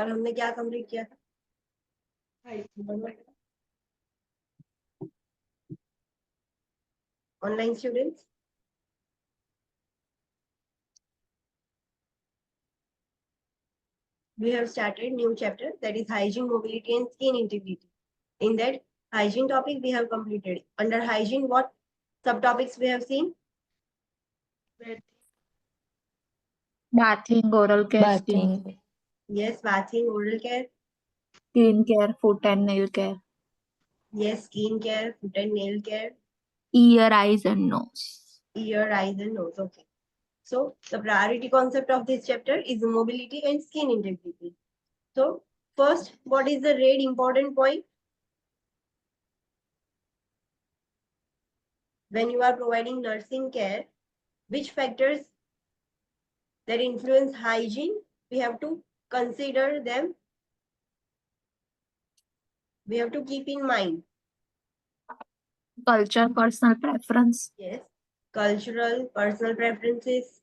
कल हमने क्या कंप्लीट किया था? Online students, we have started new chapter, that is hygiene, mobility and skin integrity. In that hygiene topic we have completed. Under hygiene, what subtopics we have seen? Bathing, oral care, Bathing, Yes, bathing, oral care. skin care, foot and nail care, Yes, skin care, foot and nail care, ear, eyes and nose. ear, eyes and nose. Okay. So the priority concept of this chapter is mobility and skin integrity. So first, what is the red important point? When you are providing nursing care, which factors that influence hygiene, we have to consider them. We have to keep in mind. Culture, personal preference, Yes, cultural, personal preferences,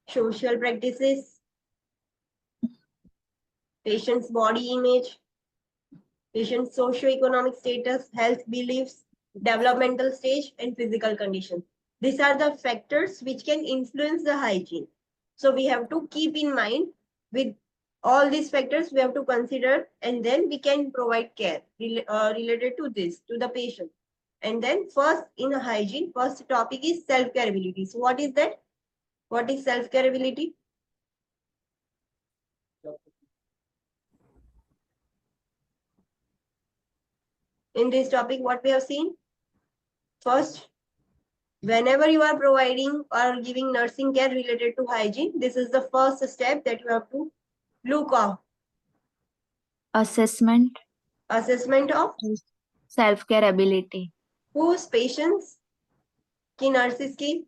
social practices, patient's body image, patient's socio-economic status, health beliefs, developmental stage, and physical condition. These are the factors which can influence the hygiene. So we have to keep in mind with all these factors we have to consider, and then we can provide care related to this, to the patient. And then first in hygiene, first topic is self-care ability. So what is that? What is self-care ability? In this topic, what we have seen? First, whenever you are providing or giving nursing care related to hygiene, this is the first step that you have to look of. assessment, Assessment of self-care ability, whose patients की nurses की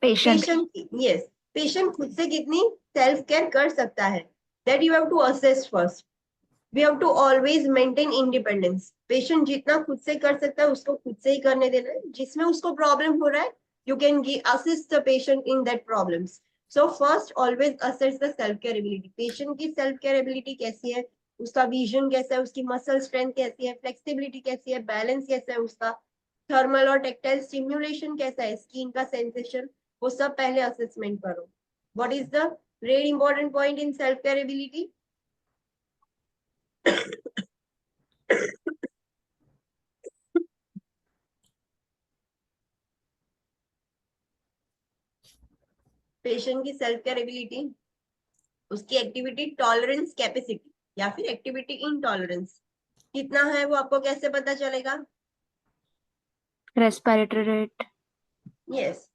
patient, patient की yes patient खुद से कितनी self care कर सकता है, that you have to assess first. We have to always maintain independence. Patient जितना खुद से कर सकता है उसको खुद से ही करने देना है. जिसमें उसको प्रॉब्लम हो रहा है, you can assist the patient in that problems. So first always assess the self care ability. Patient की self care ability कैसी है, उसका विजन कैसा है, उसकी मसल स्ट्रेंथ कैसी है, फ्लेक्सिबिलिटी कैसी है, बैलेंस कैसा है, उसका थर्मल और टेक्टाइल स्टिम्युलेशन कैसा है, स्किन का सेंसेशन, वो सब पहले असेसमेंट करो. What is the very important point in self care ability? Patient की सेल्फ केयर एबिलिटी, उसकी एक्टिविटी टॉलरेंस कैपेसिटी या फिर एक्टिविटी इनटॉलरेंस कितना है, वो आपको कैसे पता चलेगा? respiratory rate, yes,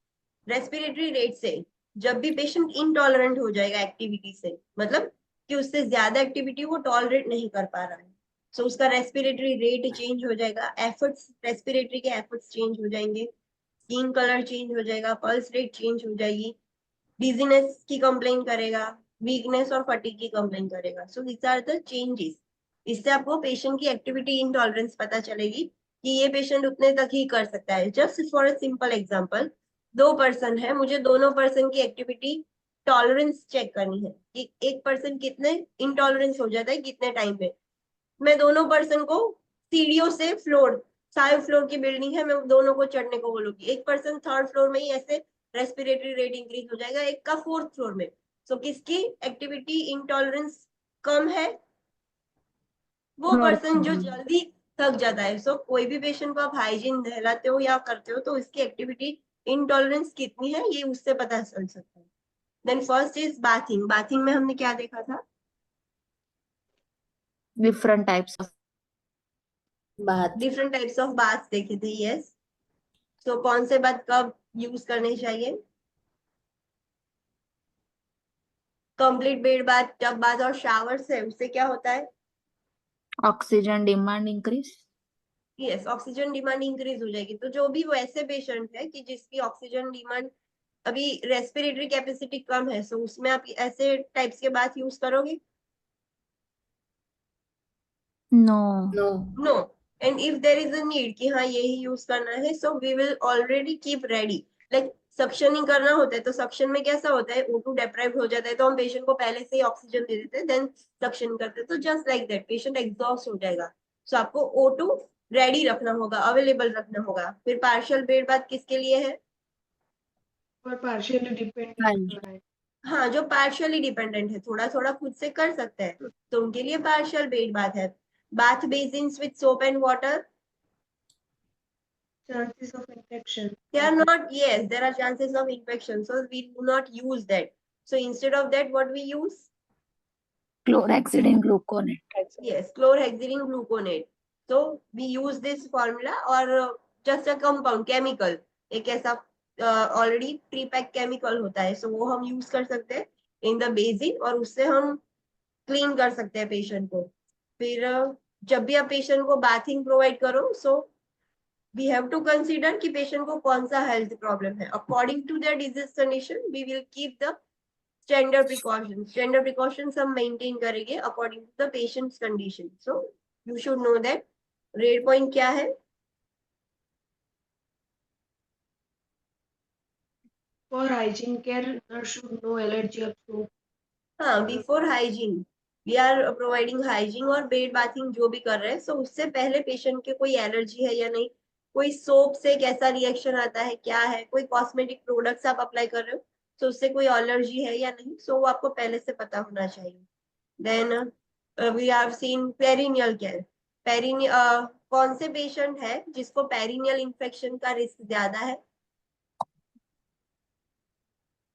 respiratory rate से. जब भी पेशेंट इनटॉलरेंट हो जाएगा एक्टिविटी से, मतलब कि उससे ज्यादा एक्टिविटी वो टॉलरेट नहीं कर पा रहा है, सो उसका रेस्पिरेटरी रेट चेंज हो जाएगा, एफर्ट्स, रेस्पिरेटरी के एफर्ट्स चेंज हो जाएंगे, स्किन कलर चेंज हो जाएगा, पल्स रेट चेंज हो जाएगी, डिजीनेस की कंप्लेन करेगा, वीकनेस और फटीग की कंप्लेन करेगा. So this are the changes. इससे आपको पेशेंट की एक्टिविटी इनटॉलरेंस पता चलेगी कि ये पेशेंट उतने तक ही कर सकता है. Just for a simple example, दो पर्सन है, मुझे दोनों पर्सन की एक्टिविटी टॉलरेंस चेक करनी है कि एक पर्सन कितने इनटॉलरेंस हो जाता है कितने टाइम पे. मैं दोनों पर्सन को सीढ़ियों से फ्लोर, 5 फ्लोर की बिल्डिंग है, मैं दोनों को चढ़ने को बोलूंगी. एक पर्सन 3rd फ्लोर में ही ऐसे रेस्पिरेटरी रेट इंक्रीज हो जाएगा, एक का 4th फ्लोर में. सो किसकी एक्टिविटी इनटॉलरेंस कम है? वो पर्सन जो जल्दी थक जाता है. सो कोई भी पेशेंट को आप हाइजीन नहलाते हो या करते हो तो इसकी एक्टिविटी इनटॉलरेंस कितनी है ये उससे पता चल सकता है. Then first is bathing. Bathing में हमने क्या देखा था? different types of bath, different types of bath देखे थे. यस. तो कौन से बाथ कब यूज करने चाहिए? Complete bed bath, tub bath और शावर से उससे क्या होता है? oxygen demand increase, yes, oxygen demand increase हो जाएगी. तो जो भी वैसे पेशेंट है कि जिसकी ऑक्सीजन डिमांड, अभी रेस्पिरेटरी कैपेसिटी कम है, सो उसमें आप ऐसे टाइप्स के बाथ यूज करोगे? no, no. And if there is a need कि हाँ यही यूज करना है, so we will already keep ready. Like suctioning करना होता है तो सक्शन में कैसा होता है, O2 डेप्राइव हो जाता है तो हम पेशेंट को पहले से ही ऑक्सीजन दे देते हैं, देन सक्शन करते हैं, तो just like that patient exhaust हो जाएगा। सो आपको O2 रेडी रखना होगा, अवेलेबल रखना होगा। फिर पार्शियल बेड बाथ किसके लिए है? और पार्शियली डिपेंडेंट है। हाँ, जो पार्शियली डिपेंडेंट है, थोड़ा थोड़ा खुद से कर सकते हैं, तो उनके लिए पार्शियल बेड बाथ है। Bath basins with soap and water, Chances of infection. they are not, yes, there are chances of infection, so we do not use that. So instead of that, what we use? Chlorhexidine gluconate. Yes, chlorhexidine gluconate. So we use this formula or just a compound chemical, एक ऐसा already pre pack chemical होता है, so वो हम use कर सकते हैं in the basin, और उससे हम क्लीन कर सकते हैं पेशेंट को। फिर जब भी आप पेशेंट को बाथिंग प्रोवाइड करो, so we have to consider कि पेशेंट को कौन सा हेल्थ प्रॉब्लम है। According to their disease condition we will keep the standard precautions. Standard precautions हम मेंटेन करेंगे according to the patient's condition. So you should know that red point क्या है। For hygiene care, nurse should know allergy of soap. हाँ, before hygiene we are providing hygiene और bed bathing जो भी कर रहे हैं, सो उससे पहले पेशेंट के कोई एलर्जी है या नहीं, कोई सोप से कैसा रिएक्शन आता है, क्या है, कोई कॉस्मेटिक प्रोडक्ट्स आप अप्लाई कर रहे हो तो उससे कोई एलर्जी है या नहीं, सो वो आपको पहले से पता होना चाहिए। Then we have seen perineal care. Perineal कौन से पेशेंट है जिसको पेरिनियल इन्फेक्शन का रिस्क ज्यादा है?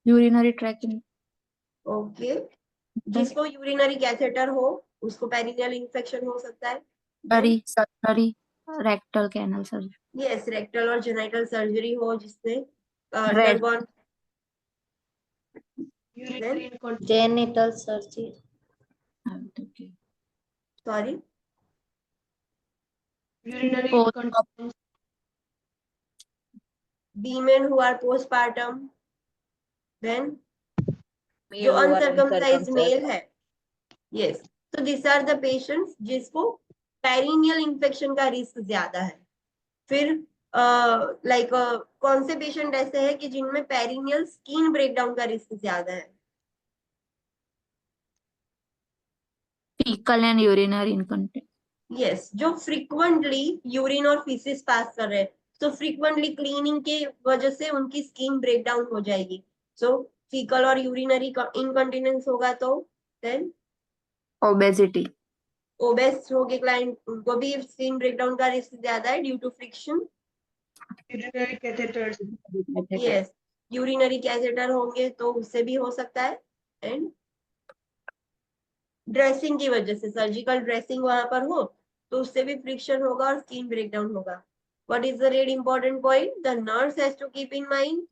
Urinary tract ओके, जिसको यूरिनरी कैथेटर हो उसको पेरिनियल इन्फेक्शन हो सकता है। surgery, rectal canal surgery. Yes, rectal और जेनाइटल सर्जरी हो जिसने Red. Undergone. Urinary incontinence. Genital surgery. Okay. Sorry, Urinary Post- incontinence. Women who are postpartum, then Male जो who are uncircumcised uncircumcised. Male है। Yes, तो this are the patients जिसको perineal infection का risk ज्यादा है। फिर लाइक कौन से पेशेंट ऐसे हैं कि जिनमें पेरिनियल स्किन ब्रेकडाउन का रिस्क ज्यादा है? fecal and urinary incontinence. Yes, जो फ्रीक्वेंटली यूरिन और फीसिस पास कर रहे हैं, तो फ्रीक्वेंटली क्लीनिंग के वजह से उनकी स्किन ब्रेकडाउन हो जाएगी। सो फीकल और यूरिनरी इनकंटिनेंस होगा तो देन Obesity. ओबेस हो गए क्लाइंट, उनको भी स्किन ब्रेकडाउन का रिस्क ज्यादा है due to friction. Urinary catheters. Yes, urinary catheter होंगे तो उससे भी हो सकता है। एंड ड्रेसिंग की वजह से, सर्जिकल ड्रेसिंग वहां पर हो तो उससे भी फ्रिक्शन होगा और स्किन ब्रेकडाउन होगा। What is the red important point the nurse has to keep in mind?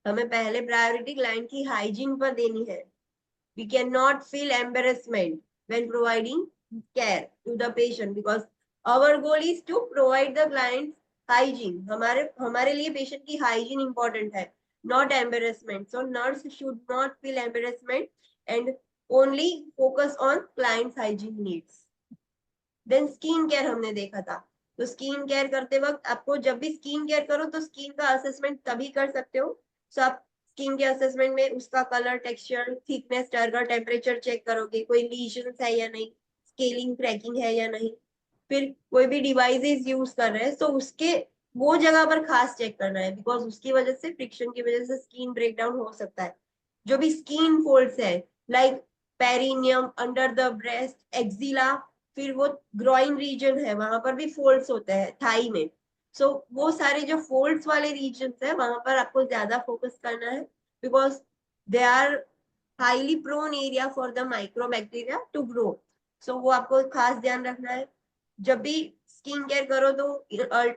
हमें पहले प्रायोरिटी क्लाइंट की हाइजीन पर देनी है। We can not feel embarrassment when providing care to the patient because our goal is to provide the client hygiene. हमारे हमारे लिए patient की हाइजीन इंपॉर्टेंट है, not embarrassment. So nurse should not feel embarrassment and only focus on client's hygiene needs. Then skin care हमने देखा था, तो skin care करते वक्त आपको जब भी स्किन केयर करो तो स्किन का असेसमेंट तभी कर सकते हो। सो आप स्किन के असेसमेंट में उसका colour, texture, thickness, turgor, temperature check करोगे, कोई लीजन्स है या नहीं, स्केलिंग, क्रैकिंग है या नहीं। फिर कोई भी डिवाइसेस यूज कर रहे हैं तो उसके वो जगह पर खास चेक करना है बिकॉज उसकी वजह से, फ्रिक्शन की वजह से स्किन ब्रेकडाउन हो सकता है। जो भी स्किन फोल्ड्स है like perineum, under the breast, axilla, फिर वो ग्रॉइन रीजन है वहां पर भी फोल्ड्स होते हैं, थाई में। सो वो सारे जो फोल्ड्स वाले रीजन्स है वहां पर आपको ज्यादा फोकस करना है because they are highly prone area for the microbacteria to grow. So वो आपको खास ध्यान रखना है। जब भी स्किन केयर करो तो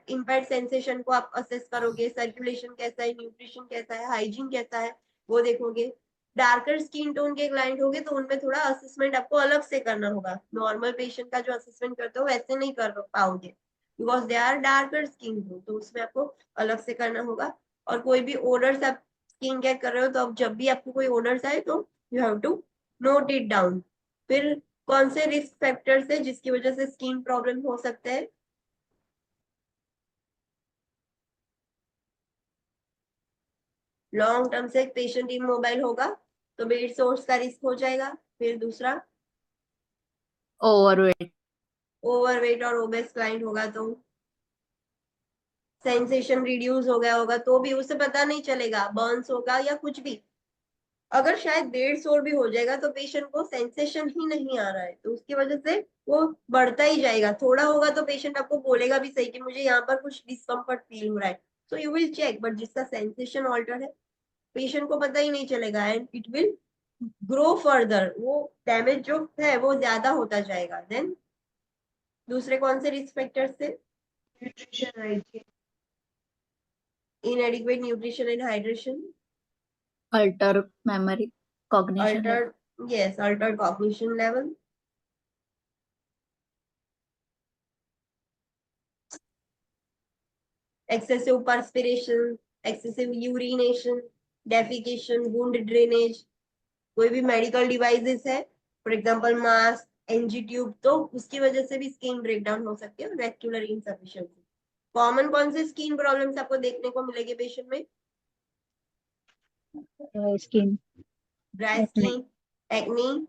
इम्पैक्ट सेंसेशन को आप असेस करोगे, सर्कुलेशन कैसा है, न्यूट्रिशन कैसा है, हाइजीन कैसा है, वो देखोगे। डार्कर स्किन टोन के क्लाइंट होंगे तो उनमें थोड़ा असेसमेंट आपको अलग से करना होगा। नॉर्मल पेशेंट का जो असेसमेंट करते हो वैसे नहीं कर पाओगे because they are darker skin tone, तो उसमें आपको अलग से करना होगा। और कोई भी ओडर्स आप स्किन केयर कर रहे हो तो अब जब भी आपको कोई ओडर्स आए तो you have to note it down. फिर कौन से रिस्क फैक्टर्स है जिसकी वजह से स्किन प्रॉब्लम हो सकता है? लॉन्ग टर्म से पेशेंट इमोबाइल होगा तो बेड सोर्स का रिस्क हो जाएगा। फिर दूसरा, ओवरवेट, ओवरवेट और ओबेस क्लाइंट होगा तो सेंसेशन रिड्यूस हो गया होगा तो भी उसे पता नहीं चलेगा, बर्न्स होगा या कुछ भी। अगर शायद बेड सोर भी हो जाएगा तो पेशेंट को सेंसेशन ही नहीं आ रहा है तो उसकी वजह से वो बढ़ता ही जाएगा। थोड़ा होगा तो पेशेंट आपको बोलेगा भी सही कि मुझे यहाँ पर कुछ डिस्कम्फर्ट फील हो रहा है, so you will check. But जिसका सेंसेशन ऑल्टर है पेशेंट को पता ही नहीं चलेगा and it will grow further, वो डैमेज जो है वो ज्यादा होता जाएगा। देन दूसरे कौन से रिस्क फैक्टर्स थे? nutrition, hygiene, inadequate nutrition and hydration, alter memory, cognition level, alter yes alter cognition level, excessive perspiration, excessive urination, defecation, wound drainage, कोई भी मेडिकल डिवाइसेस है for example mask, NG tube, तो उसकी वजह से भी skin breakdown हो सकती है, वैस्कुलर इनसफिशिएंसी। कॉमन कौन से स्किन प्रॉब्लम्स आपको देखने को मिलेंगे पेशेंट में? Skin dry skin, acne,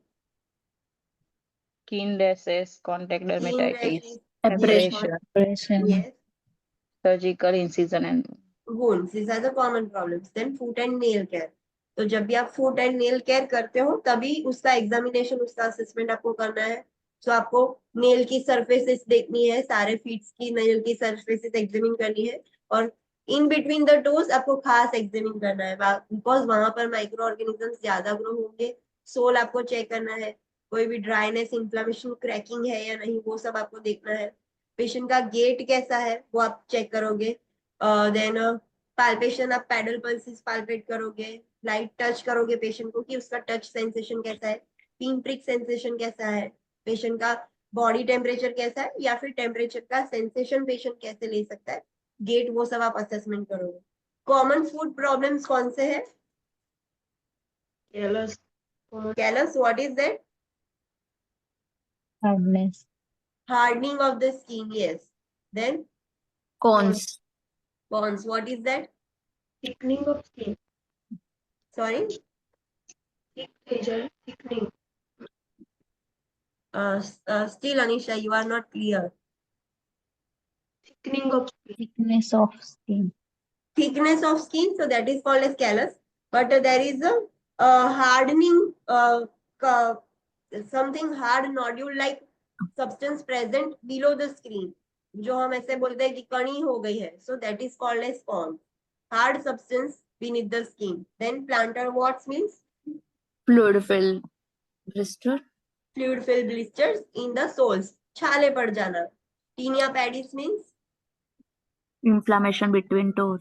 skin rashes, contact skin dermatitis, rashes, abrasion, abrasion, yes, surgical incision, and wounds, these are the common problems. Then foot and nail care, तो जब भी आप फुट एंड नेल केयर करते हो तभी उसका examination, उसका assessment आपको करना है। तो आपको नेल की सरफेसेस देखनी है, सारे फीट्स की नेल की सरफेसेस एग्जामिन करनी है, और इन बिटवीन द टोज आपको खास एग्जामिन करना है बिकॉज वहां पर माइक्रो ऑर्गेनिजम्स ज्यादा ग्रो होंगे। सोल आपको चेक करना है, कोई भी ड्राइनेस, इन्फ्लेमेशन, क्रैकिंग है या नहीं, वो सब आपको देखना है। पेशेंट का गेट कैसा है वो आप चेक करोगे। देन पाल्पेशन, आप पैडल पल्सेस पाल्पेट करोगे, लाइट टच करोगे पेशेंट को कि उसका टच सेंसेशन कैसा है, पिन प्रिक सेंसेशन कैसा है, पेशेंट का बॉडी टेम्परेचर कैसा है या फिर टेम्परेचर का सेंसेशन पेशेंट कैसे ले सकता है, गेट, वो सब आप असेसमेंट करोगे। कॉमन फूड प्रॉब्लम्स कौन से हैं? callus, common callus, what is that? Hardness, hardening of the skin, yes. Then corns, corns, what is that? thickening of skin, sorry, thick laser, thickening, still Anisha you are not clear. thickening of skin, thickness of skin, thickness of skin, so that is called as callus. But there is a hardening, something hard nodule like substance present below the screen, जो हम ऐसे बोलते हैं कि कणी हो गई है, so that is called as cons, hard substance beneath the skin. Then plantar warts means fluid filled blister, fluid filled blisters in the soles, छाले पड़ जाना. Tinea pedis means inflammation between toes,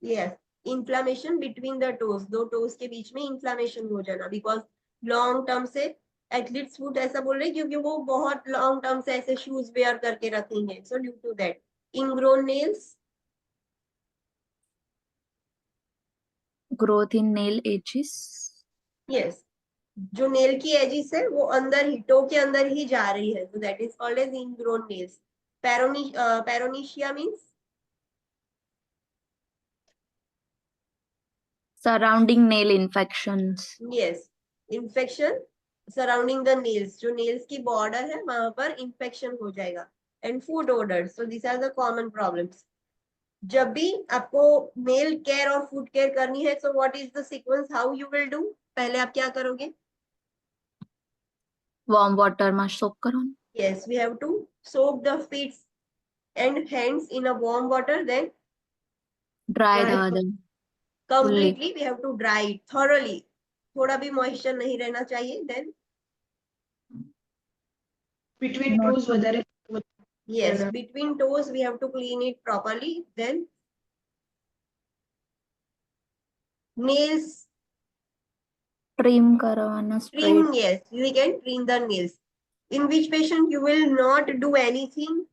yes, inflammation between the toes, दो toes के बीच में inflammation हो जाना, because long term से athletes foot ऐसा बोल रहे हैं क्योंकि वो बहुत लॉन्ग टर्म से ऐसे शूज वेयर करके रखेंगे, so due to that. Ingrown nails, growth in nail edges, yes, जो नेल की एजिस है वो अंदर ही, टो के अंदर ही जा रही है, so that is called as ingrown nails. Peronesia means surrounding nail infections, yes, infection surrounding the nails, जो nails की border है वहां पर infection हो जाएगा. And food odors, so these are the common problems. जब भी आपको nail care और food care करनी है, so what is the sequence, how you will do? पहले आप क्या करोगे? वार्म वाटर में सोक करो, Yes, we have to soak the feet and hands in a warm water, then dry the Dry. Other, completely we have to dry it thoroughly, थोड़ा भी moisture नहीं रहना चाहिए. Then between Not toes, whether it yes, Yeah. between toes we have to clean it properly. Then nails, trim करवाना straight, trim, yes, we can trim the nails. In which patient you will not do anything?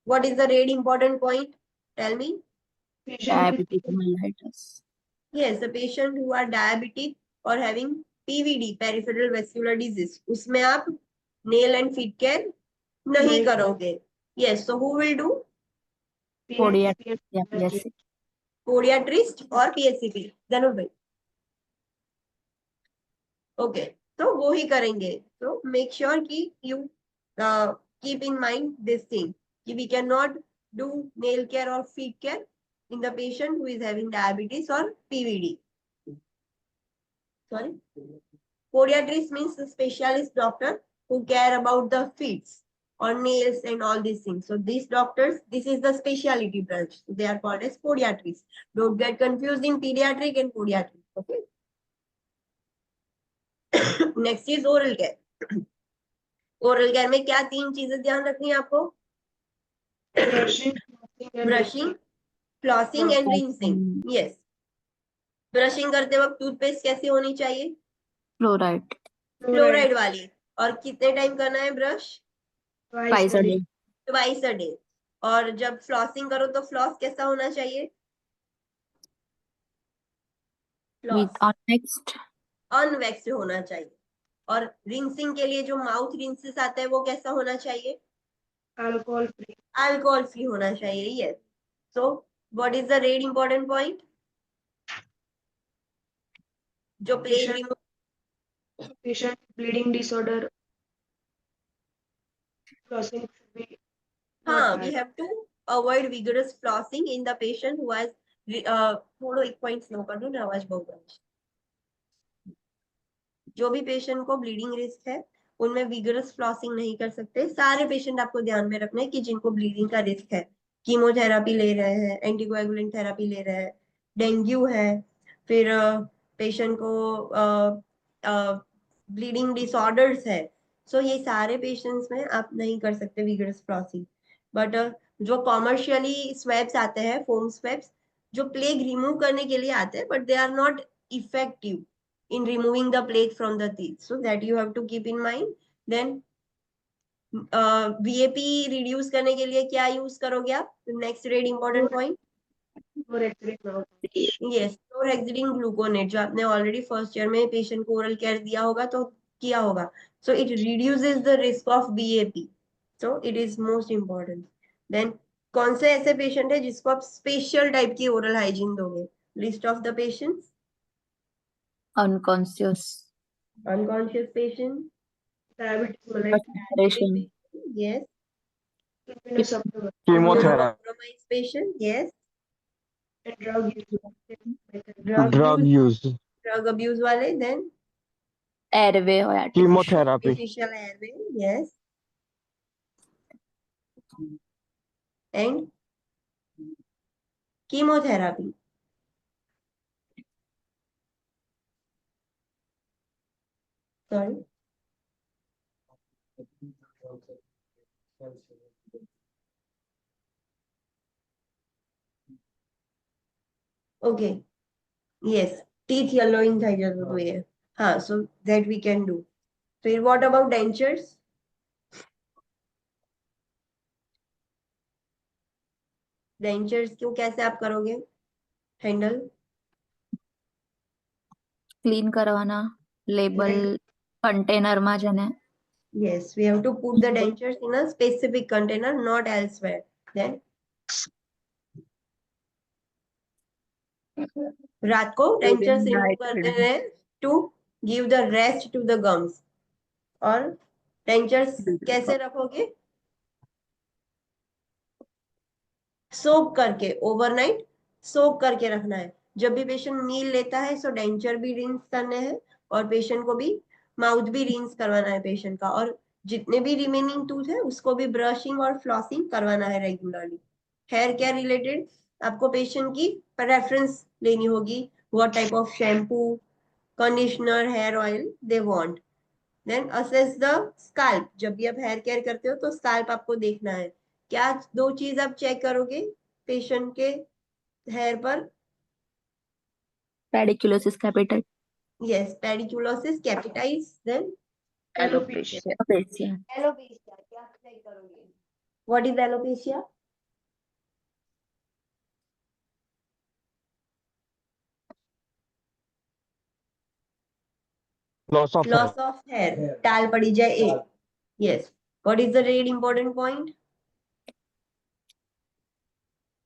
What is the red important point? Tell me. patient with diabetic mellitus, Yes, the patient who are diabetic or having PVD, peripheral vascular disease, उसमें आप nail and feet care नहीं नहीं। करोगे. Yes, so who will do? Podiatric PSP या and PSC. Podiatrist और पीएससीपी. धनुर भाई. Okay, तो वो ही करेंगे. तो मेक श्योर कि you keep in mind this thing कि we can not do nail care और feet care in the patient who is having diabetes or PVD. Sorry, podiatrist means the specialist doctor who care about the feet or nails and all these things. So these doctors, this is the specialty branch. They are called as podiatrists. Don't get confused in pediatric and podiatric. Okay. Next is oral care. Oral care में क्या 3 चीजें ध्यान रखनी है आपको? brushing, flossing and brushing, flossing and rinsing. Yes. Brushing करते वक्त toothpaste कैसी होनी चाहिए? Fluoride. fluoride फ्लोराइड वाली. और कितने टाइम करना है brush? Twice a day. Twice a day. और जब फ्लॉसिंग करो तो फ्लॉस कैसा होना चाहिए? With floss next. अनवैक्स्ड होना चाहिए. और रिंसिंग के लिए जो माउथ रिंसेस आता है वो कैसा होना चाहिए? alcohol free. अल्कोहल फ्री होना चाहिए. Yes. So what is the red important point? जो plaque remove. Patient bleeding disorder, flossing should be not हाँ, we high. have to avoid vigorous flossing in the patient who has थोड़ा एक point slow कर दो ना, आवाज बहुत है. जो भी पेशेंट को ब्लीडिंग रिस्क है उनमें विगरस फ्लॉसिंग नहीं कर सकते. सारे पेशेंट आपको ध्यान में रखना है कि जिनको ब्लीडिंग का रिस्क है, कीमोथेरापी ले रहे हैं, एंटीकोएगुलेंट थेरापी ले रहे हैं, डेंगू है, फिर पेशेंट को ब्लीडिंग डिसऑर्डर्स है. सो ये सारे पेशेंट्स में आप नहीं कर सकते विगरस फ्लॉसिंग. बट जो कॉमर्शियली स्वेब्स आते हैं, फोम स्वेब्स, जो प्लेग रिमूव करने के लिए आते हैं, but they are not effective in removing the plaque from the teeth, so that you have to keep in mind. Then VAP reduce करने के लिए क्या यूज करोगे आप? Next red important point. Fluoride mouth. Yes, chlorhexidine gluconate, जो आपने already first year में patient को ओरल केयर दिया होगा तो किया होगा. So it reduces the risk of VAP. So it is most important. Then कौन से ऐसे पेशेंट है जिसको आप स्पेशल टाइप की ओरल हाइजीन दोगे? List of the patients. Unconscious. Unconscious patient. Diabetes mellitus. Concentration. Yes. Immunosuppressant. Chemotherapy. Compromised patient. Yes. And drug use. Drug use. Drug abuse wale. Then Airway or artificial. Chemotherapy. artificial airway. Yes. And chemotherapy. Sorry. Okay. Yes. Teeth yellowing था जरूर हुई है. हाँ. So that we can do. फिर what about dentures? Dentures क्यों कैसे आप करोगे हैंडल? Clean करवाना. Label container में जने. Yes, we have to put the dentures in a specific container, not elsewhere. Then रात को डेंचर्स रिमूव करते हैं to give the rest to the gums. और डेंचर्स कैसे रखोगे? सोक करके, ओवरनाइट सोक करके रखना है. जब भी पेशेंट मील लेता है सो डेंचर भी रिंस करने हैं और पेशेंट को भी माउथ भी रिंस करवाना है पेशेंट का. और जितने भी रिमेनिंग टूथ है उसको भी ब्रशिंग और फ्लॉसिंग करवाना है रेगुलरली. हेयर केयर रिलेटेड आपको पेशेंट की रेफरेंस लेनी होगी. What type of shampoo, conditioner, hair oil they want. Then assess the scalp. जब भी आप हेयर केयर करते हो तो स्कैल्प आपको देखना है. क्या 2 चीज आप चेक करोगे पेशेंट के हेयर पर? Pediculosis capital. Yes, pediculosis capitis. Then Alopecia. Alopecia. Alopecia. क्या चेक करोगे? What is alopecia? Loss of hair. Loss of hair. टाल पड़ी जाए एक. Yes. What is the rate important point?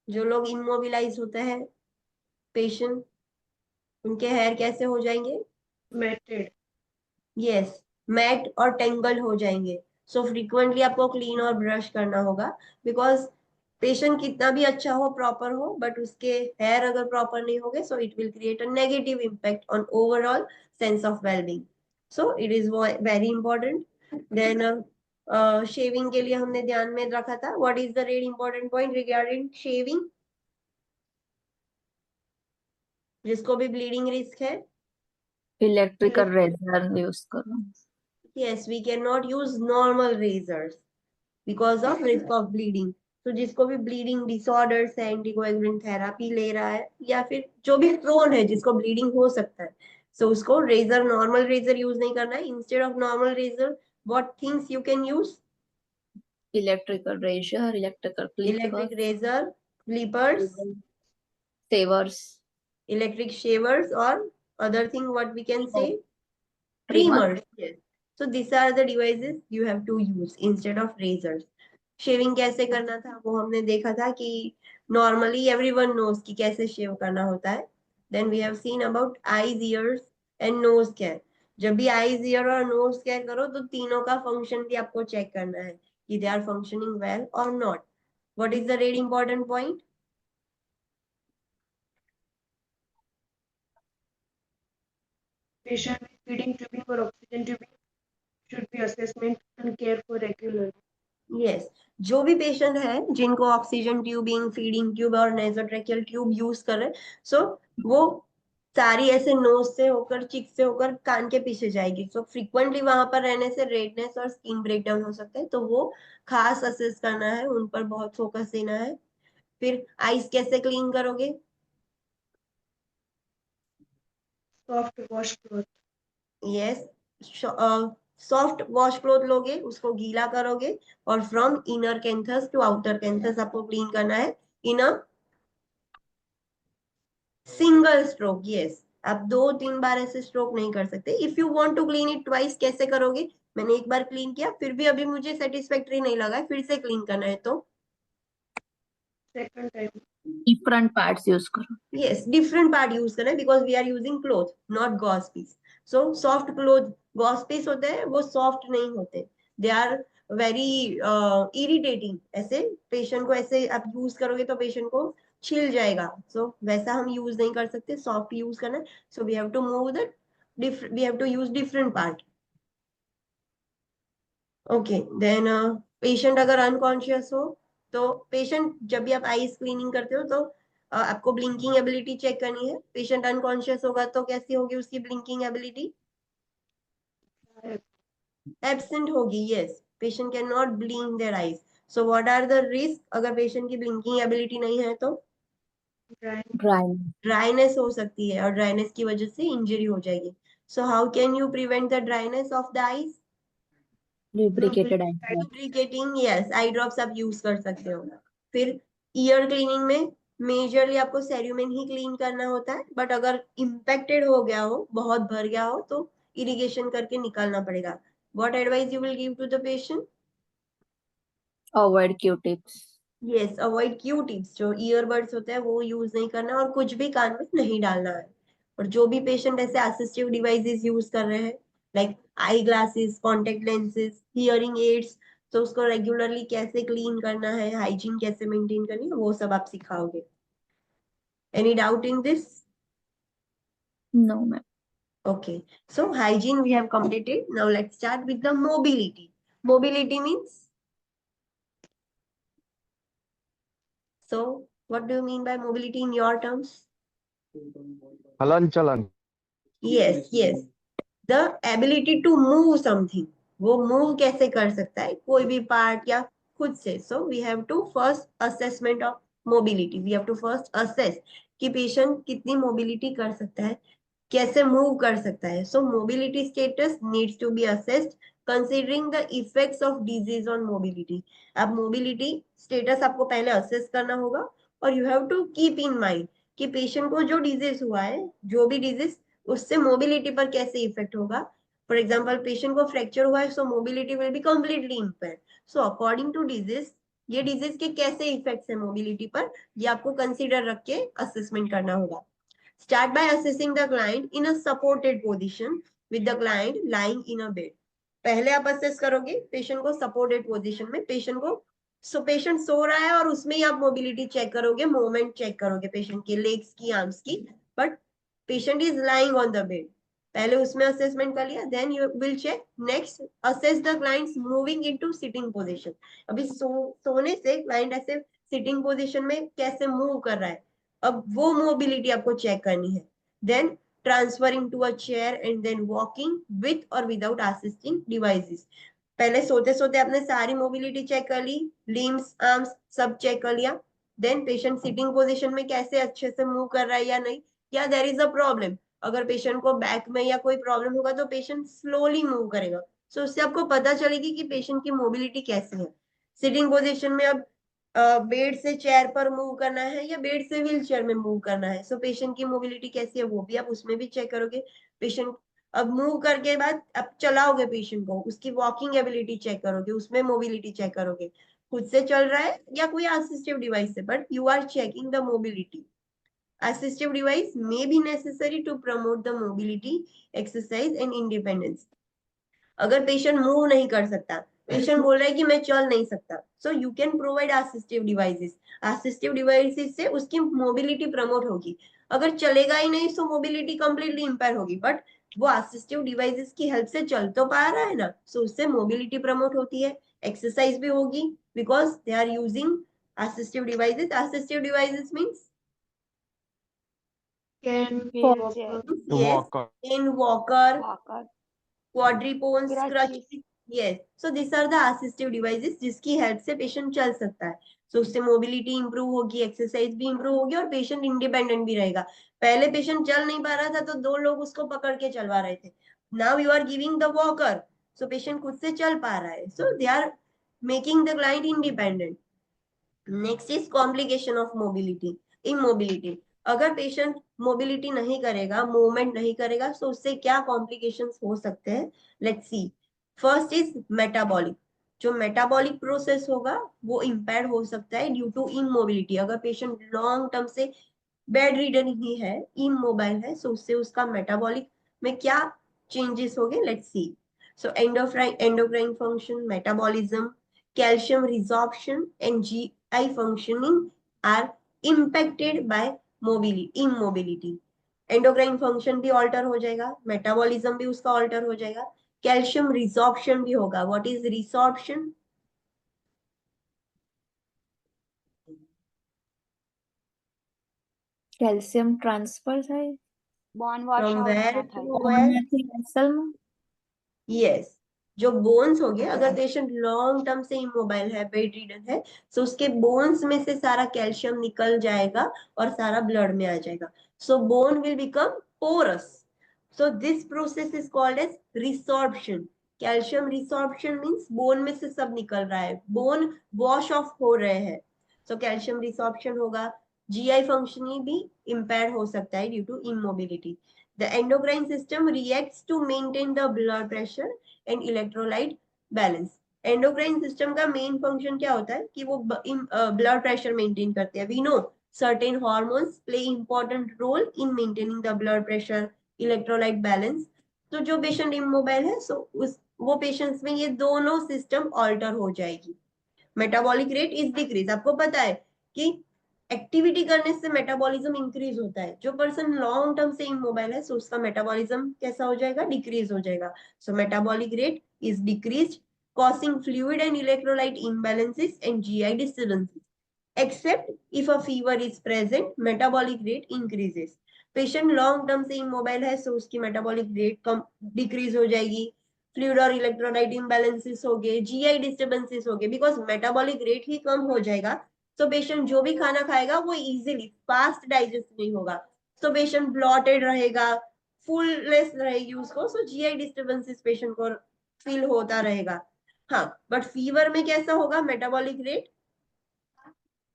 जो लोग इमोबिलाइज होता है पेशेंट, उनके हेयर कैसे हो जाएंगे? Matted. यस, मैट और टेंगल हो जाएंगे. सो फ्रीक्वेंटली आपको क्लीन और ब्रश करना होगा, बिकॉज पेशेंट कितना भी अच्छा हो, प्रॉपर हो, बट उसके हेयर अगर प्रॉपर नहीं होंगे, so it will create a negative impact on overall sense of wellbeing. So it is very important. Then shaving के लिए हमने ध्यान में रखा था. What is the red important point regarding shaving? जिसको भी ब्लीडिंग रिस्क है, इलेक्ट्रिकल रेजर यूज करो. yes, we cannot use normal razors because of risk of bleeding. तो जिसको भी ब्लीडिंग डिसऑर्डर्स है, एंटीकोएगुलेंट थेरापी ले रहा है, या फिर जो भी प्रोन है जिसको ब्लीडिंग हो सकता है, सो उसको रेजर, नॉर्मल रेजर यूज नहीं करना है. Instead of normal razor, what things you can use? Electrical razor, electrical electric razor, clippers, shavers, electric shavers, or other thing what we can say, Trimmer. trimmers. Yes. So these are the devices you have to use instead of razors. Shaving कैसे करना था वो हमने देखा था कि normally everyone knows कि कैसे शेव करना होता है. Then we have seen about eyes, ears and nose care. जब भी आईज, ईयर और नोज केयर करो तो तीनों का फंक्शन भी आपको चेक करना है कि दे आर फंक्शनिंग वेल और not. What is the red important point? Patient with feeding tubing or oxygen tubing should be assessment and care for regularly. Yes, जो भी पेशेंट है जिनको ऑक्सीजन ट्यूबिंग, फीडिंग ट्यूब और नेजोट्रेकियल tube use कर रहे, सो वो सारी ऐसे नोज से होकर, चिक से होकर कान के पीछे जाएगी. सो फ्रीक्वेंटली वहां पर रहने से रेडनेस और स्किन ब्रेकडाउन हो सकता है, तो वो खास असेस करना है, उन पर बहुत फोकस देना है. फिर आइस कैसे क्लीन करोगे? Soft washcloth. Yes, soft wash cloth लोगे, उसको गीला करोगे, और from inner canthus to outer canthus आपको क्लीन करना है in a single stroke. Yes, आप 2-3 बार ऐसे स्ट्रोक नहीं कर सकते. If you want to clean it twice, कैसे करोगे? मैंने एक बार क्लीन किया, फिर भी अभी मुझे सेटिस्फैक्टरी नहीं लगा, फिर से क्लीन करना है तो Second time. Different parts use करो. यस, डिफरेंट पार्ट यूज करना है, because we are using cloth not gauze piece. So soft cloth, gauze piece होते हैं वो सॉफ्ट नहीं होते, दे आर वेरी इरिटेटिंग. ऐसे पेशेंट को ऐसे आप यूज करोगे तो पेशेंट को छिल जाएगा. सो वैसा हम यूज नहीं कर सकते, सॉफ्ट यूज करना है. So we have to move the we have to use different part. Okay, then patient अगर अनकॉन्शियस हो, तो पेशेंट जब भी आप आईज क्लीनिंग करते हो तो आपको ब्लिंकिंग एबिलिटी चेक करनी है. पेशेंट अनकॉन्शियस होगा तो कैसी होगी उसकी ब्लिंकिंग एबिलिटी? एब्सेंट होगी. Yes, patient can not blink their eyes. So what are the risk अगर पेशेंट की ब्लिंकिंग एबिलिटी नहीं है तो? Drying. ड्राई, ड्राइनेस हो सकती है, और ड्राइनेस की वजह से इंजरी हो जाएगी. So how can you prevent the dryness of the eyes? lubricated and lubricating, yes, eye drops आप यूज कर सकते हो. फिर ईयर क्लीनिंग में मेजरली आपको सेरुमेन ही क्लीन करना होता है, बट अगर इम्पेक्टेड हो गया हो, बहुत भर गया हो, तो इरिगेशन करके निकालना पड़ेगा. What advice you will give to the patient? Avoid Q-tips. Yes, avoid Q tips. जो ईयरबड्स होते हैं वो यूज नहीं करना, और कुछ भी कान में नहीं डालना है. और जो भी पेशेंट ऐसे असिस्टिव डिवाइसेस यूज कर रहे हैं, like eye glasses, contact lenses, hearing aids, तो उसको रेगुलरली कैसे क्लीन करना है, हाइजीन कैसे मेंटेन करनी है, वो सब आप सिखाओगे. Any doubt in this? No, ma'am. Okay, so hygiene we have completed. Now let's start with the mobility. Mobility means, so what do you mean by mobility in your terms? हलन चलन. Yes, yes, the ability to move something. वो move कैसे कर सकता है, कोई भी part या खुद से. So we have to first assessment of mobility. We have to first assess कि पेशेंट कितनी मोबिलिटी कर सकता है, कैसे मूव कर सकता है. So mobility status needs to be assessed considering the effects of disease on mobility. अब मोबिलिटी स्टेटस आपको पहले असेस करना होगा, और you have to keep in mind कि पेशेंट को जो डिजीज हुआ है, जो भी डिजीज, उससे मोबिलिटी पर कैसे इफेक्ट होगा. फॉर एग्जाम्पल पेशेंट को फ्रैक्चर हुआ है, so mobility will be completely impair. So according to disease, ये डिजीज के कैसे इफेक्ट्स है मोबिलिटी पर, ये आपको कंसीडर रख के असेसमेंट करना होगा. Start by assessing the client in a supported position with the client lying in a bed. पहले आप असेस करोगे पेशेंट को सपोर्टेड पोजीशन में, पेशेंट को पेशेंट सो रहा है और उसमें ही आप मोबिलिटी चेक करोगे, मूवमेंट चेक करोगे पेशेंट के लेग्स की, आर्म्स की. But patient is lying on the bed, पहले उसमें असेसमेंट कर लिया. Then you will check next, assess the clients moving into sitting position. अभी सोने से क्लाइंट ऐसे सिटिंग पोजीशन में कैसे मूव कर रहा है, अब वो मोबिलिटी आपको चेक करनी है. Then transferring to a chair and then walking with और विदाउट असिस्टिंग डिवाइसेस. पहले सोते सोते आपने सारी मोबिलिटी चेक कर ली, लिम्स, आर्म्स सब चेक कर लिया. देन पेशेंट सिटिंग पोजीशन में कैसे अच्छे से मूव कर रहा है या नहीं, या देयर इज अ प्रॉब्लम. अगर पेशेंट को बैक में या कोई प्रॉब्लम होगा तो पेशेंट स्लोली मूव करेगा. सो उससे आपको पता चलेगी कि पेशेंट की मोबिलिटी कैसी है. सिटिंग पोजीशन में अब बेड से चेयर पर मूव करना है या बेड से व्हील चेयर में मूव करना है, सो पेशेंट की मोबिलिटी कैसी है वो भी आप उसमें भी चेक करोगे. पेशेंट अब मूव करके बाद अब चलाओगे पेशेंट को, उसकी वॉकिंग एबिलिटी चेक करोगे, उसमें मोबिलिटी चेक करोगे, खुद से चल रहा है या कोई असिस्टिव डिवाइस से, but you are checking the mobility. Assistive device may be necessary to promote the mobility, exercise and independence. अगर पेशेंट मूव नहीं कर सकता, पेशेंट बोल रहा है कि मैं चल नहीं सकता, सो you can provide assistive devices. Assistive devices से उसकी मोबिलिटी प्रमोट होगी. अगर चलेगा ही नहीं सो मोबिलिटी कंप्लीटली इंपेयर होगी, बट वो असिस्टिव डिवाइसेस की हेल्प से चल तो पा रहा है ना, सो उससे मोबिलिटी प्रमोट होती है, एक्सरसाइज भी होगी, because they are using assistive devices. Assistive devices means Can Wheelchair. walker. yes, Walker. in walker, Walker. quadripons, Crutches. crutches. Yes, so these are the assistive devices जिसकी हेल्प से patient चल सकता है. so उससे mobility improve होगी, exercise भी improve होगी और पेशेंट इंडिपेंडेंट भी रहेगा. पहले पेशेंट चल नहीं पा रहा था तो दो लोग उसको पकड़ के चलवा रहे थे. Now you are giving the walker, so patient खुद से चल पा रहा है, so they are making the client independent. Next is complication of mobility, immobility. अगर पेशेंट मोबिलिटी नहीं करेगा, मूवमेंट नहीं करेगा, तो उससे क्या कॉम्प्लिकेशंस हो सकते हैं, let's see. First is metabolic. जो मेटाबॉलिक प्रोसेस होगा वो इम्पेयर हो सकता है ड्यू टू इमोबिलिटी. अगर पेशेंट लॉन्ग टर्म से बेड रिडन ही है, इमोबाइल है, सो उससे उसका मेटाबॉलिक में क्या चेंजेस होंगे, let's see. So endocrine function, metabolism, calcium resorption and GI functioning are impacted by immobility. Endocrine function भी ऑल्टर हो जाएगा, मेटाबॉलिज्म भी उसका ऑल्टर हो जाएगा, कैल्शियम रिसॉर्प्शन भी होगा. What is resorption? Calcium transfer થાય Bone wash from out where ना टू થાય. वेयर? બોનમાંથી મસલમાં यस, जो बोन्स हो गए, अगर पेशेंट लॉन्ग टर्म से इमोबाइल है, बेड रिडन है, तो उसके बोन्स में से सारा कैल्शियम निकल जाएगा और सारा ब्लड में आ जाएगा. So bone will become porous. So this process is called as resorption. Calcium resorption means bone में से सब निकल रहा है, बोन वॉश ऑफ हो रहे हैं, सो कैल्शियम रिसॉर्प्शन होगा. जीआई फंक्शनिंग भी इम्पेयर हो सकता है due to immobility. The endocrine system reacts to maintain the blood pressure and electrolyte balance. Endocrine system का main function क्या होता है कि वो blood pressure maintain करते हैं. We know certain hormones play important role in maintaining the blood pressure, electrolyte balance. तो जो patient immobile है, so वो patients में ये दोनों system alter हो जाएगी. Metabolic rate is decrease. आपको पता है कि एक्टिविटी करने से मेटाबॉलिज्म इंक्रीज होता है. जो पर्सन लॉन्ग टर्म से इमोबाइल है, सो उसका मेटाबॉलिज्म कैसा हो जाएगा, डिक्रीज हो जाएगा. So metabolic rate is decreased, causing fluid and electrolyte imbalances and GI disturbances. Except if a fever is present, metabolic rate increases. Patient long term से immobile है, सो उसकी मेटाबॉलिक रेट कम डिक्रीज हो जाएगी, फ्लूइड और electrolyte imbalances हो गए, GI disturbances हो गए, बिकॉज मेटाबॉलिक रेट ही कम हो जाएगा. तो पेशेंट जो भी खाना खाएगा वो इजीली फास्ट डाइजेस्ट नहीं होगा, तो पेशेंट ब्लॉटेड रहेगा, फुलनेस रहेगी उसको, सो जीआई डिस्टर्बेंसेस पेशेंट को फील होता रहेगा. हाँ, बट फीवर में कैसा होगा, मेटाबॉलिक रेट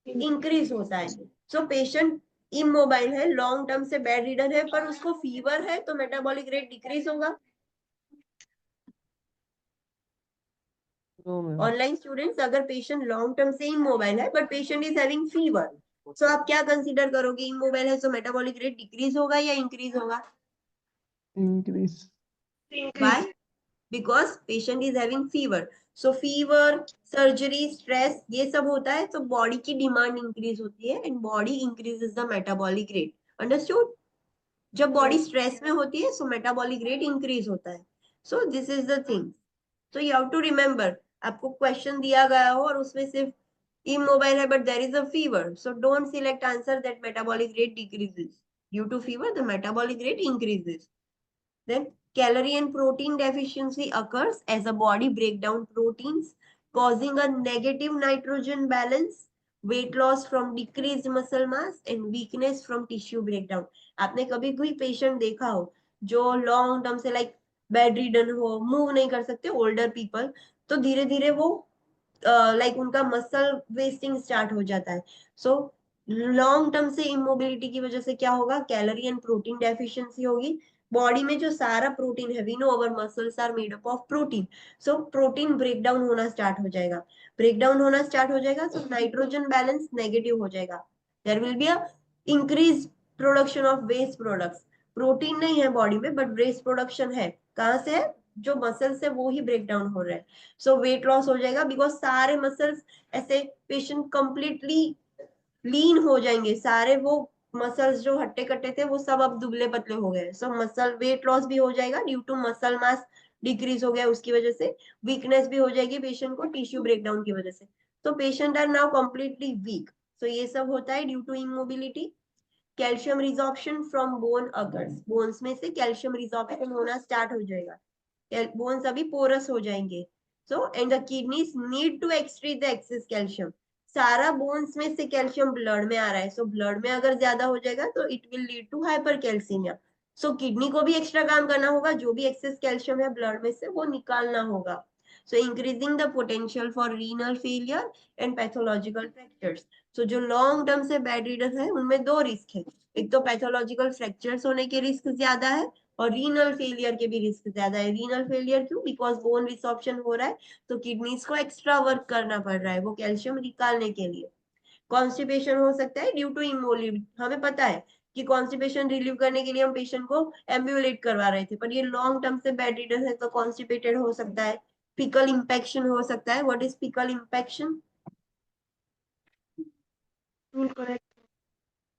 इंक्रीज होता है. सो पेशेंट इमोबाइल है, लॉन्ग टर्म से बेड रिडन है, पर उसको फीवर है, तो मेटाबॉलिक रेट डिक्रीज होगा. ऑनलाइन स्टूडेंट्स, अगर पेशेंट लॉन्ग टर्म से इमोबाइल है but patient is having fever, so आप क्या कंसीडर करोगे? इमोबाइल है, सो मेटाबॉलिक रेट डिक्रीज होगा या इंक्रीज होगा? increase. Why? Because patient is having fever. So fever, surgery, stress, ये सब होता है तो बॉडी की डिमांड इंक्रीज होती है and body increases the metabolic rate. Understood? जब बॉडी स्ट्रेस में होती है सो मेटाबॉलिक रेट इंक्रीज होता है। So this is the thing. So you have to remember, आपको क्वेश्चन दिया गया हो और उसमें सिर्फ immobile है but there is a fever, so don't select answer that metabolic rate decreases. Due to fever the metabolic rate increases. Then calorie and protein deficiency occurs as a body break down proteins, causing a negative nitrogen balance, weight loss from decreased muscle mass and weakness from tissue breakdown. आपने कभी कोई patient देखा हो जो long term से like bed ridden हो, move नहीं कर सकते, ओल्डर पीपल, तो धीरे धीरे वो लाइक उनका मसल वेस्टिंग स्टार्ट हो जाता है। सो लॉन्ग टर्म से इमोबिलिटी की वजह से क्या होगा? कैलोरी एंड प्रोटीन डेफिशिएंसी होगी। बॉडी में जो सारा प्रोटीन है, we know our muscles are made up of protein, so protein breakdown होना स्टार्ट हो जाएगा। ब्रेकडाउन होना स्टार्ट हो जाएगा तो नाइट्रोजन बैलेंस नेगेटिव हो जाएगा। There will be a increase production of waste products. Protein नहीं है बॉडी में बट वेस्ट प्रोडक्शन है। कहाँ से है? जो मसल्स है वो ही ब्रेक डाउन हो रहा है। सो वेट लॉस हो जाएगा बिकॉज सारे मसल्स ऐसे पेशेंट कंप्लीटली लीन हो जाएंगे, सारे वो मसल्स जो हट्टे कट्टे थे वो सब अब दुबले पतले हो गए। सो मसल वेट लॉस भी हो जाएगा due to muscle mass decrease हो गया, उसकी वजह से वीकनेस भी हो जाएगी पेशेंट को टिश्यू ब्रेकडाउन की वजह से। तो patient are now completely weak. So ये सब होता है due to immobility. Calcium resorption from bone occurs, bones में से कैल्शियम रिजॉर्प्शन होना स्टार्ट हो जाएगा, बोन्स अभी पोरस हो जाएंगे। So and the kidneys need to excrete the excess calcium. सारा बोन्स में से कैल्शियम ब्लड में आ रहा है, सो ब्लड में अगर ज्यादा हो जाएगा तो it will lead to hypercalcaemia. So kidney को भी एक्स्ट्रा काम करना होगा, जो भी एक्सेस कैल्शियम है ब्लड में से वो निकालना होगा। So increasing the potential for renal failure and pathological fractures. So जो लॉन्ग टर्म से बेड रिडन है उनमें दो रिस्क है, एक तो पैथोलॉजिकल फ्रैक्चर्स होने के रिस्क ज्यादा है और रीनल फेलियर के भी रिस्क ज्यादा है। रीनल फेलियर क्यों? बिकॉज बोन रिसॉर्प्शन हो रहा है तो किडनीज को एक्स्ट्रा वर्क करना पड़ रहा है वो कैल्शियम निकालने के लिए। कॉन्स्टिपेशन हो सकता है ड्यू टू इमोबिलिटी। हमें पता है कि कॉन्स्टिपेशन रिलीव करने के लिए हम पेशेंट को एम्ब्यूलेट करवा रहे थे, पर ये लॉन्ग टर्म से बेड रिडन है तो कॉन्स्टिपेटेड हो सकता है। फीकल इंफेक्शन हो सकता है। What is faecal infection?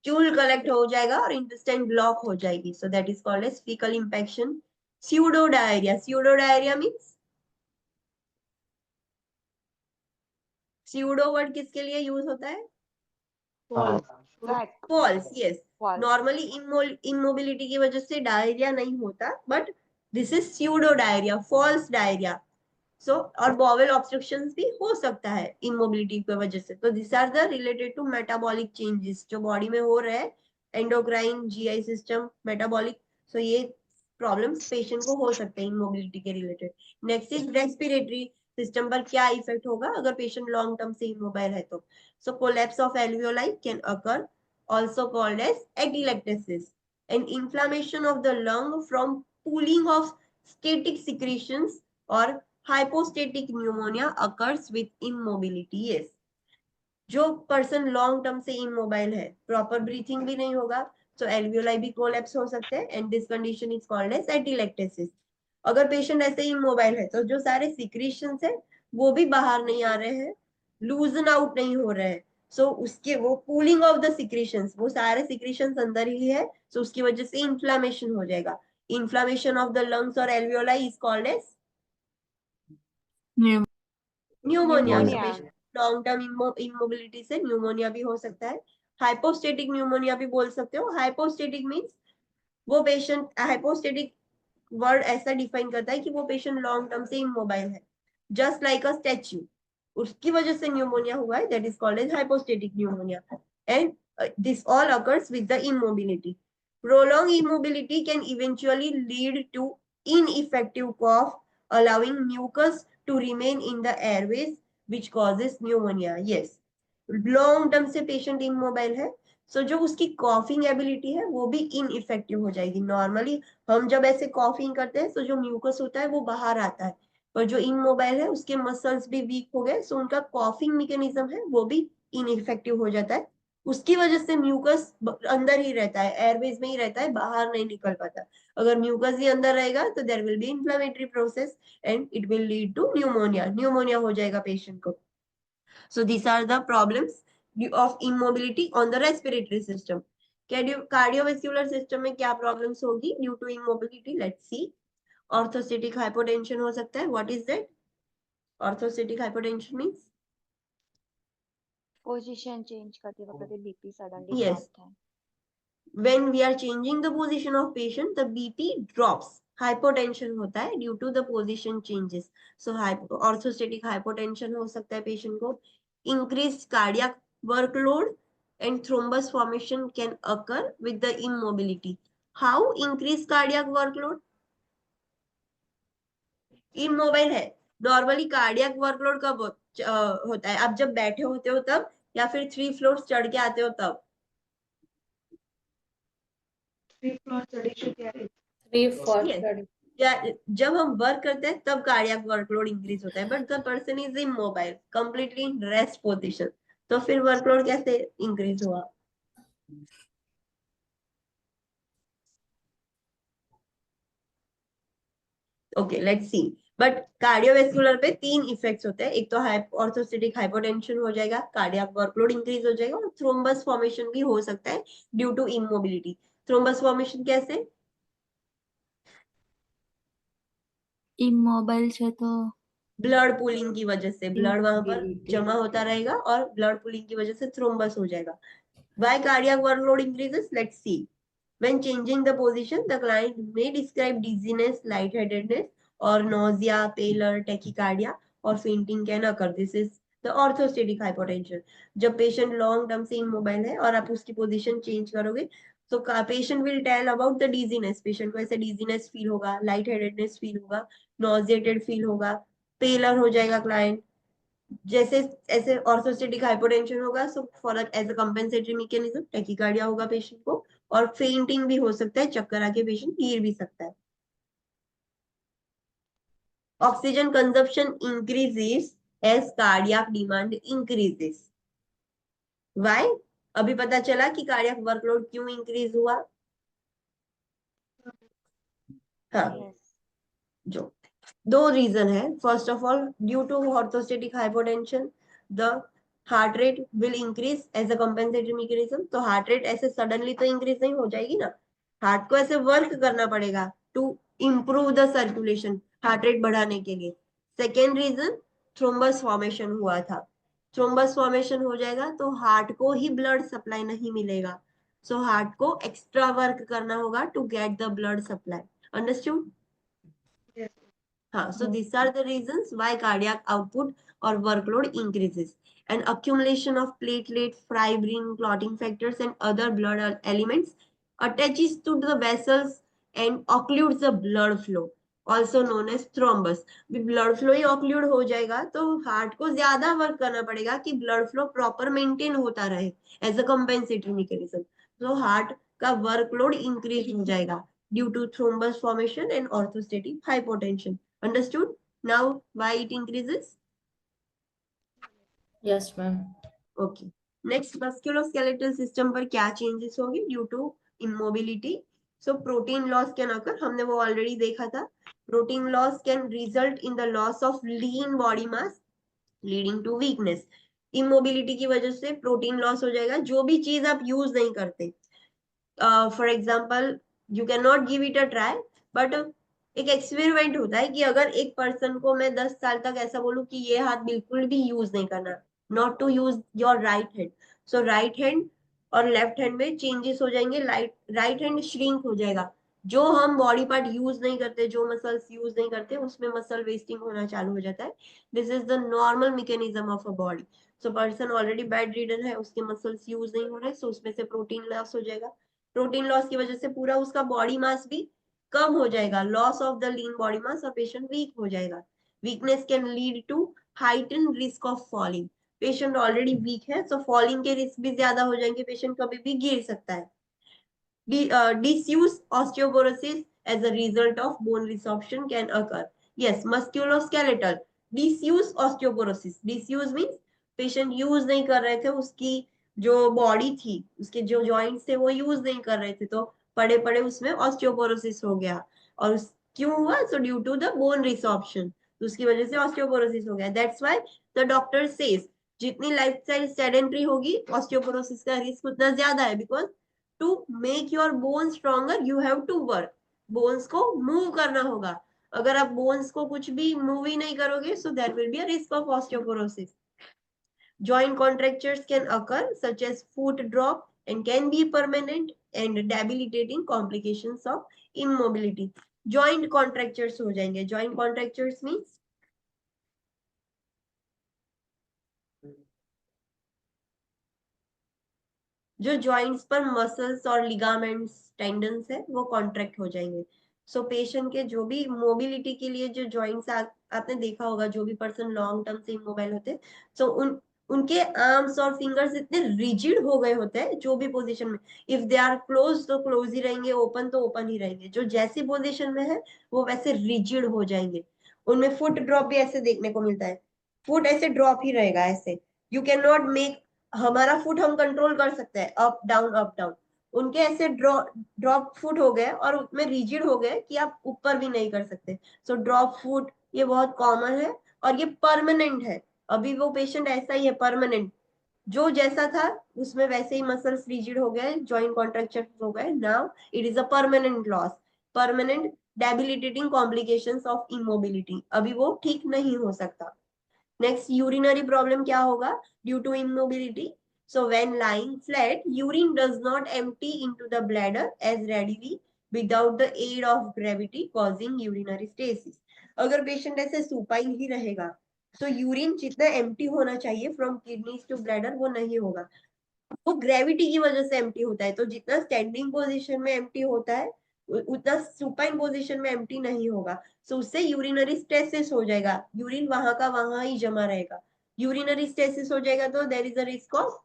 Stool collect हो जाएगा और इंटेस्टाइन ब्लॉक हो जाएगी, so that is called as faecal infection. Pseudo diarrhoea, pseudo diarrhoea means, pseudo word किसके लिए यूज होता है? False, yes. नॉर्मली इमोबिलिटी की वजह से डायरिया नहीं होता but this is pseudo diarrhoea, false diarrhoea. So और बॉवेल ऑब्स्ट्रक्शंस भी हो सकता है इमोबिलिटी की वजह से। तो this are the related to metabolic changes जो बॉडी में हो रहे हैं, endocrine, GI system, metabolic. So ये प्रॉब्लम्स पेशेंट को हो सकते हैं इमोबिलिटी के related. Next is respiratory system पर क्या इफेक्ट होगा अगर पेशेंट लॉन्ग टर्म से इमोबाइल है तो? So collapse of alveoli can occur, also called as atelectasis, an inflammation of the lung from pooling of static secretions, or hypostatic pneumonia occurs with immobility. Yes, जो person long term से immobile है, proper breathing भी नहीं होगा, तो alveoli भी collapse हो सकते हैं and this condition is called as atelectasis. अगर पेशेंट ऐसे ही इमोबाइल है तो जो सारे सिक्रीशंस है वो भी बाहर नहीं आ रहे हैं, लूजन आउट नहीं हो रहे हैं, सो उसके वो कूलिंग ऑफ द सिक्रीशंस, वो सारे सिक्रीशंस अंदर ही है, सो उसकी वजह से इन्फ्लामेशन हो जाएगा। इन्फ्लामेशन ऑफ द लंग्स और alveoli is called as pneumonia. Long term immobility से न्यूमोनिया भी हो सकता है। हाइपोस्टेटिक न्यूमोनिया भी बोल सकते हो। हाइपोस्टेटिक मीन्स वो पेशेंट, हाइपोस्टेटिक वर्ड ऐसा डिफाइन करता है कि वो पेशेंट लॉन्ग टर्म से इमोबाइल है, जस्ट लाइक अ स्टैच्यू, उसकी वजह से न्यूमोनिया हुआ है, that is called as hypostatic pneumonia. And this all occurs with the immobility. Prolonged immobility can eventually lead to ineffective cough, allowing mucus to remain in the airways, which causes pneumonia. Yes, long term से patient immobile है, सो जो उसकी coughing ability है वो भी ineffective हो जाएगी। Normally हम जब ऐसे कॉफिंग करते हैं तो जो म्यूकस होता है वो बाहर आता है, और जो इमोबाइल है उसके मसल्स भी वीक हो गए, सो उनका कॉफिंग मैकेनिज्म है वो भी इनइफेक्टिव हो जाता है। उसकी वजह से म्यूकस अंदर ही रहता है, एयरवेज में ही रहता है, बाहर नहीं निकल पाता। अगर म्यूकस ही अंदर रहेगा तो there will be inflammatory process and it will lead to pneumonia, pneumonia हो जाएगा पेशेंट को। So these are the problems of immobility on the respiratory system. Cardiovascular system में क्या problems होगी due to immobility? Let's see. Orthostatic hypotension हो सकता है. What is that? Orthostatic hypotension means? Position change करते वक्त बीपी सडनली Yes. ड्रॉप था. When we are changing the position of patient, the BP drops. Hypotension होता है due to the position changes. So orthostatic hypotension हो सकता है patient को. Increased cardiac workload and thrombus formation can occur with the immobility. How increased cardiac workload? Immobile है. Normally cardiac workload कब होता है? आप जब बैठे होते हो तब, या फिर 3 floors चढ़ के आते हो तब? 3 floors चढ़ी ત્યારે. 3 4 Yes. जब हम वर्क करते हैं तब कार्डियक वर्कलोड इंक्रीज होता है, but the person is immobile, completely in rest position, तो फिर वर्कलोड कैसे इंक्रीज हुआ? Okay, let's see. But cardiovascular पे 3 इफेक्ट्स होते हैं. एक तो ऑर्थोस्टेटिक हाइपोटेंशन हो जाएगा, कार्डियक वर्कलोड इंक्रीज हो जाएगा, और थ्रोम्बस फॉर्मेशन भी हो सकता है due to immobility. Thrombus formation कैसे? इमोबाइल છે તો ब्लड पुलिंग की वजह से ब्लड वहां पर जमा होता रहेगा और ब्लड पुलिंग की वजह से थ्रोम्बस हो जाएगा. Why cardiac workload increases? Let's see. When changing the position, the client may describe dizziness, lightheadedness, or nausea, pallor, tachycardia, or fainting can occur. This is the orthostatic hypotension. जब patient long term से immobile है और आप उसकी position change करोगे, तो patient will tell about the dizziness. Patient को ऐसे dizziness feel होगा, lightheadedness feel होगा, nauseated feel होगा, pallor हो जाएगा client. जैसे ऐसे ऑर्थोस्टेटिक हाइपोटेंशन होगा, so for as a compensatory mechanism tachycardia होगा पेशेंट को, और फेंटिंग भी हो सकता है, चक्कर आके पेशेंट गिर भी सकता है. Oxygen consumption increases as cardiac demand increases. Why? अभी पता चला कि कार्डियक वर्कलोड क्यों इंक्रीज हुआ. हाँ, जो 2 रीजन है. First of all, due to orthostatic hypotension the heart rate will increase as a compensatory mechanism. तो हार्ट रेट ऐसे सडनली तो इंक्रीज नहीं हो जाएगी ना, हार्ट को ऐसे वर्क करना पड़ेगा to improve the circulation, heart rate बढ़ाने के लिए. सेकेंड रीजन, थ्रोम्बस फॉर्मेशन हुआ था. थ्रोम्बस फॉर्मेशन हो जाएगा तो हार्ट को ही ब्लड सप्लाई नहीं मिलेगा, सो हार्ट को एक्स्ट्रा वर्क करना होगा to get the blood supply. Understood? Yes. So these are the reasons why cardiac output or workload increases. And accumulation of platelet, fibrin, clotting factors, and other blood elements attaches to the vessels and occludes the blood flow, also known as thrombus. Blood flow ही occlude हो जाएगा तो heart को ज्यादा work करना पड़ेगा कि blood flow proper maintain होता रहे एज अ कंपेंसेटरी मैकेनिज्म. तो हार्ट का वर्कलोड इंक्रीज हो जाएगा due to thrombus formation and orthostatic hypotension. Understood? Now why it increases? Yes, ma'am. Okay. Next, musculoskeletal system पर क्या changes होंगे due to immobility? So protein loss can occur. हमने वो already देखा था. Protein loss can result in the loss of lean body mass, leading to weakness. Immobility की वजह से protein loss हो जाएगा. जो भी चीज आप use नहीं करते, for example you can not give it a try, but एक एक्सपेरिमेंट होता है कि अगर एक पर्सन को मैं 10 साल तक ऐसा बोलूं कि ये हाथ बिल्कुल भी यूज नहीं करना, not to use your right hand, so right hand और लेफ्ट हैंड में चेंजेस हो जाएंगे. राइट हैंड श्रिंक हो जाएगा. जो हम बॉडी पार्ट यूज नहीं करते, जो मसल्स यूज नहीं करते, उसमें मसल वेस्टिंग होना चालू हो जाता है. This is the normal mechanism of a body. So person already bed ridden है, उसके मसल्स यूज नहीं हो रहे, सो उसमें से प्रोटीन लॉस हो जाएगा. प्रोटीन लॉस की वजह से पूरा उसका बॉडी मास भी कम हो जाएगा, loss of the lean body mass, और पेशेंट वीक हो जाएगा. Weakness can lead to heighten risk of falling. Patient already weak है, सो फॉलिंग के रिस्क भी ज्यादा हो जाएंगे, पेशेंट कभी भी गिर सकता है. Disuse osteoporosis as a result of bone resorption can occur. Yes, musculoskeletal disuse osteoporosis. Disuse means patient use नहीं कर रहे थे, उसकी जो बॉडी थी, उसके जो जॉइंट्स थे वो यूज नहीं कर रहे थे, तो पड़े पड़े उसमें ऑस्टियोपोरोसिस हो गया। और क्यों हुआ? So due to the bone resorption, तो उसकी वजह से ऑस्टियोपोरोसिस हो गया। That's why the doctor says जितनी लाइफस्टाइल सेडेंटरी होगी ऑस्टियोपोरोसिस का रिस्क उतना ज्यादा है, because to make your bone stronger you have to work. Bones को मूव करना होगा। अगर आप बोन्स को कुछ भी मूव ही नहीं करोगे, so there will be a risk of osteoporosis. Joint contractures can occur such as foot drop and can be permanent and debilitating complications of immobility. Joint contractures हो जाएंगे। Joint contractures means जो joints पर muscles और ligaments tendons है वो contract हो जाएंगे। So patient के जो भी मोबिलिटी के लिए जो जॉइंट्स आपने देखा होगा, जो भी पर्सन लॉन्ग टर्म से इमोबाइल होते, सो उनके आर्म्स और फिंगर्स इतने रिजिड हो गए होते हैं जो भी पोजीशन में। इफ दे आर क्लोज तो क्लोज ही रहेंगे, ओपन तो ओपन ही रहेंगे। जो जैसी पोजीशन में है वो वैसे रिजिड हो जाएंगे। उनमें फुट ड्रॉप भी ऐसे देखने को मिलता है, फुट ऐसे ड्रॉप ही रहेगा ऐसे। यू कैन नॉट मेक, हमारा फुट हम कंट्रोल कर सकते हैं अप डाउन अप डाउन, उनके ऐसे ड्रॉप फुट हो गए और उसमें रिजिड हो गए कि आप ऊपर भी नहीं कर सकते। सो ड्रॉप फुट ये बहुत कॉमन है और ये परमानेंट है। अभी वो पेशेंट ऐसा ही है, परमानेंट, जो जैसा था उसमें वैसे ही मसल्स रिजिड हो गए, जॉइंट कॉन्ट्रैक्चर हो गए। Now it is a permanent loss, permanent debilitating complications of immobility. अभी वो ठीक नहीं हो सकता। नेक्स्ट, यूरिनरी प्रॉब्लम क्या होगा due to immobility? So when lying flat, urine does not empty into the bladder as readily without the aid of gravity, causing urinary stasis. अगर patient ऐसे सुपाइन ही रहेगा तो यूरिन जितना एम्प्टी होना चाहिए from kidneys to bladder वो नहीं होगा, वो ग्रेविटी की वजह से एम्प्टी होता है। तो जितना स्टैंडिंग पोजीशन में एम्प्टी होता है उतना सुपाइन पोजीशन में एम्प्टी नहीं होगा। सो उससे यूरिनरी स्टेसिस हो जाएगा, यूरिन वहां का वहां ही जमा रहेगा। यूरिनरी स्टेसिस हो जाएगा तो there is a risk of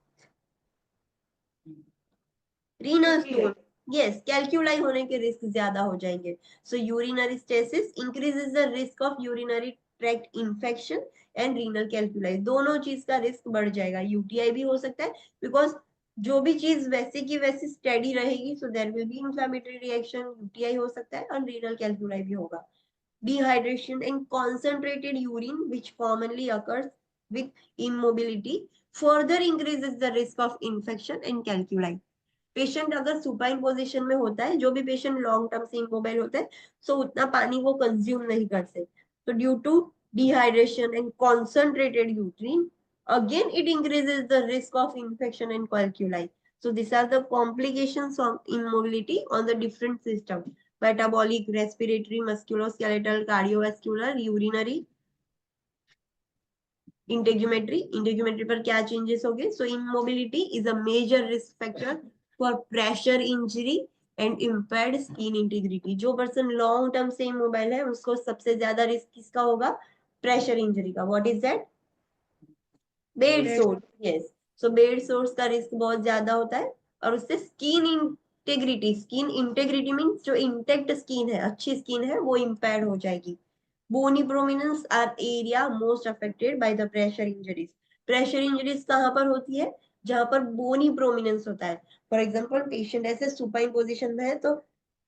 renal stone. Yes, calculi होने के रिस्क ज्यादा हो जाएंगे। So urinary stasis increases the risk of urinary tract infection and renal calculi, दोनों चीज का रिस्क बढ़ जाएगा। यूटीआई भी हो सकता है, बिकॉज जो भी चीज वैसे की वैसे स्टेडी रहेगी, so there will be inflammatory reaction, UTI हो सकता है और रीनल कैल्कुलाई भी होगा। Dehydration and concentrated urine, which commonly occurs with immobility, further increases the risk of infection and calculi. Patient अगर सुपाइन पोजीशन में होता है, जो भी पेशेंट लॉन्ग टर्म से इमोबाइल होता है, सो उतना पानी वो कंज्यूम नहीं करते, तो due to dehydration and concentrated urine, again it increases the risk of infection and calculi. So these are the complications of immobility on the different system: metabolic, respiratory, musculoskeletal, cardiovascular, urinary, integumentary पर क्या changes हो गए? So immobility is a major risk factor for pressure injury and impaired skin integrity. जो person long term से immobile है उसको सबसे ज्यादा रिस्क किसका होगा? प्रेशर इंजरी का। What is that? Bed sores. Yes, so bed sores का रिस्क बहुत ज्यादा होता है और उससे skin integrity, skin integrity means जो इंटेक्ट स्किन है, अच्छी स्किन है, वो इम्पेयर हो जाएगी। Bony prominence are area most affected by the pressure injuries. Pressure injuries कहाँ पर होती है? जहां पर bony prominence होता है। फॉर एग्जाम्पल पेशेंट ऐसे सुपाइन पोजिशन में है तो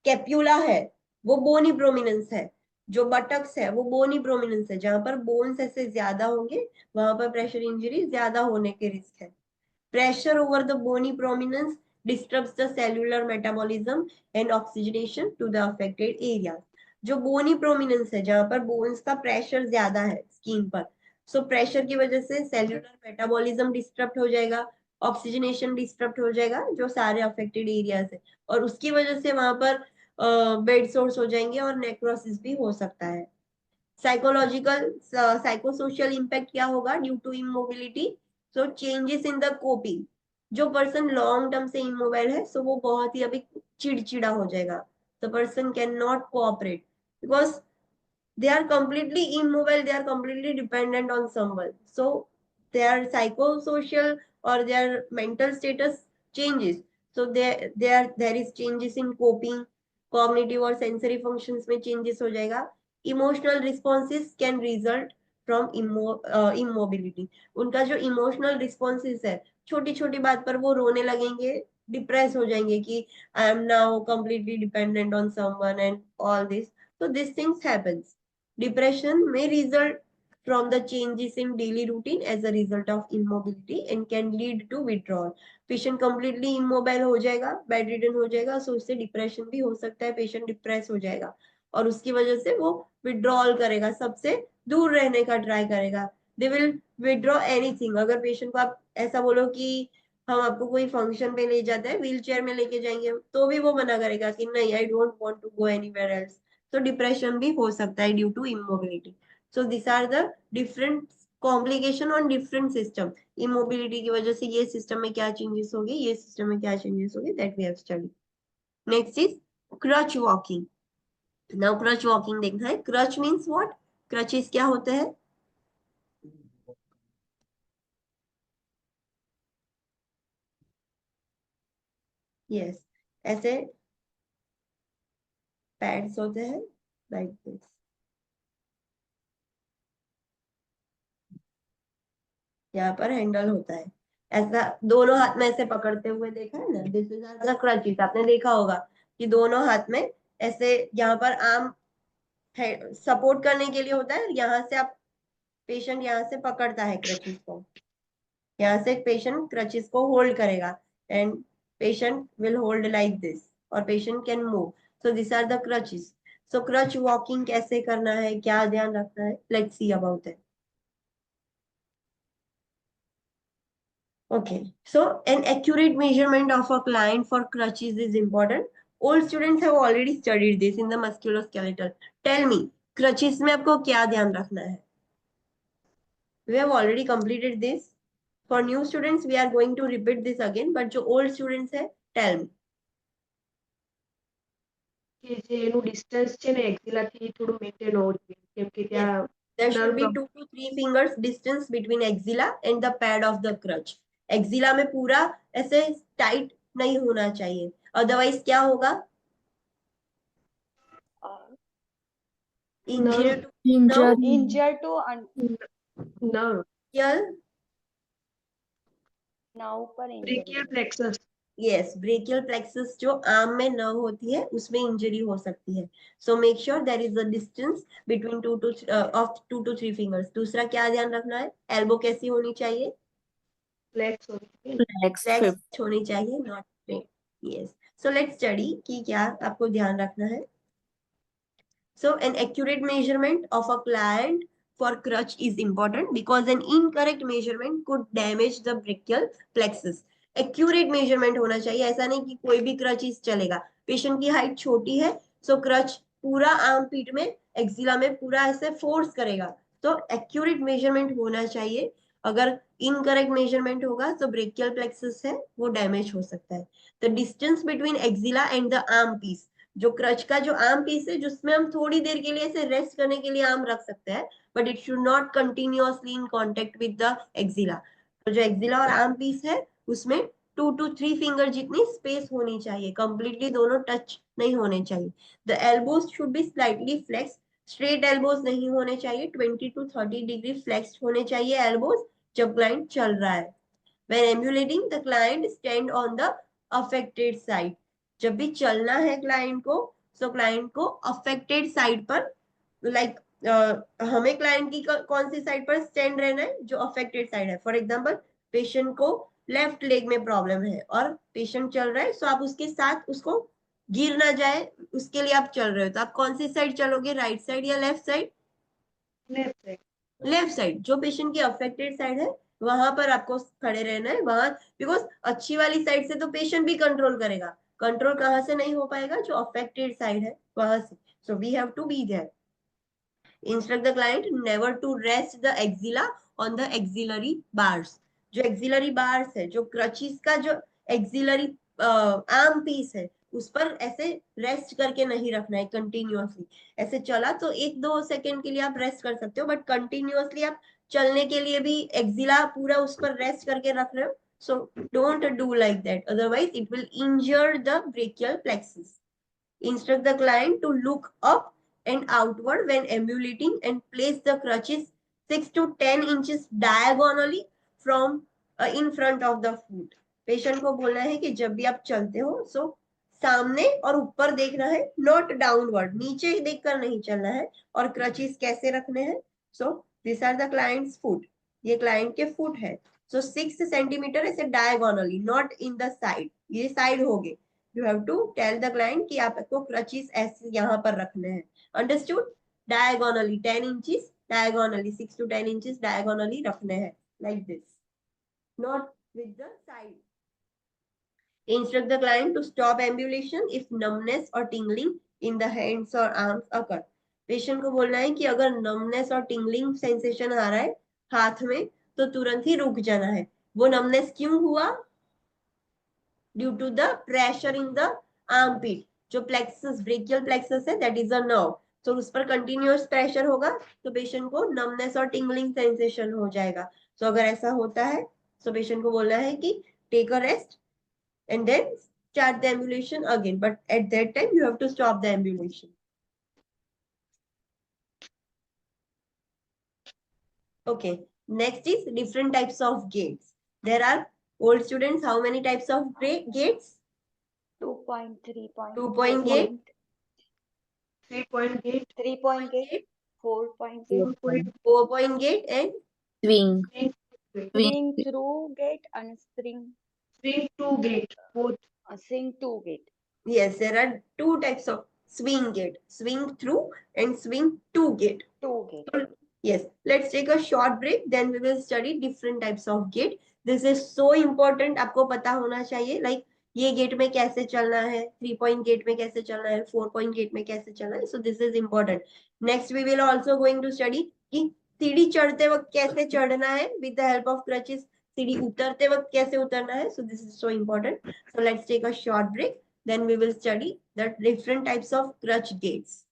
कैप्यूला है, वो bony prominence है। जो बटक्स है वो bony prominence है। जहां पर बोन्स ऐसे ज्यादा होंगे वहां पर प्रेशर इंजरी ज्यादा होने के रिस्क है। Pressure over the bony prominence disturbs the cellular metabolism and oxygenation to the affected areas. जो बोनी प्रोमिनेंस है, जहां पर बोन्स का प्रेशर ज्यादा है स्किन पर, सो प्रेशर की वजह से सेल्यूलर मेटाबॉलिज्म डिस्टर्ब हो जाएगा, ऑक्सीजनेशन डिस्टर्ब हो जाएगा, जो सारे अफेक्टेड एरियाज है, और उसकी वजह से वहां पर बेड सोर्स हो जाएंगे और नेक्रोसिस भी हो सकता है। साइकोलॉजिकल साइकोसोशियल इम्पैक्ट क्या होगा due to immobility? So changes in the coping. जो पर्सन लॉन्ग टर्म से इमोबाइल है, सो वो बहुत ही अभी चिड़चिड़ा हो जाएगा। The person can not cooperate because they are completely immobile, they are completely dependent on someone, so their psychosocial or their mental status changes. So there is changes in coping, cognitive और sensory functions में changes हो जाएगा, emotional responses can result from immobility. उनका जो emotional responses है, छोटी छोटी बात पर वो रोने लगेंगे, डिप्रेस हो जाएंगे कि I am now completely dependent on someone and all this. so these things happens. Depression may result from the changes in daily routine as a result of immobility and can lead to withdrawal. Patient completely immobile हो जाएगा, bedridden हो जाएगा, so उससे depression भी हो सकता है, patient depress हो जाएगा और उसकी वजह से वो विड्रॉल करेगा, सबसे दूर रहने का ट्राई करेगा। They will withdraw anything. अगर पेशेंट को आप ऐसा बोलो कि हम आपको कोई फंक्शन पे ले जाते हैं, व्हील चेयर में लेके जाएंगे, तो भी वो मना करेगा कि नहीं, I don't want to go anywhere else. तो डिप्रेशन भी हो सकता है due to immobility. So this are the different complication on different system. Immobility की वजह से ये सिस्टम में क्या चेंजेस होंगे, ये सिस्टम में क्या चेंजेस होंगे, that we have study. Next is crutch walking. Now crutch walking देखना है। Creche means what? क्रचेस क्या होते हैं? यस, ऐसे पैड्स होते हैं लाइक दिस। यहाँ पर हैंडल होता है, ऐसा दोनों हाथ में ऐसे पकड़ते हुए देखा है ना, दिस इज द क्रचेस। आपने देखा होगा कि दोनों हाथ में ऐसे यहाँ पर आर्म सपोर्ट करने के लिए होता है, यहाँ से आप पेशेंट यहाँ से पकड़ता है क्रचेस को, यहाँ से पेशेंट क्रचेस को होल्ड करेगा and patient will hold like this और patient can move. So this are the crutches. So crutch walking कैसे करना है, क्या ध्यान रखना है, let's see about it. Okay, so an accurate measurement of a client for crutches is important. All students have already studied this in the musculoskeletal. Tell me, crutches में आपको क्या ध्यान रखना है? We have already completed this. For new students, we are going to repeat this again. But जो old students है, tell me. કે જે એનું ડિસ્ટન્સ છે ને એક્ઝિલા થી થોડું મેન્ટેન હોવું જોઈએ, કેમ કે ત્યાં There should be nerve 2 to 3 fingers distance between axilla and the pad of the crutch. Axilla में पूरा ऐसे tight नहीं होना चाहिए, otherwise क्या होगा? Injury to Injury. Injured to nerve brachial, now पर brachial injury. plexus yes, brachial plexus जो आर्म में नर्व होती है उसमें इंजरी हो सकती है। So make sure there is a distance between 2 to 3 fingers. दूसरा क्या ध्यान रखना है? एल्बो कैसी होनी चाहिए? flex होनी चाहिए। Flex flex fifth. होनी चाहिए, not straight. Yes, so let's study कि क्या आपको ध्यान रखना है। So an accurate measurement of a client for crutch is important because an incorrect measurement could damage the brachial plexus. Accurate measurement होना चाहिए, ऐसा नहीं कि कोई भी क्रच चलेगा। पेशेंट की हाइट छोटी है, सो क्रच पूरा आर्म पीट में एक्सिला में पूरा ऐसे फोर्स करेगा, तो एक्यूरेट मेजरमेंट होना चाहिए। अगर इनकरेक्ट मेजरमेंट होगा तो ब्रेकियल प्लेक्सस है वो डैमेज हो सकता है। The distance between axilla and the arm piece, जो क्रच का जो आर्म पीस है जिसमें हम थोड़ी देर के लिए ऐसे रेस्ट करने के लिए आर्म रख सकते हैं, but it should not continuously in contact with the axilla. तो जो एक्सिला और आर्म पीस है उसमें 2 to 3 फिंगर जितनी स्पेस होनी चाहिए, कंप्लीटली दोनों टच नहीं होने चाहिए। The elbows should be slightly flex, straight elbows नहीं होने चाहिए, 20 to 30 डिग्री फ्लेक्स होने चाहिए एल्बोज जब क्लाइंट चल रहा है। When ambulating, the client stand on the affected side. जब भी चलना है क्लाइंट को, तो क्लाइंट को अफेक्टेड साइड पर, लाइक हमें क्लाइंट की कौन सी साइड पर स्टैंड रहना है, जो अफेक्टेड साइड है। फॉर एग्जांपल, पेशेंट को लेफ्ट लेग में प्रॉब्लम है और पेशेंट चल रहा है, सो आप उसके साथ उसको गिर ना जाए उसके लिए आप चल रहे हो, तो आप कौन सी साइड चलोगे, राइट साइड या left side? left side left side. जो पेशेंट की अफेक्टेड साइड है वहां पर आपको खड़े रहना है, वहां, बिकॉज अच्छी वाली साइड से तो पेशेंट भी कंट्रोल करेगा, कंट्रोल कहां से नहीं हो पाएगा, जो अफेक्टेड साइड है वहां से। So we have to be there. Instruct the client never to rest the axilla on the axillary bars. जो एक्सिलरी बार्स है, जो क्रचेस का जो एक्सिलरी आर्म पीस है, उस पर ऐसे रेस्ट करके नहीं रखना है कंटिन्यूअसली। ऐसे चला तो 1-2 सेकेंड के लिए आप रेस्ट कर सकते हो, बट कंटिन्यूअसली आप चलने के लिए भी एक्सिला पूरा उस पर रेस्ट करके रख रहे हो, so don't do like that, otherwise it will injure the brachial plexus. Instruct the client to look up and outward when ambulating and place the crutches 6 to 10 inches diagonally from in front of the foot. Patient को बोलना है कि जब भी आप चलते हो सो सामने और ऊपर देखना है, नॉट डाउनवर्ड, नीचे देखकर नहीं चलना है। और क्रचेस कैसे रखने हैं? So this are the clients foot, ये क्लाइंट के फुट है। सो 6 सेंटीमीटर ऐसे diagonally, not in the side, ये साइड हो गए। You have to tell the client कि आपको क्रचेस ऐसे यहाँ पर रखने हैं। Understood? Diagonally 10 inches diagonally, 6 to 10 inches diagonally रखने हैं, like this, not with the side. Instruct the client to stop ambulation if numbness or tingling in the hands or arms occur. Patient को बोलना है कि अगर numbness और tingling sensation आ रहा है हाथ में तो तुरंत ही रुक जाना है। वो numbness क्यों हुआ? Due to the pressure in the armpit, जो plexus, brachial plexus है, that is a nerve, तो उस पर continuous pressure होगा तो पेशेंट को numbness और tingling sensation हो जाएगा। तो अगर ऐसा होता है तो पेशेंट को बोलना है कि take a rest and then start the ambulation again, but at that time you have to stop the ambulation. Okay, next is different types of gates. There are, old students, how many types of gates? 2.3 2-point gate, 3-point gate, 3-point gate, 4-point gate, 4-point gate, and Swing. swing through gate and swing to gate, both. swing to gate. yes, there are two types of swing gate, swing through and swing to gate. Two gate. Yes, let's take a short break, then we will study different types of gate. This is so important, आपको पता होना चाहिए, like ये gate में कैसे चलना है, 3-point gate में कैसे चलना है, 4-point gate में कैसे चलना है. So this is important. Next we will also going to study कि सीढ़ी चढ़ते वक्त कैसे चढ़ना है with the help of crutches, सीढ़ी उतरते वक्त कैसे उतरना है. So this is so important. So let's take a short break, then we will study the different types of crutch gates.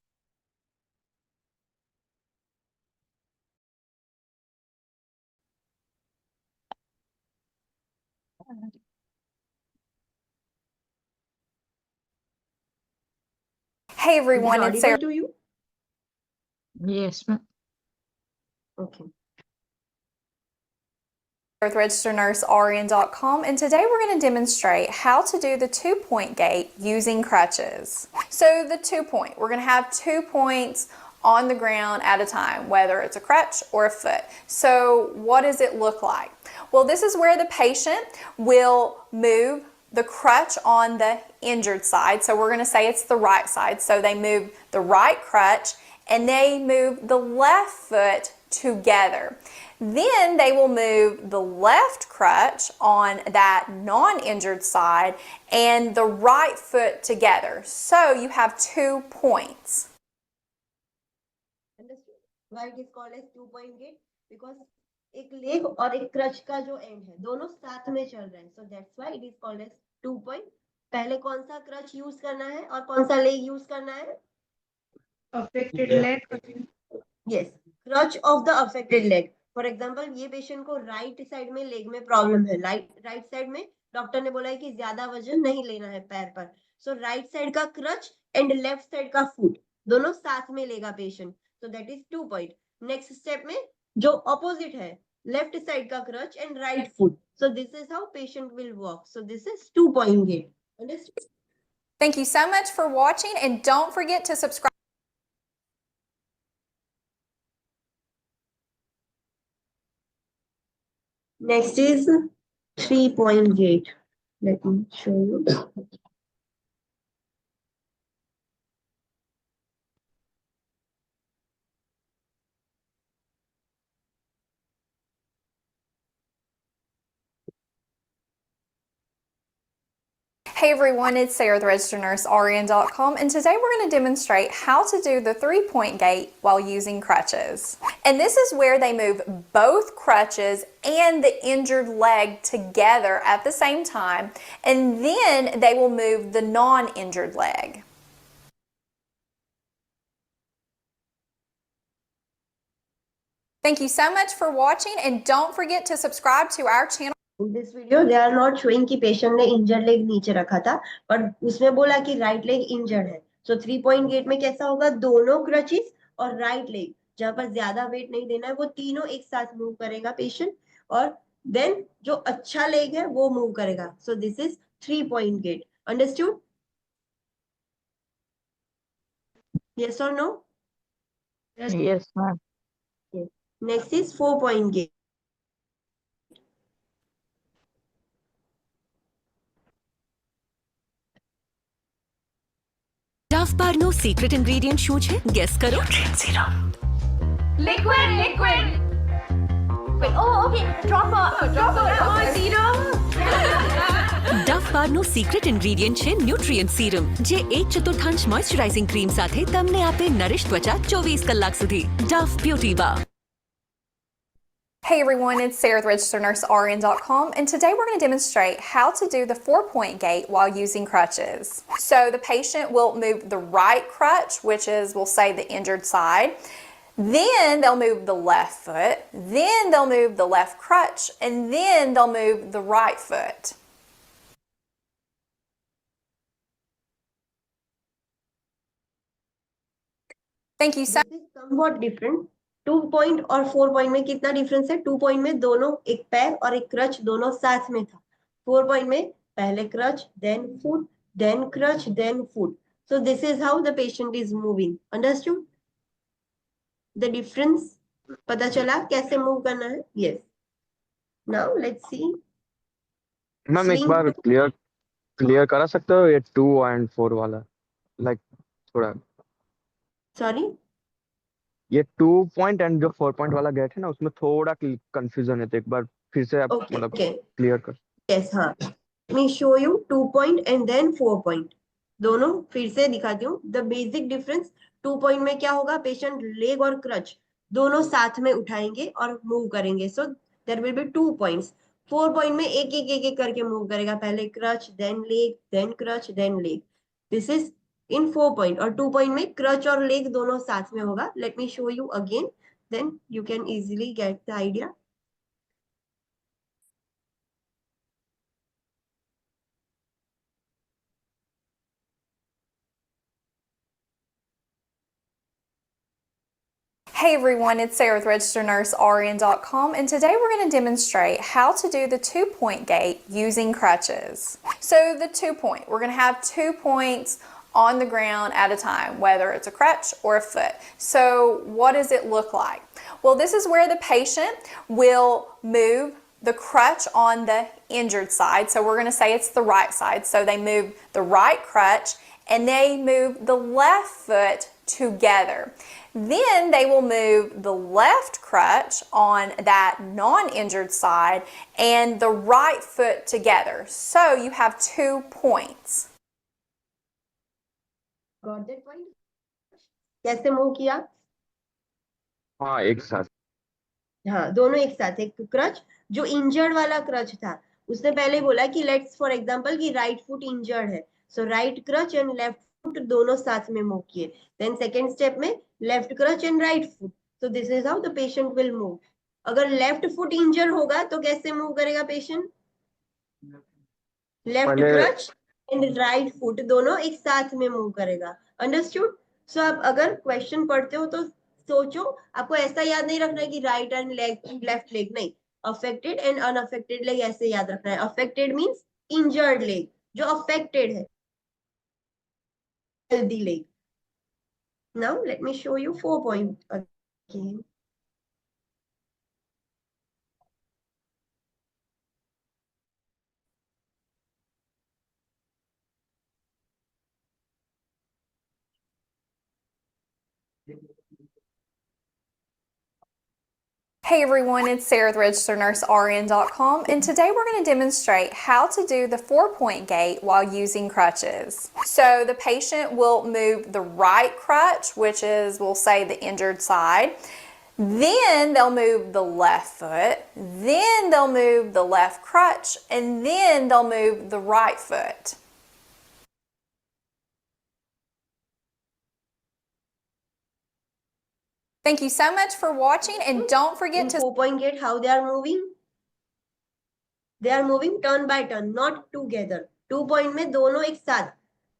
Hey Is it everyone, it's Sarah. audible to you? Yes, ma'am. Okay. With registerednursern.com, and today we're going to demonstrate how to do the 2-point gait using crutches. So the 2-point, we're going to have 2 points on the ground at a time, whether it's a crutch or a foot. So what does it look like? Well, this is where the patient will move the crutch on the injured side. So we're going to say it's the right side. So they move the right crutch and they move the left foot together. Then they will move the left crutch on that non-injured side and the right foot together. So you have 2 points. Understood? Why it is called as 2-point gate? Because एक leg और एक creche का जो and है दोनों साथ में चल रहे हैं, so that's why it is called as 2-point. पहले कौन सा क्रच यूज करना है और कौन सा लेग यूज करना है? Affected leg. Yes, crutch of the affected leg. For example ये पेशेंट को राइट साइड में लेग में प्रॉब्लम है, राइट साइड में डॉक्टर ने बोला है कि ज्यादा वजन नहीं लेना है पैर पर, सो राइट साइड का क्रच एंड लेफ्ट साइड का फुट दोनों साथ में लेगा patient, so that is 2-point. Next step में जो ऑपोजिट है, लेफ्ट साइड का crutch and right foot, so this is how patient will walk. So this is 2-point gait. Understood? Thank you so much for watching, and don't forget to subscribe. Next is 3-point gait. Let me show you. Hey everyone, it's Sarah with registerednursern.com, and today we're going to demonstrate how to do the 3-point gait while using crutches. And this is where they move both crutches and the injured leg together at the same time, and then they will move the non-injured leg. Thank you so much for watching, and don't forget to subscribe to our channel. In this video, they are not showing कि patient ने injured leg नीचे रखा था, पर उसमें बोला कि right leg injured है, सो 3-point gait में कैसा होगा, दोनों क्रचेस और राइट लेग, जहां पर ज्यादा वेट नहीं देना है वो तीनों एक साथ मूव करेगा पेशेंट, और देन जो अच्छा लेग है वो मूव करेगा. So this is 3-point gait. Understood? Yes और no? Yes, ma'am. Next is 4-point gait. Dove पारनो सीक्रेट इंग्रेडिएंट શું છે ગેસ કરો Liquid, liquid. Wait, oh, okay. Drop a serum. Dove પારનો सीक्रेट इंग्रेडिएंट છે ન્યુટ્રિયન્ટ सीरम જે 1/4 મોઇસ્ચરાઇઝિંગ cream સાથે તમને આપે નરિશ ત્વચા 24 કલાક સુધી Dove beauty bar. Hey everyone, it's Sarah with RegisteredNurseRN.com, and today we're going to demonstrate how to do the 4-point gait while using crutches. So the patient will move the right crutch, which is, we'll say, the injured side. Then they'll move the left foot. Then they'll move the left crutch, and then they'll move the right foot. Thank you so This is somewhat different. 2-point और 4-point में कितना difference है? 2-point में दोनों, एक पैर और एक क्रच दोनों साथ में था. 4-point में पहले creche, then foot, then crutch, then foot. So this is how the patient is moving. Understood? The difference पता चला कैसे मूव करना है? Yes. Now let's see. Ma'am एक Swing बार to- क्लियर करा सकते हो ये 2 and 4 वाला, लाइक थोड़ा Sorry. ये 2 point एंड जो 4 point वाला गेट है ना उसमें थोड़ा कंफ्यूजन है, तो एक बार फिर से आप Okay. मतलब Okay. क्लियर कर. Yes, हाँ. Let me show you 2-point and then 4-point. दोनों फिर से दिखाती हूँ. The basic difference, 2-point में क्या होगा? पेशेंट लेग और क्रच दोनों साथ में उठाएंगे और मूव करेंगे. So there will be 2 points. 4-point में एक एक एक एक करके मूव करेगा. पहले creche, then leg, then crutch, then leg. This is in 4-point. और 2-point में क्रच और लेग दोनों साथ में होगा. Let me show you again. Then you can easily get the idea. Hey everyone, it's Sarah with RegisteredNurseRN.com, and today we're going to demonstrate how to do the 2-point gait using crutches. So the 2-point, we're going to have 2 points on the ground at a time, whether it's a crutch or a foot. So what does it look like? Well, this is where the patient will move the crutch on the injured side. So we're going to say it's the right side. So they move the right crutch and they move the left foot together. Then they will move the left crutch on that non-injured side and the right foot together. So you have 2 points. Got that point? कैसे move किया? हाँ एक साथ. हाँ, दोनों एक साथ. एक क्रच, जो इंजर्ड वाला क्रच था, उसने पहले बोला कि लेट्स फॉर एग्जांपल कि राइट फुट इंजर्ड है, so right crutch and left foot दोनों साथ में मूव किए. देन सेकंड स्टेप में left crutch and right foot. So this is how the patient will move. अगर लेफ्ट फुट इंजर होगा तो कैसे मूव करेगा पेशेंट? लेफ्ट पहले- क्रच एंड राइट फुट दोनों एक साथ में मूव करेगा. अंडरस्टूड? सो आप अगर क्वेश्चन पढ़ते हो तो सोचो, आपको ऐसा याद नहीं रखना है कि राइट एंड लेफ्ट लेग, नहीं. अफेक्टेड एंड अनअफेक्टेड लेग ऐसे याद रखना है. अफेक्टेड मींस इंजर्ड लेग, जो अफेक्टेड है. Healthy leg. Now let me show you 4-point again. Hey everyone, it's Sarah with RegisteredNurseRN.com, and today we're going to demonstrate how to do the 4-point gait while using crutches. So the patient will move the right crutch, which is, we'll say, the injured side. Then they'll move the left foot. Then they'll move the left crutch, and then they'll move the right foot. Thank you so much for watching, and don't forget In to 4-point gait, how they are moving? They are moving turn by turn, not together. 2-point में दोनों एक साथ.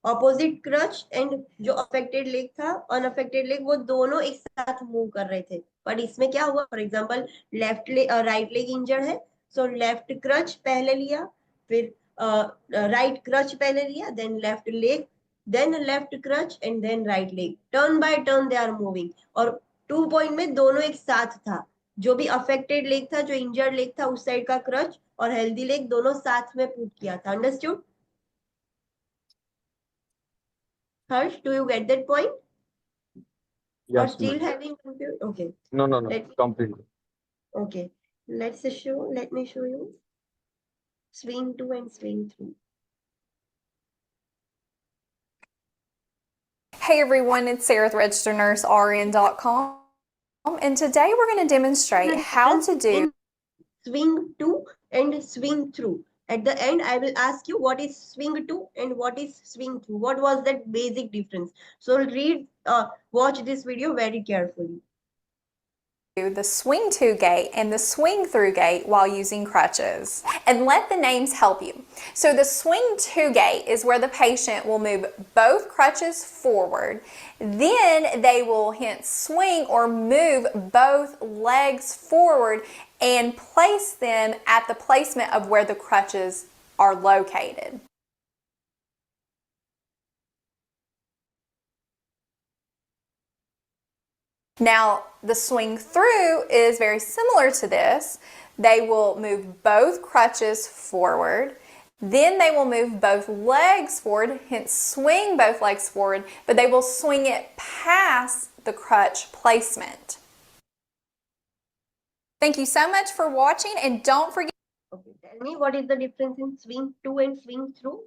Opposite creche and जो affected leg था, unaffected leg, वो दोनों एक साथ मूव कर रहे थे। बट इसमें क्या हुआ, for example right leg injured है, सो लेफ्ट क्रच पहले लिया, फिर राइट क्रच पहले लिया, then left leg, then left crutch and then right leg, turn by turn they are moving. और 2 पॉइंट में दोनों एक साथ था, जो भी अफेक्टेड लेग था, जो इंजर्ड लेग था, उस साइड का क्रच और हेल्दी लेग दोनों साथ में पुट किया था। Understood? Harsh, do you get that point? Or Yes, still ma'am. having confusion? Okay. No, no, no. Let me, Completely. okay. Let me show you. Swing 2 and swing 3. Hey everyone, it's Sarah with RegisteredNurseRN.com, and today we're going to demonstrate how to do Swing 2 and swing through. At the end, I will ask you what is swing 2 and what is swing through. What was that basic difference? So watch this video very carefully. the swing to gait and the swing through gait while using crutches. And let the names help you. So the swing to gait is where the patient will move both crutches forward. Then they will hence swing or move both legs forward and place them at the placement of where the crutches are located. Now, the swing through is very similar to this. They will move both crutches forward, then they will move both legs forward, hence swing both legs forward, but they will swing it past the crutch placement. Thank you so much for watching, and don't forget. Okay, tell me what is the difference in swing 2 and swing through?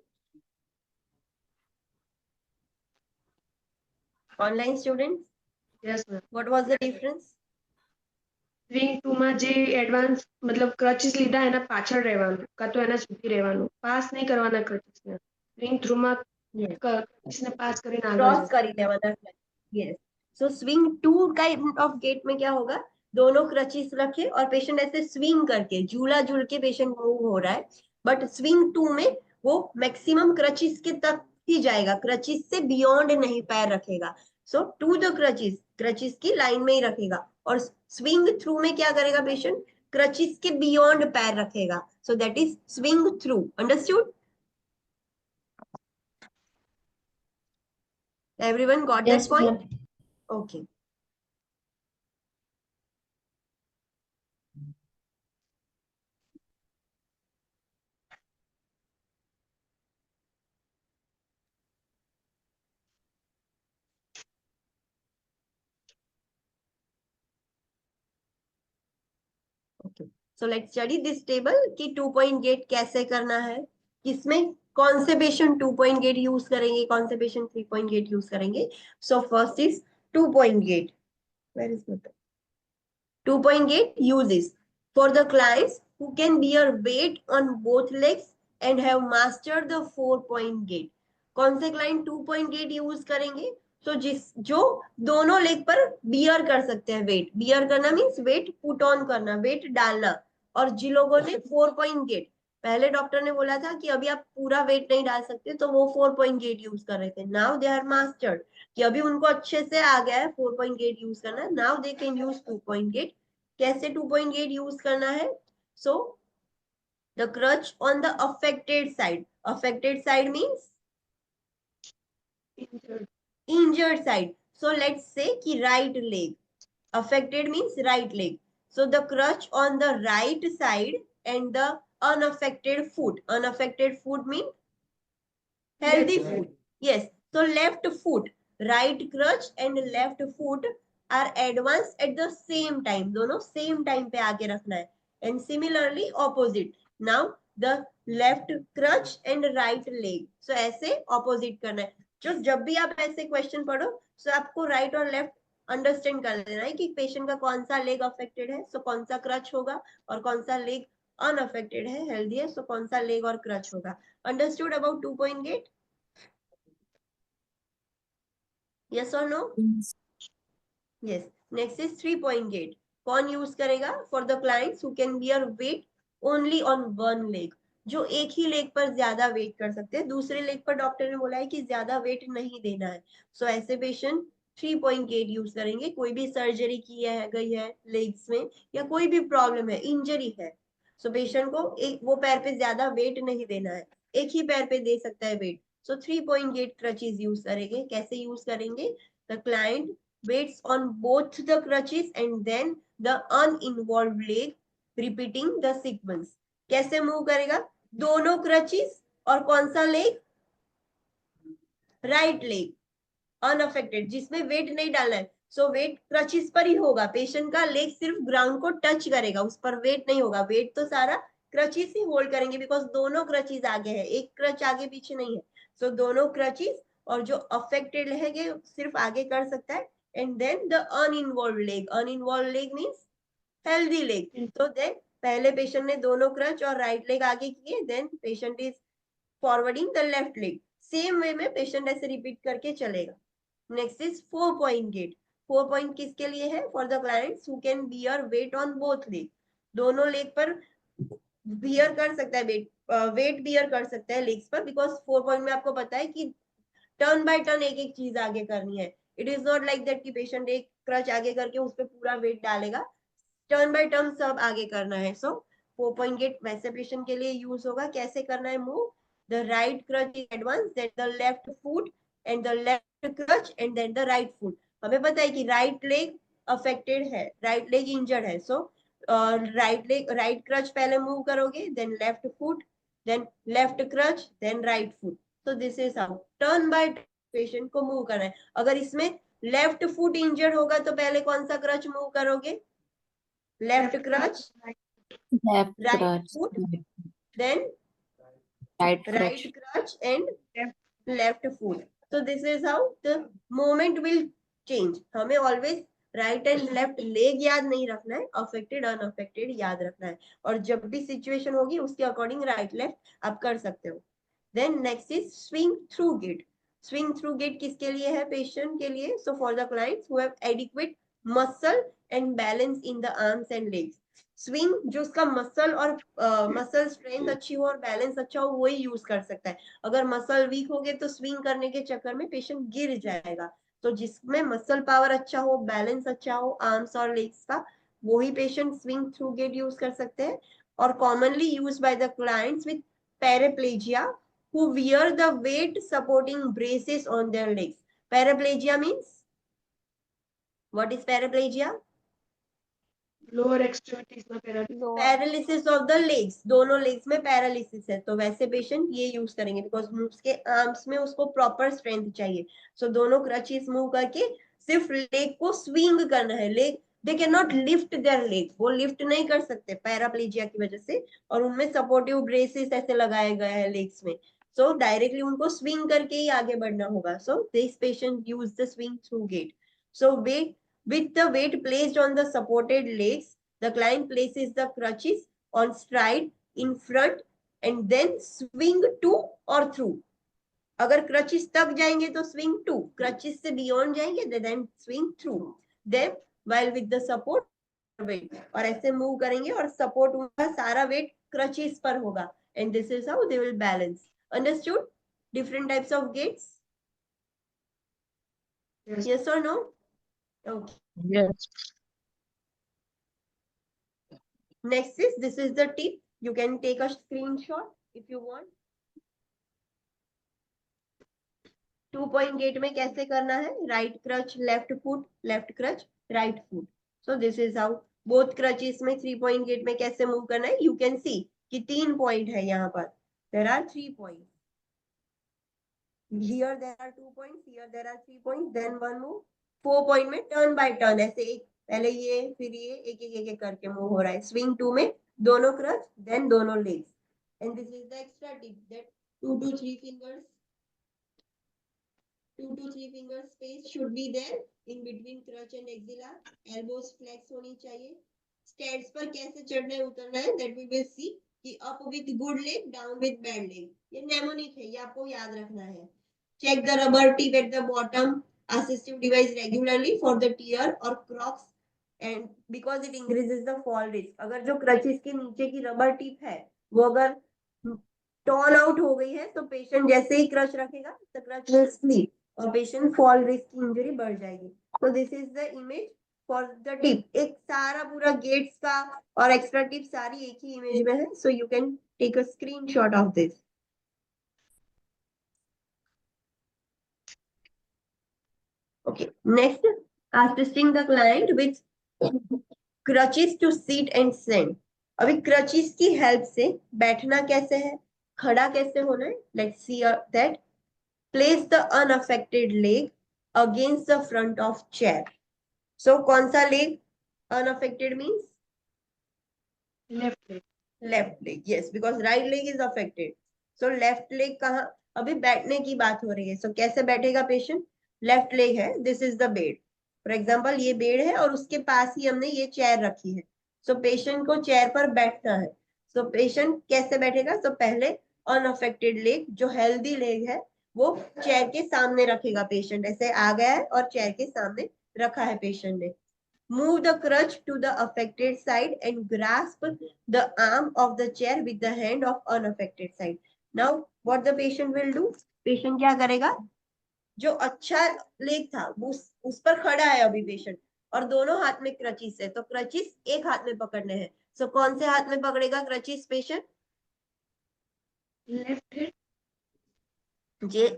Online students, Yes, ma'am. what was the difference? Swing 2 માં જે advance મતલબ ક્રચીસ લીધા એના પાછળ રહેવાનું કાં તો એના સુધી રહેવાનું, પાસ નહીં કરવાના ક્રચીસને. સ્વિંગ 3 માં Yes. ક્રચીસને પાસ કરીને આગળ क्रॉस જવાનું. कर देवाना। Yes, so swing 2 kind of gait में क्या होगा, दोनों क्रचिस रखे और पेशेंट ऐसे स्विंग करके झूला झूल के पेशेंट मूव हो रहा है। बट स्विंग 2 में वो मैक्सिमम क्रचिस के तक ही जाएगा, क्रचिस से बियॉन्ड नहीं पैर रखेगा। सो टू द क्रचिस, क्रचिस की लाइन में ही रखेगा। और स्विंग थ्रू में क्या करेगा पेशेंट, क्रचिस के बियॉन्ड पैर रखेगा। सो that is swing through. Understood? Everyone got Yes, that point? ma'am. Okay. Okay. So let's study this table कि 2 point gate कैसे करना है, किसमें कौन से पेशेंट 2 point gate यूज करेंगे, कौन से पेशेंट 3 point gate यूज करेंगे। So first is 2 point gate. Where is the 2 point gate uses for the clients who can bear weight on both legs and have mastered the 4 point gate. कौन से client 2 point gate use करेंगे? तो जो दोनों leg पर bear कर सकते हैं वेट। बियर करना मीन्स वेट पुट ऑन करना, वेट डालना। और जिन लोगों ने 4 point gate, पहले डॉक्टर ने बोला था कि अभी आप पूरा वेट नहीं डाल सकते, तो वो 4 point gate यूज कर रहे थे। नाउ दे आर मास्टर्ड, कि अभी उनको अच्छे से आ गया है 4 point gate यूज करना। Now they can use 2 point gate। कैसे 2 point gate यूज करना है? So the crutch on the affected side, affected side means injured side. So let's say ki right leg, affected means right leg. So the crutch on the right side and the unaffected foot. Unaffected foot means healthy foot. Yes. So left foot, right crutch and left foot are advanced at the same time. दोनों same time पे आके रखना है. And similarly opposite. Now the left crutch and right leg. So ऐसे opposite करना है. जो जब भी आप ऐसे क्वेश्चन पढ़ो, सो आपको राइट और लेफ्ट अंडरस्टैंड कर लेना है कि पेशेंट का कौन सा लेग अफेक्टेड है, सो कौन सा क्रच होगा, और कौन सा लेग अनअफेक्टेड है, हेल्दी है, सो कौन सा लेग और क्रच होगा। Understood about 2 point gate? Yes or no? Yes. Next is 3 point gate. कौन यूज करेगा? For the clients who can bear weight only on one leg. जो एक ही लेग पर ज्यादा वेट कर सकते हैं, दूसरे लेग पर डॉक्टर ने बोला है कि ज्यादा वेट नहीं देना है, सो ऐसे पेशेंट 3.8 यूज करेंगे। कोई भी सर्जरी की है गई है लेग्स में या कोई भी प्रॉब्लम है, इंजरी है, सो पेशेंट को एक वो पैर पे ज्यादा वेट नहीं देना है, एक ही पैर पे दे सकता है वेट, सो 3.8 क्रचेस यूज करेंगे। कैसे यूज करेंगे? The client weights on both the crutches and then the uninvolved leg repeating the sequence. कैसे मूव करेगा? दोनों क्रचेस और कौन सा लेग? राइट लेग अनअफेक्टेड, जिसमें वेट नहीं डालना है, सो वेट क्रचेस पर ही होगा, पेशेंट का लेग सिर्फ ग्राउंड को टच करेगा, उस पर वेट नहीं होगा, वेट तो सारा क्रचेस ही होल्ड करेंगे बिकॉज दोनों क्रचेस आगे है, एक क्रच आगे पीछे नहीं है, सो दोनों क्रचेस और जो अफेक्टेड है सिर्फ आगे कर सकता है। And then the uninvolved leg means healthy leg, तो देन पहले पेशेंट ने दोनों क्रच और राइट लेग आगे किए, then patient is forwarding the left leg, same way में पेशेंट ऐसे रिपीट करके चलेगा। Next is 4-point gait। 4-point किसके लिए है? For the clients who can bear weight on both leg, दोनों लेग पर बियर कर सकता है वेट, वेट बियर कर सकता है लेग्स पर, बिकॉज 4-point में आपको पता है कि टर्न बाय टर्न एक एक चीज आगे करनी है। It is not like that कि पेशेंट एक क्रच आगे करके उस पर पूरा वेट डालेगा, टर्न बाय टर्न सब आगे करना है। सो 4-point gait वैसे पेशेंट के लिए यूज होगा। कैसे करना है move? The right crutch is advance, then the left foot and the left crutch and then the right foot. हमें पता है कि राइट लेग अफेक्टेड है, राइट लेग इंजर्ड है, सो राइट क्रच पहले मूव करोगे, then left foot, then left crutch, then right foot. तो this is how turn by patient को मूव करना है। अगर इसमें लेफ्ट फुट इंजर्ड होगा तो पहले कौन सा क्रच मूव करोगे? Left crutch, Left right crutch. foot, then Right crutch. right crutch and left foot. So this is how the movement will change. हमें always right and left leg याद नहीं रखना है, अफेक्टेड अनअफेक्टेड याद रखना है, और जब भी सिचुएशन होगी उसके अकॉर्डिंग राइट लेफ्ट आप कर सकते हो। Then next is swing through gait. Swing through gait किसके लिए है? पेशेंट के लिए। So for the clients who have adequate muscle and balance in the arms and legs. Swing जो उसका मसल और मसल स्ट्रेंथ अच्छी हो और बैलेंस अच्छा हो वही यूज कर सकता है। अगर मसल वीक हो गए तो स्विंग करने के चक्कर में पेशेंट गिर जाएगा। तो जिसमें मसल पावर अच्छा हो, बैलेंस अच्छा हो आर्म्स और लेग्स का, वही patient swing through gait use कर सकते हैं। और commonly use by the clients with paraplegia who wear the weight supporting braces on their legs. Paraplegia means, what is paraplegia? Lower extremities में paralysis. Paralysis of the legs, दोनों legs में paralysis है, तो वैसे पेशेंट ये use करेंगे because उसके arms में उसको प्रॉपर स्ट्रेंथ चाहिए। सो दोनों क्रचेस मूव करके सिर्फ लेग को स्विंग करना है। Leg they can not lift their leg, वो लिफ्ट नहीं कर सकते पैराप्लेजिया की वजह से, और उनमें सपोर्टिव ब्रेसेस ऐसे लगाए गए हैं लेग्स में, सो डायरेक्टली उनको स्विंग करके ही आगे बढ़ना होगा। So this patient use the swing through gait. So weight with the weight placed on the supported legs, the client places the crutches on stride in front and then swing to or through. अगर crutches तक जाएंगे तो swing to, crutches से beyond जाएंगे then swing through. Then while with the support weight, और ऐसे move करेंगे और support उनका सारा weight crutches पर होगा, and this is how they will balance. Understood? Different types of gaits. Yes or no? Okay. Yes. Next is, this is the tip. You can take a screenshot if you want. 2-point gait में कैसे करना है? Right crutch, left foot, left crutch, right foot. So this is how both crutches में 3-point gait में कैसे move करना है? You can see कि 3 point है यहाँ पर. There are 3 points. Here there are 2 points. Here there are 3 points. Then one move. 4-point में turn by turn ऐसे एक, पहले ये फिर ये एक एक करके मूव हो रहा है। स्विंग 2 में दोनों क्रच देन दोनों legs, and this is the extra tip that 2 to 3 fingers space should be there in between crutch and axilla. Elbows flex होनी चाहिए। स्टेयर्स पर कैसे चढ़ना है उतरना है that we will see कि up with good leg, down with bad leg। ये नेमोनिक है, ये आपको याद रखना है। Check the rubber tip at the bottom assistive device regularly for the tear or crocks and because it increases the fall risk। अगर जो crutches के नीचे की रबर टिप है वो अगर टॉर्न आउट हो गई है, तो पेशेंट जैसे ही क्रच रखेगा द क्रच विल स्लिप और पेशेंट फॉल रिस्क की इंजरी बढ़ जाएगी. तो this is the image for the tip. एक सारा पूरा गेट्स का और एक्स्ट्रा टिप सारी एक ही इमेज में है. So you can take a screenshot of this. Okay, next, assisting the client with crutches to sit and stand. अभी crutches की help से बैठना कैसे है, खड़ा कैसे होना है. Let's see that. Place the unaffected leg against the front of chair. So कौन सा leg unaffected means? Left leg. Left leg. Yes, because right leg is affected. So left leg कहाँ, अभी बैठने की बात हो रही है. So कैसे बैठेगा पेशेंट. लेफ्ट लेग है, this is the bed. For example ये बेड है और उसके पास ही हमने ये चेयर रखी है. सो पेशेंट को चेयर पर बैठना है. सो पेशेंट कैसे बैठेगा. तो पहले अनअफेक्टेड लेग, जो हेल्दी लेग है, वो चेयर के सामने रखेगा. पेशेंट ऐसे आ गया है और चेयर के सामने रखा है पेशेंट ने. Move the crutch to the affected side and grasp the arm of the chair with the hand of unaffected side. Now what the patient will do? Patient क्या करेगा, जो अच्छा लेग था उस पर खड़ा है अभी पेशेंट और दोनों हाथ में क्रचिस है. तो क्रचिस एक हाथ में पकड़ने हैं. सो कौन से हाथ में पकड़ेगा क्रचिस पेशेंट. Left hand.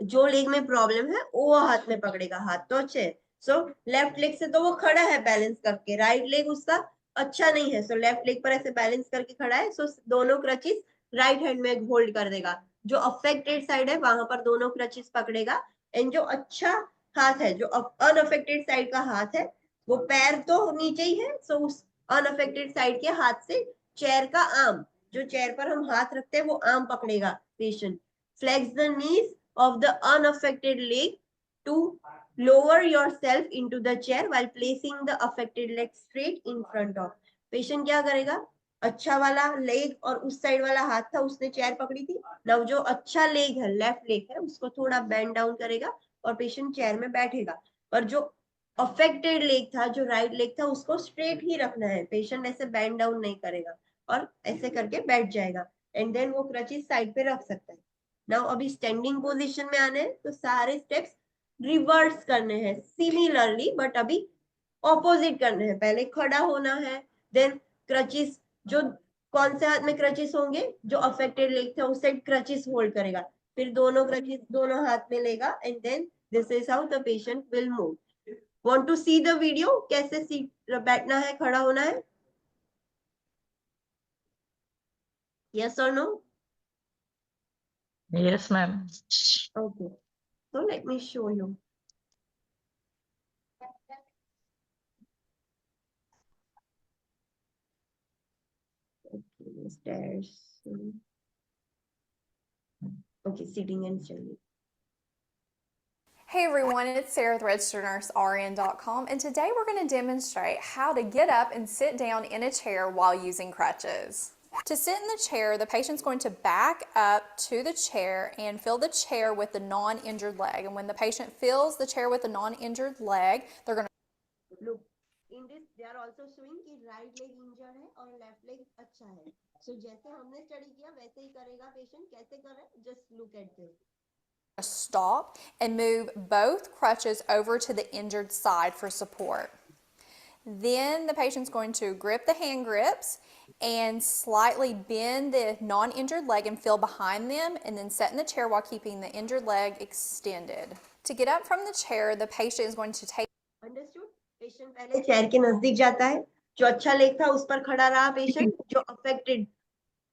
जो लेग में प्रॉब्लम है वो हाथ में पकड़ेगा. हाथ तो अच्छे है. सो लेफ्ट लेग से तो वो खड़ा है बैलेंस करके. राइट लेग उसका अच्छा नहीं है. सो लेफ्ट लेग पर ऐसे बैलेंस करके खड़ा है. सो दोनों क्रचिस राइट हैंड में होल्ड कर देगा. जो अफेक्टेड साइड है वहां पर दोनों क्रचिस पकड़ेगा. एंड जो अच्छा हाथ है, जो अनअफेक्टेड साइड का हाथ है, वो पैर तो नीचे ही है. सो उस अनअफेक्टेड साइड के हाथ से चेयर का आर्म, जो चेयर पर हम हाथ रखते हैं, वो आर्म पकड़ेगा patient. Flex the knees of the unaffected leg to lower yourself into the chair while placing the affected leg straight in front of. Patient क्या करेगा, अच्छा वाला लेग और उस साइड वाला हाथ था, उसने चेयर पकड़ी थी. नाउ जो अच्छा लेग है, लेफ्ट लेग है, उसको थोड़ा बेंड डाउन करेगा और पेशेंट चेयर में बैठेगा. और जो अफेक्टेड लेग था, जो राइट लेग था, उसको स्ट्रेट ही रखना है. पेशेंट ऐसे बेंड डाउन नहीं करेगा और ऐसे करके बैठ जाएगा. एंड देन वो क्रचिस साइड पे रख सकता है. नाउ अभी स्टैंडिंग पोजीशन में आने हैं, तो सारे स्टेप्स रिवर्स करने हैं सिमिलरली, बट अभी ऑपोजिट करने हैं. पहले खड़ा होना है, देन क्रचिस, जो कौन से हाथ में क्रचिस होंगे, जो अफेक्टेड लेग था उस साइड क्रचिस होल्ड करेगा. फिर दोनों क्रचिस दोनों हाथ में लेगा. And then this is how the patient will move. Want to see the video, कैसे सीट बैठना है, खड़ा होना है. यस और no. Yes, ma'am. Okay, so let me show you. Okay, stairs. Okay, sitting and standing. Hey everyone, it's Sarah with RegisteredNurseRN.com, and today we're going to demonstrate how to get up and sit down in a chair while using crutches. To sit in the chair, the patient's going to back up to the chair and fill the chair with the non-injured leg. And when the patient fills the chair with the non-injured leg, they're going to Look, in this they are also showing कि right leg injured है और left leg अच्छा है. So जैसे हमने study किया वैसे ही करेगा पेशेंट. कैसे कर रहा है, just look at this. stop and move both crutches over to the injured side for support. Then the patient's going to grip the hand grips and slightly bend the non-injured leg and feel behind them, and then sit in the chair while keeping the injured leg extended. To get up from the chair, the patient is going to take. Understood? Patient पहले chair के नजदीक जाता है. जो अच्छा leg था उस पर खड़ा रहा पेशेंट. जो अफेक्टेड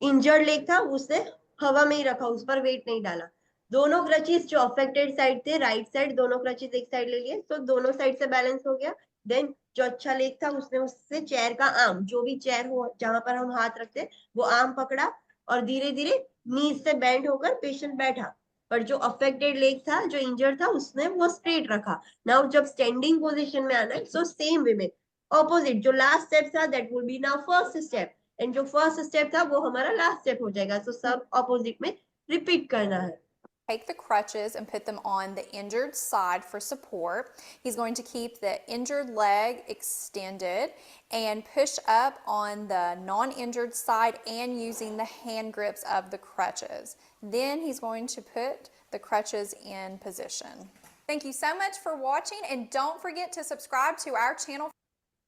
इंजर्ड लेग था उसने हवा में ही रखा, उस पर वेट नहीं डाला. दोनों क्रचिस जो अफेक्टेड साइड थे, राइट साइड, दोनों क्रचिस एक साइड ले लिए. तो दोनों साइड से बैलेंस हो गया. देन जो अच्छा लेग था उसने उससे चेयर का आर्म, जो भी चेयर हो जहां पर हम हाथ रखते हैं, वो आर्म पकड़ा और धीरे धीरे नीज से बेंड होकर पेशेंट बैठा. पर जो अफेक्टेड लेग था, जो इंजर्ड था, उसने वो स्ट्रेट रखा. नाउ जब स्टैंडिंग पोजीशन में आना है, सो सेम वे में ऑपोजिट, जो लास्ट स्टेप था that will be now first step, and जो फर्स्ट स्टेप था वो हमारा लास्ट स्टेप हो जाएगा. सो सब ऑपोजिट में रिपीट करना है. take the crutches and put them on the injured side for support. He's going to keep the injured leg extended and push up on the non-injured side and using the hand grips of the crutches. Then he's going to put the crutches in position. Thank you so much for watching, and don't forget to subscribe to our channel.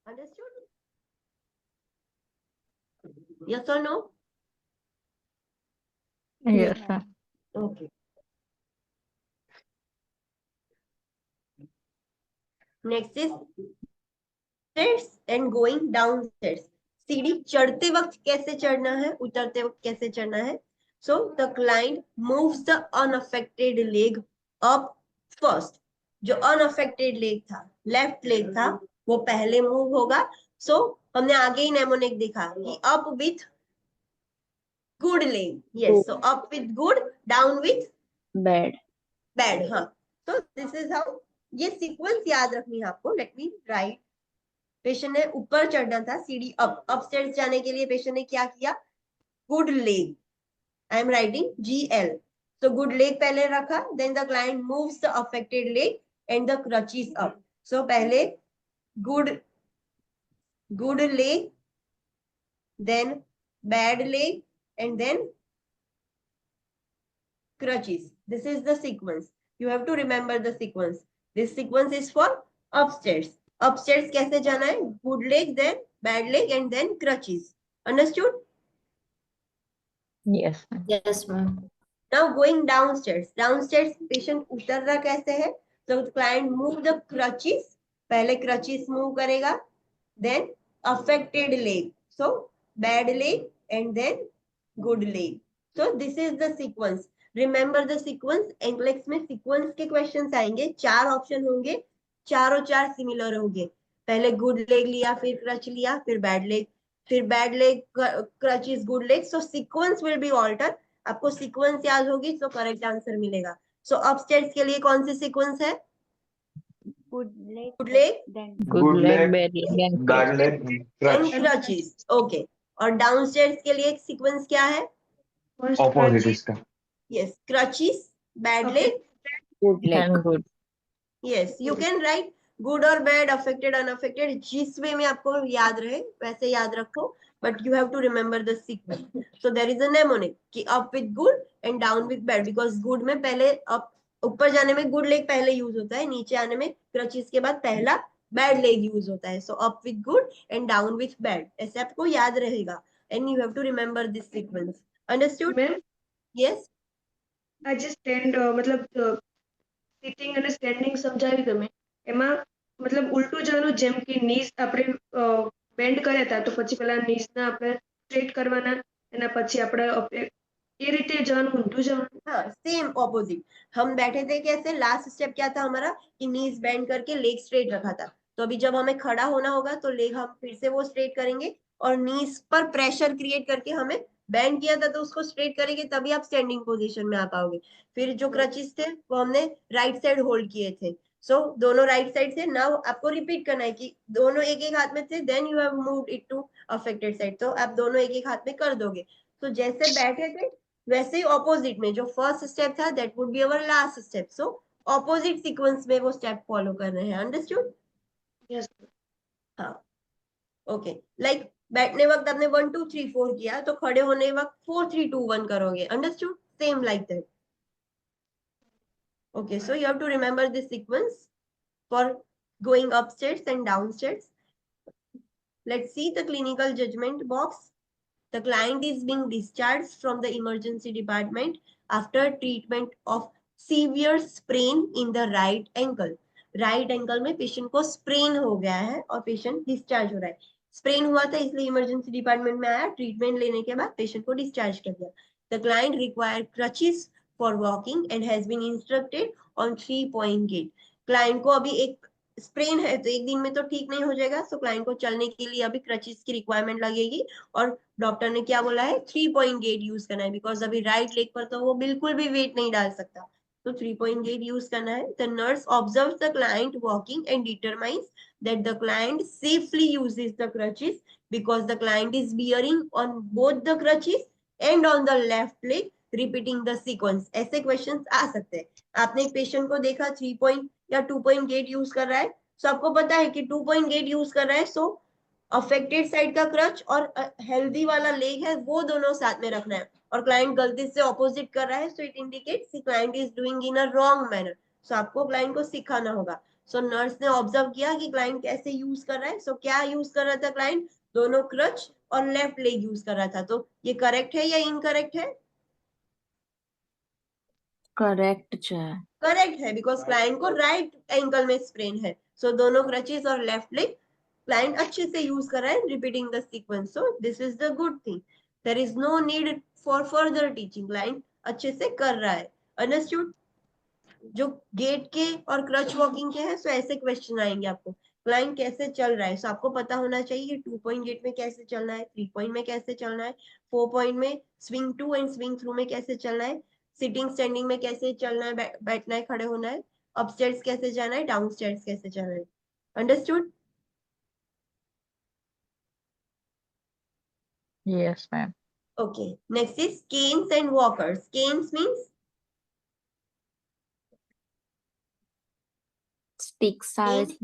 Understood? Yes or no? Yes, ma'am. Okay. Next is stairs and going downstairs. सीढ़ी चढ़ते वक्त कैसे चढ़ना है, उतरते वक्त कैसे चढ़ना है. So the client moves the unaffected leg up first. जो unaffected leg था, left leg था, वो पहले move होगा. So हमने आगे ही mnemonic देखा कि up with good leg. Yes. So up with good, down with Bad. bad. हाँ. So this is how. ये सीक्वेंस याद रखनी है आपको. Let me right. पेशेंट ने ऊपर चढ़ना था, सीढ़ी अपस्टेयर्स जाने के लिए पेशेंट ने क्या किया, good leg. I am writing GL. So good leg पहले रखा, then the client moves the affected leg and the crutches up. So पहले good leg, then bad leg, and then crutches. This is the sequence. You have to remember the sequence. This sequence is for upstairs. Upstairs कैसे जाना है? Good leg, then bad leg, and then crutches. Understood? Yes, ma'am. Yes, ma'am. Now going downstairs. Downstairs patient उतर रहा कैसे है? So the client move the crutches. पहले crutches move करेगा. Then affected leg. So bad leg and then good leg. So this is the sequence. Remember the sequence. NCLEX में sequence के questions आएंगे. 4 option होंगे. चारों 4 सिमिलर होंगे. पहले good leg लिया, फिर क्रच लिया, फिर बैड लेग, फिर bad leg, crutch is good leg. So sequence will be alter. आपको सीक्वेंस याद होगी तो करेक्ट आंसर मिलेगा. सो अपस्टेयर्स के लिए कौन सी सीक्वेंस है? Good leg. Good leg, Then Good leg, bad leg, and bad leg, and crutch. Crutches. Okay. और डाउनस्टेयर्स के लिए सीक्वेंस क्या है? First Opposite crutches, इसका. Yes, crutches, bad Okay. Leg. Good leg. and good. Yes, you can write good और bad, affected, unaffected. जिस way में आपको याद रहे वैसे याद रखो, but you have to remember the sequence. So there is a mnemonic कि up with good and down with bad, because good में पहले अप, ऊपर जाने में गुड लेग पहले यूज होता है, नीचे आने में क्रचेस के बाद पहला बैड लेग यूज होता है. So up with good and down with bad, ऐसे आपको याद रहेगा. And you have to remember this sequence. Understood? ma'am, yes. I just stand મતલબ સિટિંગ અને સ્ટેન્ડિંગ સમજાવી તમે. એમાં મતલબ ઉલટું જવાનું, જેમ કે નીઝ આપણે બેન્ડ કર્યા હતા તો પછી પેલા નીઝ ના આપણે સ્ટ્રેટ કરવાના, એના પછી આપણે એ રીતે જવાનું, ઊંધું જવાનું. हाँ, सेम ऑपोजिट. हम बैठे थे कैसे, लास्ट स्टेप क्या था हमारा कि नीज बेंड करके लेग स्ट्रेट रखा था. तो अभी जब हमें खड़ा होना होगा तो लेग हम फिर से वो स्ट्रेट करेंगे और नीज पर प्रेशर क्रिएट करके हमें बेंड किया था तो उसको स्ट्रेट करेंगे, तभी आप स्टैंडिंग पोजीशन में आ पाओगे. फिर जो क्रचेस थे वो हमने राइट साइड होल्ड किए थे. सो दोनों राइट साइड से. नाउ आपको रिपीट करना है कि दोनों एक एक हाथ में थे, then you have moved it to affected side. तो आप दोनों एक एक हाथ में कर दोगे. तो जैसे बैठे थे वैसे ही ऑपोजिट में जो फर्स्ट स्टेप था that would be our last step. So opposite sequence में वो स्टेप फॉलो कर रहे हैं. अंडरस्टूड? Yes. हाँ. ओके. लाइक बैठने वक्त आपने 1 2 3 4 किया तो खड़े होने वक्त 4 3 2 1 करोगे. Understood? Same like that. Okay. So you have to remember this sequence for going upstairs and downstairs. Let's see the clinical judgement box. The client is being discharged from the emergency department after treatment of severe sprain in the right ankle. Right ankle में patient को sprain हो गया है और patient discharge हो रहा है. Sprain हुआ था इसलिए emergency department में आया, treatment लेने के बाद patient को discharge कर दिया. The client required crutches for walking and has been instructed on 3-point gait. Client को अभी एक स्प्रेन है तो एक दिन में तो ठीक नहीं हो जाएगा. सो क्लाइंट को चलने के लिए अभी क्रचेस की रिक्वायरमेंट लगेगी और डॉक्टर ने क्या बोला है, 3-point गेट यूज करना है, बिकॉज अभी राइट लेग पर तो वो बिल्कुल भी वेट नहीं डाल सकता. तो 3-point गेट यूज करना है. The nurse observes the client walking and determines that the client safely uses the crutches because the client is bearing on both the crutches and on the left leg repeating the sequence, ऐसे questions आ सकते हैं। आपने एक patient को देखा 3 point या 2 point gate use कर रहा है, सो आपको पता है कि 2 पॉइंट गेट यूज कर रहा है, सो अफेक्टेड साइड का क्रच और हेल्दी वाला लेग है वो दोनों साथ में रखना है, और क्लाइंट गलती से ऑपोजिट कर रहा है, so it indicates client is doing in a wrong manner. So आपको क्लाइंट को सिखाना होगा। सो नर्स ने ऑब्जर्व किया कि क्लाइंट कैसे यूज कर रहा है, सो क्या यूज कर रहा था क्लाइंट, दोनों क्रच और लेफ्ट लेग यूज कर रहा था। तो ये करेक्ट है या इनकरेक्ट है? करेक्ट છે करेक्ट है, बिकॉज क्लाइंट को राइट एंकल में स्प्रेन है, सो दोनों क्रचेस और लेफ्ट लेग क्लाइंट अच्छे से यूज कर रहा है, repeating the sequence, so this is the good thing. There is no need for further teaching, client अच्छे से कर रहा है। अंडरस्टूड? जो गेट के और क्रच वॉकिंग के हैं, सो ऐसे क्वेश्चन आएंगे आपको, क्लाइंट कैसे चल रहा है, सो आपको पता होना चाहिए 2 पॉइंट गेट में कैसे चलना है, 3 पॉइंट में कैसे चलना है, 4 पॉइंट में swing to and swing through में कैसे चलना है, सिटिंग स्टैंडिंग में कैसे चलना है, बैठना है, खड़े होना है, अपस्टेयर्स कैसे जाना है, डाउनस्टेयर्स कैसे जाना है। Understood? Yes, ma'am. Okay, next is canes and walkers. Canes means sticks આવે છે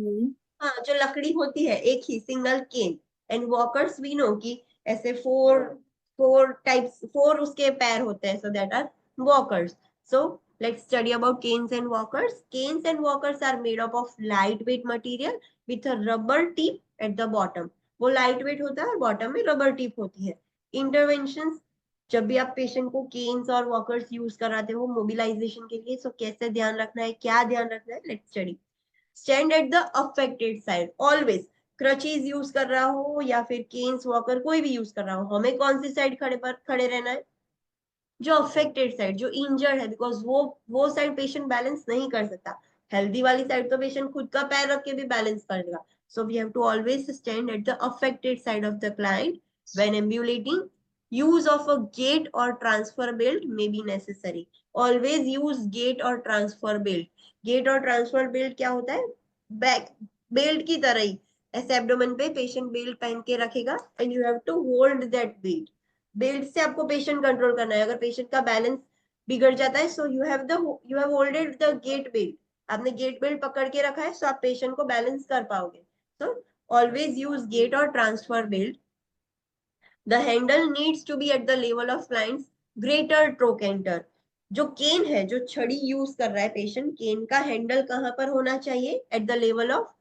हाँ, जो लकड़ी होती है एक ही single cane. And walkers we know कि ऐसे फोर उसके पैर होते हैं, so that are walkers. So let's study about canes and walkers. Canes and walkers are made up of light weight material with a rubber tip at the bottom. वो light weight होता है और bottom में rubber tip होती है। Intervention, जब भी आप पेशेंट को केन्स और वॉकर्स यूज कराते हो मोबिलाइजेशन के लिए, सो कैसे ध्यान रखना है, क्या ध्यान रखना है, let's study. Stand at the affected side always. Crutches use कर रहा हो या फिर केन्स वॉकर कोई भी यूज कर रहा हो, हमें कौन सी साइड खड़े रहना है, जो अफेक्टेड साइड, जो इंजर्ड है, बिकॉज वो साइड पेशेंट बैलेंस नहीं कर सकता। हेल्दी वाली साइड तो पेशेंट खुद का पैर रख के भी बैलेंस कर लेगा। So we have to always stand at the affected side of the client when ambulating. Use of a gait और transfer belt may be necessary. Always use gait और ट्रांसफर बेल्ट। गेट और transfer belt क्या होता है, back belt की तरह ही ऐसे abdomen पे पेशेंट बेल्ट पहन के रखेगा and you have to hold that belt. Belt से आपको पेशेंट कंट्रोल करना है। अगर पेशेंट का बैलेंस बिगड़ जाता है, so you have holded the gait belt. आपने गेट बेल्ट पकड़ के रखा है, सो आप पेशेंट को बैलेंस कर पाओगे। सो ऑलवेज यूज गेट और transfer belt. The handle needs to be at the level of clients greater trochanter. जो केन है, जो छड़ी यूज कर रहा है पेशेंट, केन का हैंडल कहां पर होना चाहिए, at the level of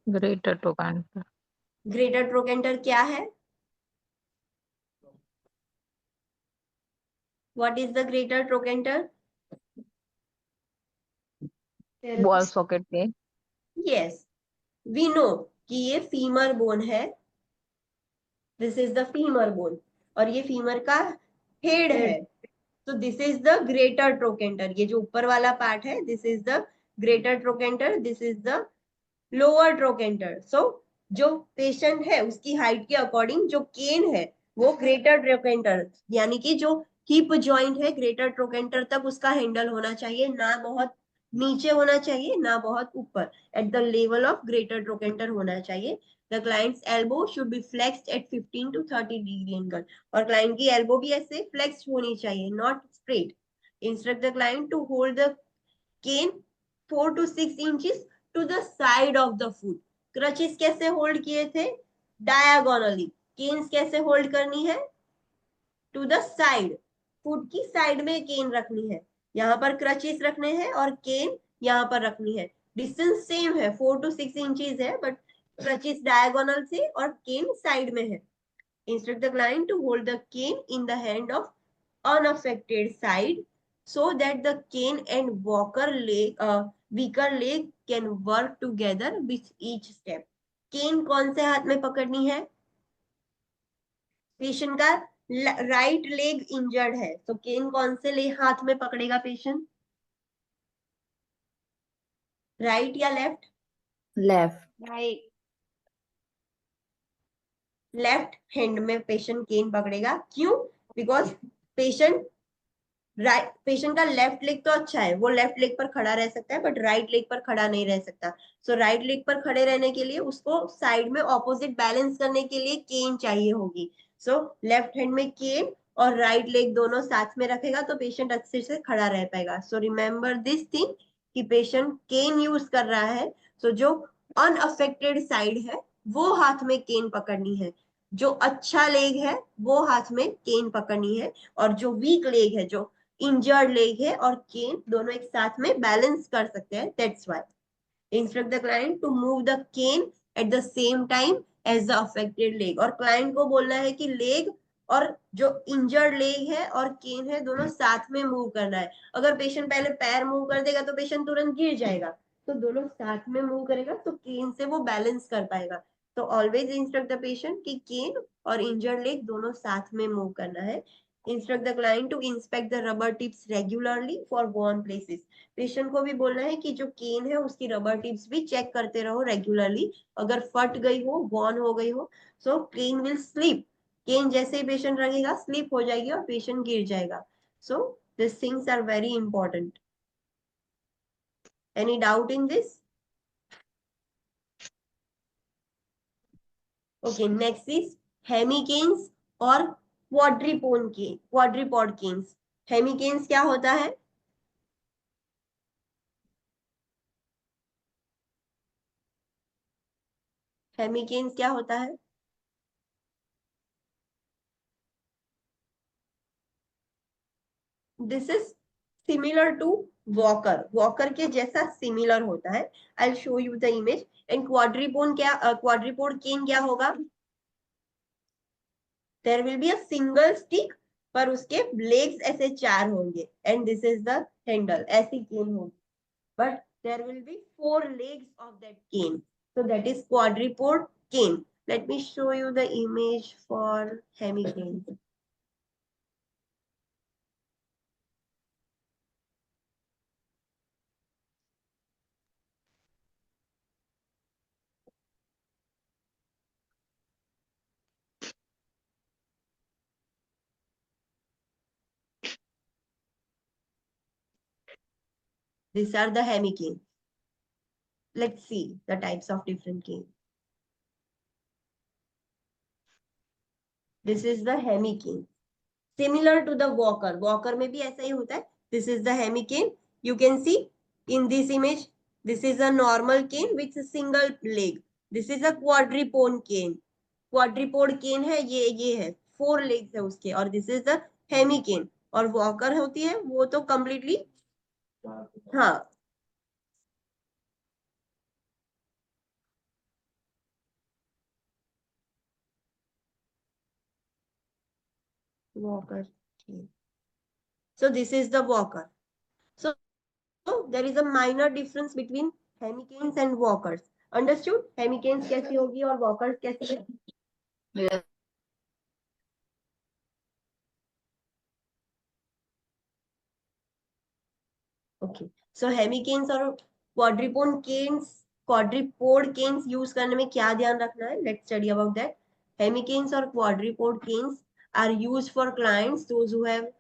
Greater trochanter. Greater trochanter क्या है? What is the greater trochanter? Wall socket पे. यस, वी नो कि ये फीमर बोन है, this is the femur bone, और ये फीमर का हेड है। तो this is the greater trochanter. ये जो ऊपर वाला पार्ट है, this is the greater trochanter, this is the lower trochanter. So जो पेशेंट है उसकी हाइट के अकॉर्डिंग जो केन है वो ग्रेटर ट्रोकेंटर, यानी कि जो हिप जॉइंट है ग्रेटर ट्रोकेंटर तक उसका हैंडल होना चाहिए, ना बहुत नीचे होना चाहिए ना बहुत ऊपर, at the level of greater trochanter होना चाहिए। The clients elbow should be flexed at 15 to 30 degree angle, और क्लाइंट की एल्बो भी ऐसे फ्लेक्स्ड होनी चाहिए, not straight. Instruct the client to hold the cane 4 to 6 inches to the side of the foot। Crutches कैसे hold किए थे, diagonally. Keynes कैसे होल्ड करनी है, टू द साइड, फुट की साइड में केन रखनी है। यहाँ पर क्रचेस रखने हैं और केन यहाँ पर रखनी है। डिस्टेंस सेम है, 4 to 6 inches है, बट क्रचेस डायगोनल से और केन साइड में है। Instruct the client to hold the cane in the hand of unaffected side so that the cane and weaker leg can work together with each step। केन कौन से हाथ में पकड़नी है, पेशेंट का राइट लेग इंजर्ड है, तो केन कौन से हाथ में पकड़ेगा पेशेंट, राइट या left? Left right. Left hand में पेशेंट केन पकड़ेगा। क्यों? बिकॉज पेशेंट राइट पेशेंट का लेफ्ट लेग तो अच्छा है, वो लेफ्ट लेग पर खड़ा रह सकता है, बट राइट लेग पर खड़ा नहीं रह सकता। सो राइट लेग पर खड़े रहने के लिए उसको साइड में ऑपोजिट बैलेंस करने के लिए केन चाहिए होगी। सो लेफ्ट हैंड में केन और राइट लेग दोनों साथ में रखेगा तो पेशेंट अच्छे से खड़ा रह पाएगा। सो रिमेम्बर दिस थिंग कि पेशेंट केन यूज कर रहा है, सो जो अनअफेक्टेड साइड है वो हाथ में केन पकड़नी है, जो अच्छा लेग है वो हाथ में केन पकड़नी है, और जो वीक लेग है, जो इंजर्ड लेग है और केन दोनों एक साथ में बैलेंस कर सकते हैं। That's why instruct the client to move the cane at the same time as the affected leg. और क्लाइंट को बोलना है कि लेग और जो इंजर्ड लेग है और केन है दोनों साथ में मूव करना है। अगर पेशेंट पहले पैर मूव कर देगा तो पेशेंट तुरंत गिर जाएगा, तो दोनों साथ में मूव करेगा तो केन से वो बैलेंस कर पाएगा। तो ऑलवेज इंस्ट्रक्ट द पेशेंट कि केन और इंजर्ड लेग दोनों साथ में मूव करना है। Instruct the client to inspect the rubber tips regularly for worn places. Patient को भी बोलना है कि जो केन है उसकी रबर टिप्स भी चेक करते रहो रेगुलरली, अगर फट गई हो, वॉर्न हो गई हो, सो केन विल स्लिप। केन जैसे ही पेशेंट रखेगा स्लिप हो जाएगी और पेशेंट गिर जाएगा। So this things are very important. Any doubt in this? Okay, next is hemicanes और क्वाड्रीपॉड केन्स। हेमिकेन्स क्या होता है? हेमिकेन्स क्या होता है? This is similar to walker, walker के जैसा सिमिलर होता है। I will show you the image. And quadripod cane क्या होगा? There will be a single stick, पर उसके लेग्स ऐसे 4 होंगे, and this is the handle. ऐसी केन होगी, but there will be 4 legs of that cane, so that is quadruped cane. Let me show you the image for hemicane. These are the hemicane. Let's see the types of different cane. This is the hemicane, similar to the walker. Walker में भी ऐसा ही होता है. This is the hemicane. You can see in this image, this is a normal cane with a single leg. This is a quadruped cane. Quadruped cane है, ये है, 4 legs है उसके, और this is the hemicane. और walker होती है वो तो completely, हाँ, walker cane. So this is the walker. So there is a minor difference between hemicanes and walkers. Understood? Hemicanes कैसी होगी और walkers कैसी है? Yes. ओके, सो हेमिकेन्स और क्वाड्रीपोड केन्स यूज करने में क्या ध्यान रखना है? Let's study about that. Hemicanes और quadripod canes are used for clients those who have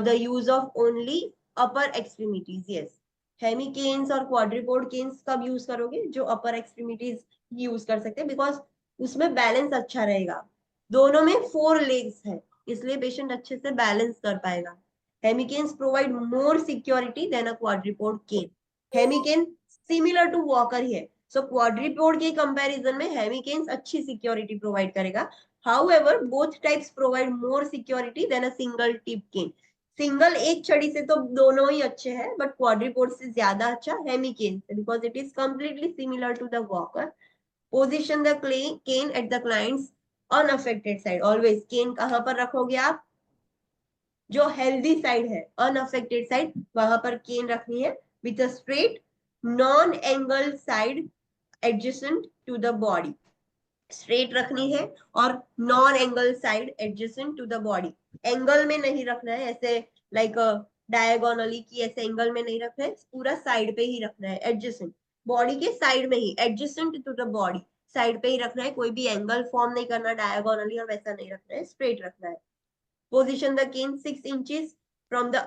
the use of only upper extremities. Yes, hemicanes और क्वाड्रीपोड केन्स कब यूज करोगे? जो अपर एक्सट्रीमिटीज यूज कर सकते हैं, बिकॉज उसमें बैलेंस अच्छा रहेगा। दोनों में 4 लेग्स है, इसलिए पेशेंट अच्छे से बैलेंस कर पाएगा। Hemicanes provide more security than a quadruped cane. Hemicane similar to walker ही है, so quadruped के comparison में hemicanes अच्छी security provide करेगा. However, both types provide more security than a single tip cane. Single एक छड़ी से तो दोनों ही अच्छे हैं, but quadruped से ज्यादा अच्छा hemicane से, because it is completely similar to the walker. Position the cane at the client's unaffected side. Always cane कहाँ पर रखोगे आप? जो हेल्दी साइड है, अनअफेक्टेड साइड, वहां पर केन रखनी है with a straight non angle side adjacent to the body. Straight रखनी है और non angle side adjacent to the body. Angle में नहीं रखना है, ऐसे लाइक डायगोनली की ऐसे एंगल में नहीं रखना है, पूरा साइड पे ही रखना है, एडजेसेंट, बॉडी के साइड में ही, adjacent to the body, side पे ही रखना है। कोई भी एंगल फॉर्म नहीं करना डायगोनली और वैसा नहीं रखना है, स्ट्रेट रखना है। Position the cane 6 inches from the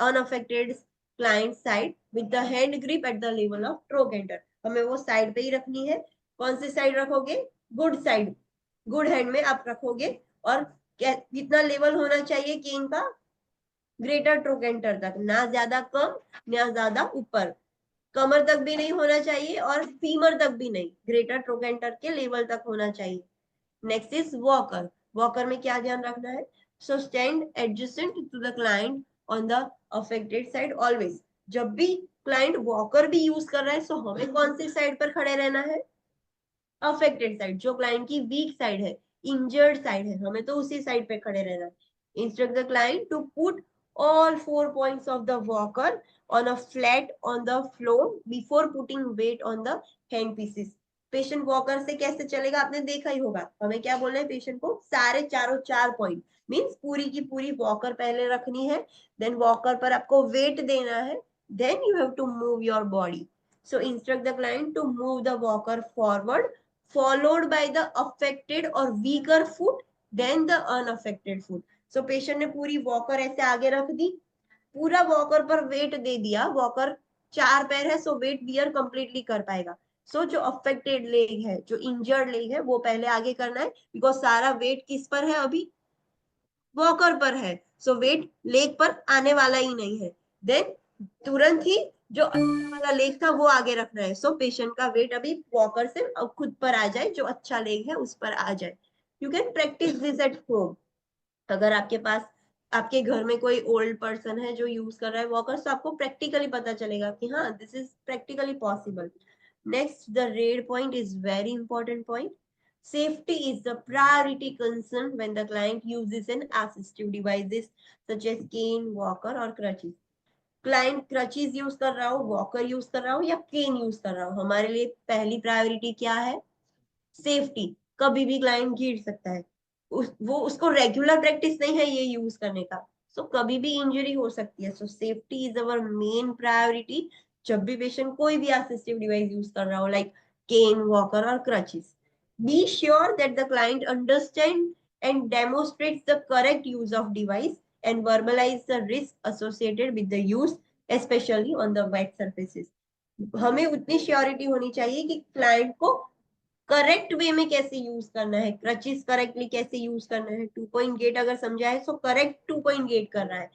unaffected client side with the hand grip at the level of trochanter. हमें वो साइड पे ही रखनी है. कौन सी साइड रखोगे? गुड साइड, गुड हैंड में आप रखोगे. और कितना लेवल होना चाहिए केन का? ग्रेटर ट्रोकेंटर तक, ना ज्यादा कम ना ज्यादा ऊपर. कमर तक भी नहीं होना चाहिए और फीमर तक भी नहीं, ग्रेटर ट्रोकेंटर के लेवल तक होना चाहिए. Next is walker. वॉकर में क्या ध्यान रखना है? So stand adjacent to the client on the affected side always. जब भी क्लाइंट वॉकर भी यूज कर रहा है सो हमें कौन सी साइड पर खड़े रहना है? अफेक्टेड साइड, जो क्लाइंट की वीक साइड है, इंजर्ड साइड है, हमें तो उसी साइड पे खड़े रहना है. Instruct the client to put all 4 points of the walker on a flat on the floor before putting weight on the hand pieces. Patient walker से कैसे चलेगा आपने देखा ही होगा. हमें क्या बोलना है पेशेंट को? सारे चारों 4 पॉइंट मींस पूरी की पूरी वॉकर पहले रखनी है, देन वॉकर पर आपको वेट देना है, then you have to move your body. So instruct the client to move the walker forward followed by the affected or weaker foot then the unaffected foot. So patient ने पूरी walker ऐसे आगे रख दी, पूरा walker पर wait दे दिया. Walker 4 पैर है सो वेट बियर कंप्लीटली कर पाएगा. सो जो अफेक्टेड लेग है, जो इंजर्ड लेग है, वो पहले आगे करना है बिकॉज सारा वेट किस पर है? अभी वॉकर पर है. सो वेट लेग पर आने वाला ही नहीं है. देन तुरंत ही जो अच्छा वाला लेग था वो आगे रखना है. सो पेशेंट का वेट अभी वॉकर से खुद पर आ जाए, जो अच्छा लेग है उस पर आ जाए. You can practice this at home. अगर आपके पास आपके घर में कोई ओल्ड पर्सन है जो यूज कर रहा है वॉकर, तो आपको प्रैक्टिकली पता चलेगा कि हाँ this is practically possible. Next, the red point is very important point. Safety is the priority concern when the client uses an assistive devices such as cane, walker or crutches. Client crutches use कर रहा हो, walker use कर रहा हो या cane use कर रहा हो, हमारे लिए पहली प्रायोरिटी क्या है? सेफ्टी. कभी भी क्लाइंट गिर सकता है, वो उसको रेगुलर प्रैक्टिस नहीं है ये यूज करने का, सो कभी भी इंजरी हो सकती है. सो safety is our main priority जब भी पेशेंट कोई भी असिस्टिव डिवाइस यूज कर रहा हो, लाइक केन, वॉकर और crutches. Be sure that the client understand and demonstrates the correct use of device and verbalise the risk associated with the use, specially on the wet surfaces. हमें उतनी surety होनी चाहिए कि client को correct way में कैसे use करना है, क्रचेस करेक्टली कैसे यूज करना है. 2 पॉइंट गेट अगर समझा है सो करेक्ट 2 पॉइंट गेट कर रहा है,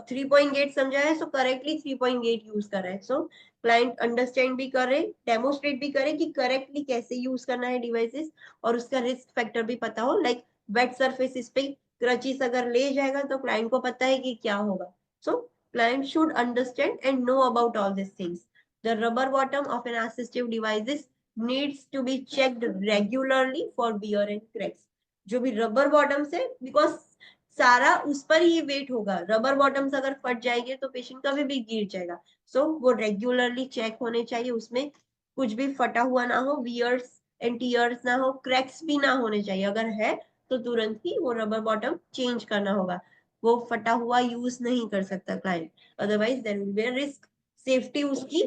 3 पॉइंट गेट समझा है सो करेक्टली 3 पॉइंट गेट यूज कर रहा है. सो क्लाइंट अंडरस्टैंड भी करे, डेमोन्स्ट्रेट भी करे कि करेक्टली कैसे यूज करना है डिवाइसेस, और उसका रिस्क फैक्टर भी पता हो. लाइक वेट सर्फेसिस पे क्रचेस अगर ले जाएगा तो क्लाइंट को पता है कि क्या होगा. So client should understand and know about all this things. The rubber bottom of an assistive devices needs to be checked regularly for wear and cracks. जो भी रबर बॉटम्स है, बिकॉज सारा उस पर ही वेट होगा. रबर बॉटम्स अगर फट जाएंगे तो पेशेंट कभी भी गिर जाएगा. सो वो रेगुलरली चेक होने चाहिए, उसमें कुछ भी फटा हुआ ना हो, वियर्स एंड टीयर्स ना हो, क्रैक्स भी ना होने चाहिए. अगर है तो तुरंत ही वो रबर बॉटम चेंज करना होगा. वो फटा हुआ यूज नहीं कर सकता client, otherwise there will be risk. Safety उसकी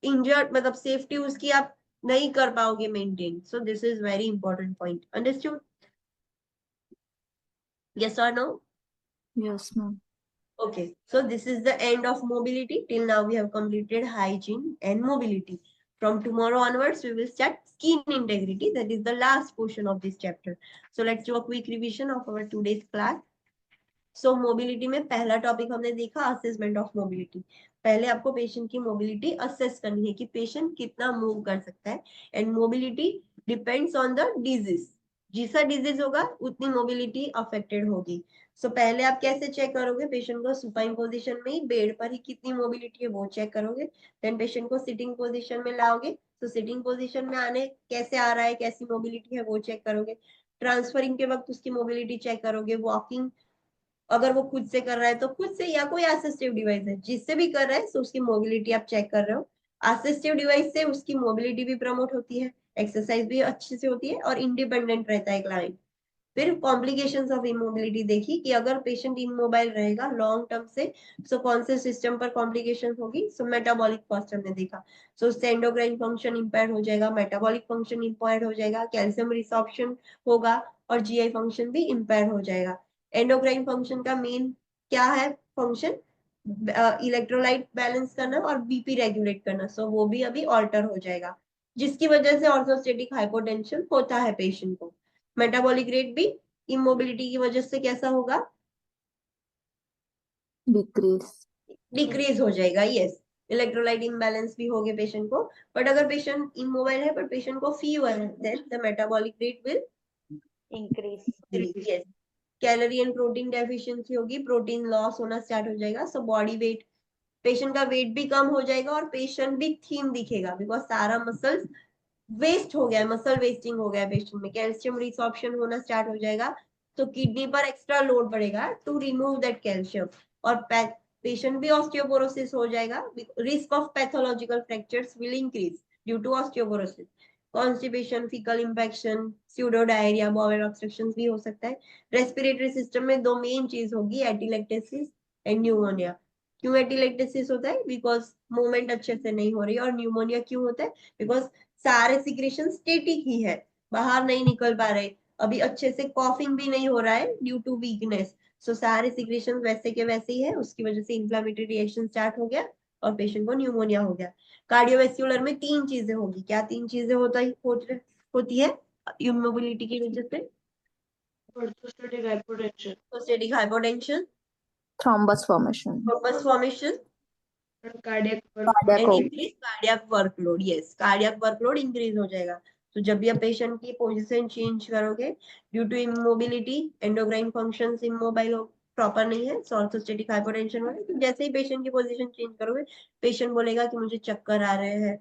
इंजर्ड, मतलब सेफ्टी उसकी आप नहीं कर पाओगे maintain. So this is very important point. Understood? Yes or no? Yes, ma'am. Okay, so this is the end of mobility. Till now we have completed hygiene and mobility. From tomorrow onwards we will start skin integrity. That is the last portion of this chapter. So let's do a quick revision of our today's class. So mobility में पहला topic हमने देखा assessment of mobility. पहले आपको patient की mobility assess करनी है कि पेशेंट कितना मूव कर सकता है. And mobility depends on the disease. जैसा डिजीज होगा उतनी मोबिलिटी अफेक्टेड होगी. सो पहले आप कैसे चेक करोगे? पेशेंट को सुपाइन पोजीशन में ही बेड पर ही कितनी मोबिलिटी है वो चेक करोगे. देन पेशेंट को सिटिंग पोजीशन में लाओगे, तो सिटिंग पोजीशन में आने कैसे आ रहा है, कैसी मोबिलिटी है वो चेक करोगे. ट्रांसफरिंग के वक्त उसकी मोबिलिटी चेक करोगे. वॉकिंग अगर वो खुद से कर रहा है तो खुद से, या कोई असिस्टिव डिवाइस है जिससे भी कर रहा है, तो उसकी मोबिलिटी आप चेक कर रहे हो. असिस्टिव डिवाइस से उसकी मोबिलिटी भी प्रमोट होती है, एक्सरसाइज भी अच्छे से होती है और इंडिपेंडेंट रहता है क्लाइंट. फिर कॉम्प्लिकेशंस ऑफ इमोबिलिटी देखी कि अगर पेशेंट इमोबाइल रहेगा लॉन्ग टर्म से, सो कौन से सिस्टम पर कॉम्प्लिकेशन होगी. सो मेटाबॉलिक फर्स्ट हमने देखा. सो एंडोक्राइन फंक्शन इंपेयर हो जाएगा, मेटाबॉलिक फंक्शन इंपेयर हो जाएगा, कैल्शियम रिसॉर्प्शन होगा और जीआई फंक्शन भी इंपेयर हो जाएगा. एंडोक्राइन फंक्शन का मेन क्या है फंक्शन, इलेक्ट्रोलाइट बैलेंस करना और बीपी रेगुलेट करना, सो वो भी अभी ऑल्टर हो जाएगा, जिसकी वजह से ऑर्थोस्टेटिक हाइपोटेंशन होता है पेशेंट को। मेटाबॉलिक रेट भी इमोबिलिटी की वजह से कैसा होगा, Decrease. डिक्रीज हो जाएगा। यस, इलेक्ट्रोलाइट इम्बैलेंस भी हो गए पेशेंट को, बट अगर पेशेंट इमोबाइल है पर पेशेंट को फीवर है, then the metabolic rate will increase. Increase. Yes, calorie and protein deficiency होगी, प्रोटीन लॉस होना स्टार्ट हो जाएगा, सो बॉडी वेट, पेशेंट का वेट भी कम हो जाएगा और पेशेंट भी थीन दिखेगा, बिकॉज सारा मसल्स वेस्ट हो गया है, मसल वेस्टिंग हो गया है पेशेंट में, कैल्शियम रिसॉर्प्शन होना स्टार्ट हो जाएगा, तो किडनी पर एक्स्ट्रा लोड पड़ेगा टू रिमूव दैट कैल्शियम, और पेशेंट भी ऑस्टियोपोरोसिस हो जाएगा, risk of pathological fractures will increase due to osteoporosis, constipation, faecal infection, pseudo diarrhoea, bowel obstruction भी हो सकता है। रेस्पिरेटरी सिस्टम में दो मेन चीज होगी, एटिलेक्टेसिस एंड न्यूमोनिया। क्यों एटिलेक्टेसिस होता है, बिकॉज मूवमेंट अच्छे से नहीं हो रही, और न्यूमोनिया क्यों होता है, बिकॉज सारे सिक्रेशन स्टेटिक ही है, बाहर नहीं निकल पा रहे, अभी अच्छे से कॉफिंग भी नहीं हो रहा है ड्यू टू वीकनेस, सो सारे सिक्रेशन वैसे के वैसे ही है, उसकी वजह से इंफ्लेमेटरी रिएक्शन स्टार्ट हो गया और पेशेंट को न्यूमोनिया हो गया। कार्डियोवैस्कुलर में तीन चीजें होगी, क्या तीन चीजें होती है इमोबिलिटी की वजह से, orthostatic hypotension, orthostatic hypotension, Thrombus formation. Thrombus formation और cardiac work. Cardiac and out. Increase cardiac workload. Yes, cardiac workload increase हो जाएगा, तो जब भी आप पेशेंट की पोजीशन चेंज करोगे due to immobility, endocrine functions immobile proper नहीं है, ऑर्थोस्टेटिक हाइपोटेंशन हो, तो जैसे ही पेशेंट की पोजीशन चेंज करोगे पेशेंट बोलेगा कि मुझे चक्कर आ रहे हैं,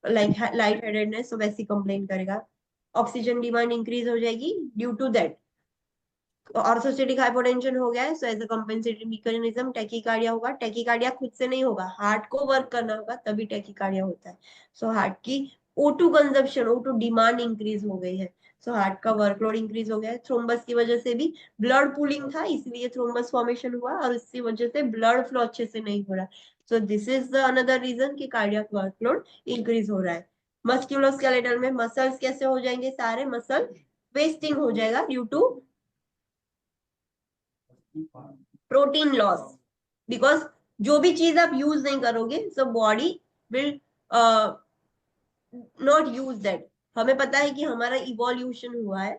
लाइक लाइट हेडेडनेस, तो वैसी कंप्लेन करेगा। ऑक्सीजन डिमांड इंक्रीज हो जाएगी due to that, orthostatic hypotension हो गया है, so as a compensatory mechanism tachycardia होगा। टैकीकार्डिया खुद से नहीं होगा, हार्ट को वर्क करना होगा तभी टैकीकार्डिया होता है, सो हार्ट की O2 consumption, O2 demand increase हो गई है, सो हार्ट का वर्कलोड इंक्रीज हो गया है। थ्रोम्बस की वजह से भी ब्लड पूलिंग था, इसलिए थ्रोम्बस फॉर्मेशन हुआ, और इसकी वजह से ब्लड फ्लो अच्छे से नहीं हो रहा, so this is the another reason कि कार्डियक वर्कलोड इंक्रीज हो रहा है। मस्कुलोस्केलेटल में मसल्स कैसे हो जाएंगे, सारे मसल वेस्टिंग हो जाएगा due to protein loss, because जो भी चीज आप यूज नहीं करोगे so body will not use that. हमें पता है कि हमारा इवोल्यूशन हुआ है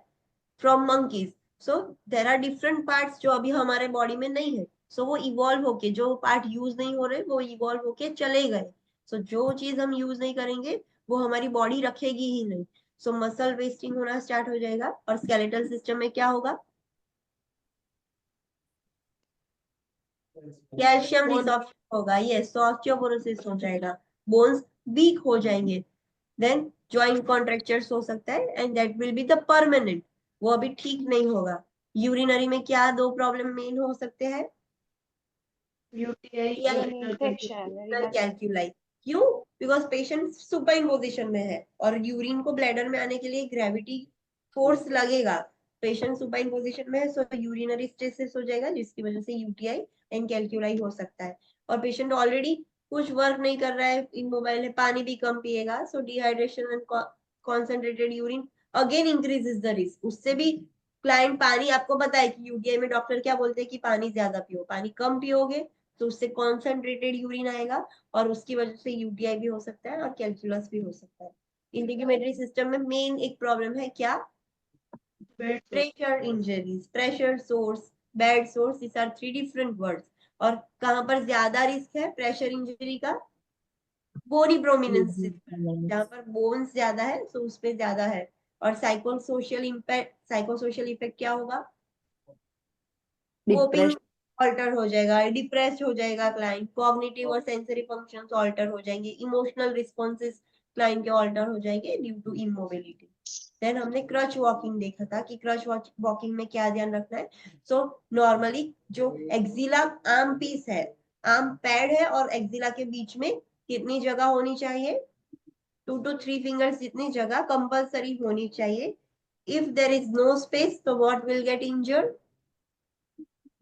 from monkeys, so there are different parts जो अभी हमारे बॉडी में नहीं है, सो वो इवॉल्व होके, जो पार्ट यूज नहीं हो रहे वो इवॉल्व होके चले गए, सो जो चीज हम यूज नहीं करेंगे वो हमारी बॉडी रखेगी ही नहीं, सो मसल वेस्टिंग होना स्टार्ट हो जाएगा। और स्केलेटल सिस्टम में क्या होगा, कैल्शियम रिसॉर्प्शन होगा, यस, तो ऑस्टियोपोरोसिस हो जाएगा, बोन्स वीक हो जाएंगे, देन जॉइंट कॉन्ट्रैक्चर्स हो सकता है, and that will be the permanent, वो अभी ठीक नहीं होगा। यूरिनरी में क्या दो प्रॉब्लम मेन हो सकते हैं, यूटीआई, infection, कैल्क्यूलाई, क्यों, बिकॉज पेशेंट सुपाइन पोजीशन में है और यूरिन को ब्लैडर में आने के लिए ग्रेविटी फोर्स लगेगा, पेशेंट सुपाइन पोजीशन में है, सो यूरिनरी स्टेसिस हो जाएगा, जिसकी वजह से यूटीआई एंड कैल्क्यूलाई हो सकता है। और पेशेंट ऑलरेडी कुछ वर्क नहीं कर रहा है, इमोबाइल है, पानी भी कम पिएगा, so dehydration and concentrated urine again increases the risk, उससे भी क्लाइंट पानी, आपको पता है कि यूटीआई में डॉक्टर क्या बोलते हैं कि पानी ज्यादा पियो, पानी कम पियोगे तो उससे कॉन्सेंट्रेटेड यूरिन आएगा और उसकी वजह से यूटीआई भी हो सकता है और कैल्कुलस भी हो सकता है। इंटीग्यूमेटरी सिस्टम में मेन एक प्रॉब्लम है क्या, pressure injuries, pressure sores, bed sores, this are three different words. और कहां पर ज्यादा रिस्क है प्रेशर इंजरी का, बोनी प्रोमिनेंस, जहां पर बोन्स ज्यादा है तो उस पे ज्यादा है। और साइकोसोशियल इफेक्ट क्या होगा, कोपिंग Depression. ऑल्टर हो जाएगा, डिप्रेस्ड हो जाएगा क्लाइंट, कॉग्निटिव और सेंसरी फंक्शंस ऑल्टर हो जाएंगे, इमोशनल रिस्पॉन्सेस क्लाइंट के ऑल्टर हो जाएंगे ड्यू टू इमोबिलिटी। देन हमने क्रच वॉकिंग देखा था कि क्रच वॉकिंग में क्या ध्यान रखना है, सो नॉर्मली जो एक्सिला आर्म पीस है, आर्म पैड है और एक्सिला के बीच में कितनी जगह होनी चाहिए, 2 to 3 फिंगर्स जितनी जगह कंपल्सरी होनी चाहिए। If there is no space तो what will get injured,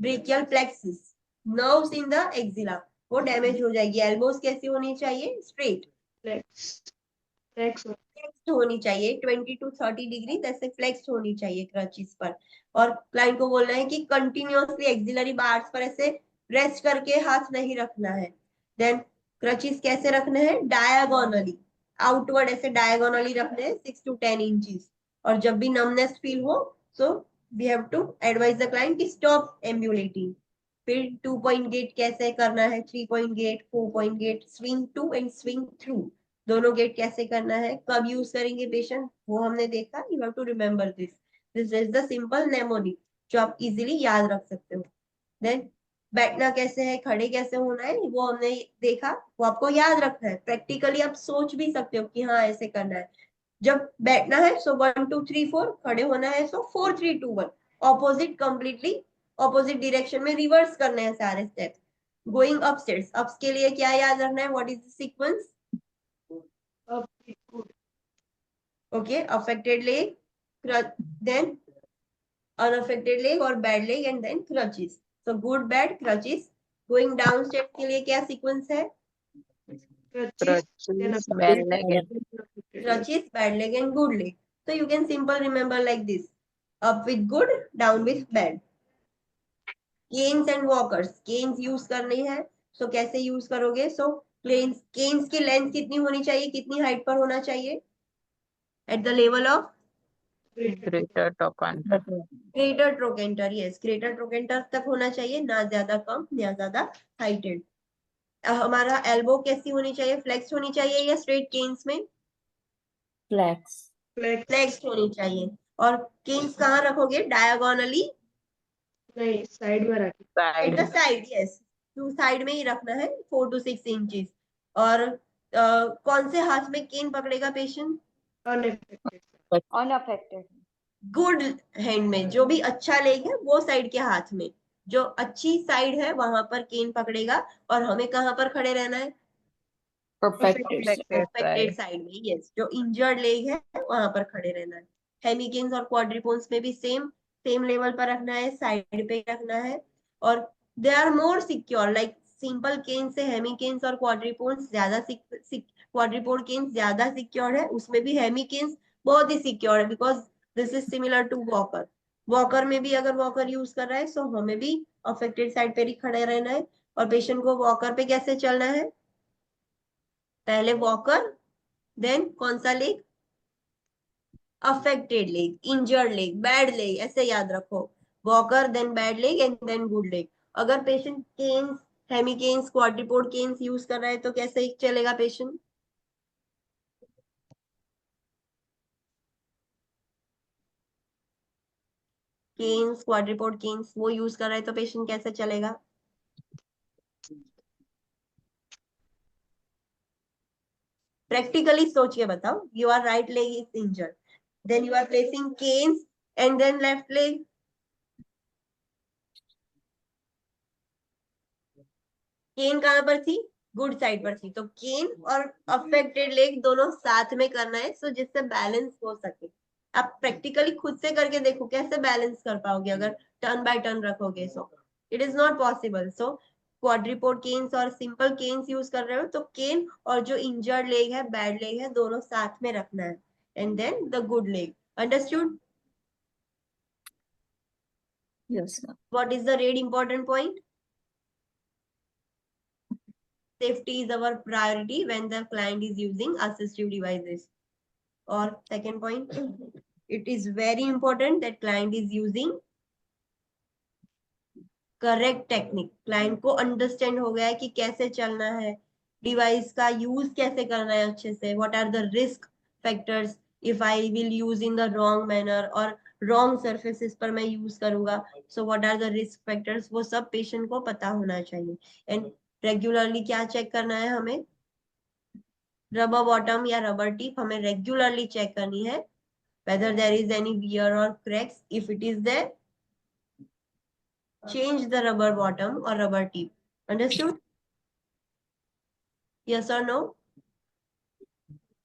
brachial plexus, nerves in the axilla, वो डैमेज हो जाएगी। एल्बोज कैसी होनी चाहिए, स्ट्रेट, फ्लेक्स्ड होनी चाहिए 20 to 30 डिग्री, ऐसे फ्लेक्स्ड होनी चाहिए क्रचिस पर। और क्लाइंट को बोलना है कि कंटिन्यूअसली एक्सिलरी बार्स पर ऐसे रेस्ट करके हाथ नहीं रखना है। देन क्रचेस कैसे रखने हैं, डायगोनली, आउटवर्ड ऐसे डायगोनली रखने हैं 6 to 10 इंचेस। और जब भी नमनेस फील हो so we have to advise the client कि स्टॉप एम्बुलेटिंग। फिर 2 पॉइंट गेट कैसे करना है, 3 point gait, 4 point gait, swing to and swing through, दोनों गेट कैसे करना है, कब यूज करेंगे पेशेंट, वो हमने देखा। You have to remember this, this is the simple mnemonic जो आप इजीली याद रख सकते हो। देन बैठना कैसे है, खड़े कैसे होना है, वो हमने देखा, वो आपको याद रखना है। प्रैक्टिकली आप सोच भी सकते हो कि हाँ ऐसे करना है। जब बैठना है सो 1 2 3 4, खड़े होना है सो 4 3 2 1, ऑपोजिट, कंप्लीटली ऑपोजिट डायरेक्शन में रिवर्स करने हैं सारे स्टेप्स। गोइंग अपस्टेयर्स, अप्स के लिए क्या याद रखना है, what is the sequence, Up with good. okay, affected leg, then unaffected leg or bad leg and then crutches. So good, bad, crutches. Going downstairs के लिए क्या सीक्वेंस है, Crutches, then Crutches, up bad with leg, and good. crutches, bad leg and good leg. So you can simple remember like this, up with good, down with bad. Canes and walkers, canes use करनी है, so कैसे use करोगे, so canes की length कितनी होनी चाहिए, कितनी height पर होना चाहिए, at the level of greater trochanter. Greater trochanter, yes greater trochanter तक होना चाहिए, ना ज्यादा कम ना ज्यादा हाइटेड। हमारा एल्बो कैसी होनी चाहिए, फ्लेक्स होनी चाहिए या स्ट्रेट केन्स में, Flex. Flex. फ्लेक्स होनी चाहिए। और केन्स कहाँ रखोगे, डायगोनली, नहीं, साइड में रखें। At the Side, side, yes, to side में ही रखना है, 4 to 6 इंचेस। और कौन से हाथ में केन पकड़ेगा patient, Unaffected. Unaffected. Good hand में, जो भी अच्छा लेग है वो साइड के हाथ में, जो अच्छी साइड है वहां पर केन पकड़ेगा। और हमें कहाँ पर खड़े रहना है, Perfected. affected affected side. Side में, यस, जो इंजर्ड लेग है वहां पर खड़े रहना है। हेमिकेन्स और क्वाड्रिपोन्स में भी सेम लेवल पर रखना है, साइड पे रखना है। और they are more secure, like simple cane से हेमिकेन्स और क्वाड्रिपोन्स ज्यादा, क्वाड्रिपोन केन्स ज्यादा सिक्योर है, उसमें भी हेमिकेन्स बहुत ही सिक्योर है, because this is similar to walker. Walker में भी अगर वॉकर यूज कर रहा है सो हमें भी अफेक्टेड साइड पे ही खड़े रहना है। और पेशेंट को वॉकर पे कैसे चलना है, पहले वॉकर, देन कौन सा leg, affected leg, injured leg, bad leg, ऐसे याद रखो, walker then bad leg and then good leg. अगर patient canes, hemicanes, quadripod canes use कर रहा है तो कैसे चलेगा पेशेंट, केन्स, क्वाड्रिपोड केन्स वो यूज कर रहा है तो पेशेंट कैसे चलेगा, प्रैक्टिकली सोच के बताओ। Your right leg is injured, then you are placing canes and then left leg, cane कहाँ पर थी, गुड साइड पर थी, तो केन और अफेक्टेड लेग दोनों साथ में करना है, सो जिससे बैलेंस हो सके। आप प्रैक्टिकली खुद से करके देखो कैसे बैलेंस कर पाओगे अगर टर्न बाय टर्न रखोगे, so it is not possible. So quadripod canes और सिंपल केन्स यूज कर रहे हो तो केन और जो इंजर्ड लेग है, बैड लेग है, दोनों साथ में रखना है, and then the good leg. Understood? Yes, sir. What is the red important point, safety is our priority when the client is using assistive devices. Or second point, it is very important that client is using correct technique. Client को understand हो गया है कि कैसे चलना है, device का use कैसे करना है अच्छे से, what are the risk factors if I will use in the wrong manner और wrong surfaces पर मैं यूज करूंगा, so what are the risk factors, वो सब पेशेंट को पता होना चाहिए। एंड रेगुलरली क्या चेक करना है हमें, रबर बॉटम या रबर टिप हमें रेगुलरली चेक करनी है, whether there is any wear or cracks. If it is there, change the rubber bottom or rubber tip. Understood? Yes or no?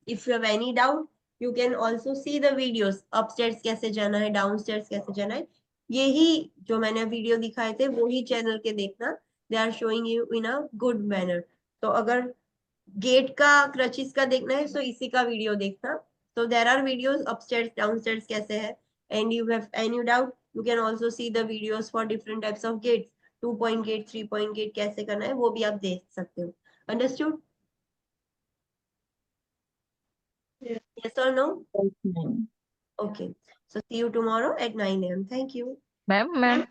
If you have any doubt, you can also see the videos. Upstairs कैसे जाना है, downstairs कैसे जाना है, यही जो मैंने video दिखाए थे वही चैनल के देखना, they are showing you in a good manner. तो अगर गेट का क्रचिस का देखना है तो इसी का वीडियो देखना। तो there are videos upstairs downstairs कैसे है, and you have any doubt you can also see the videos for different types of gaits 2 gait 3 gait कैसे करना है वो भी आप देख सकते हो. Understood? Yeah. Yes or no? ma'am. Okay. So see you tomorrow at 9 a.m. Thank you. Ma'am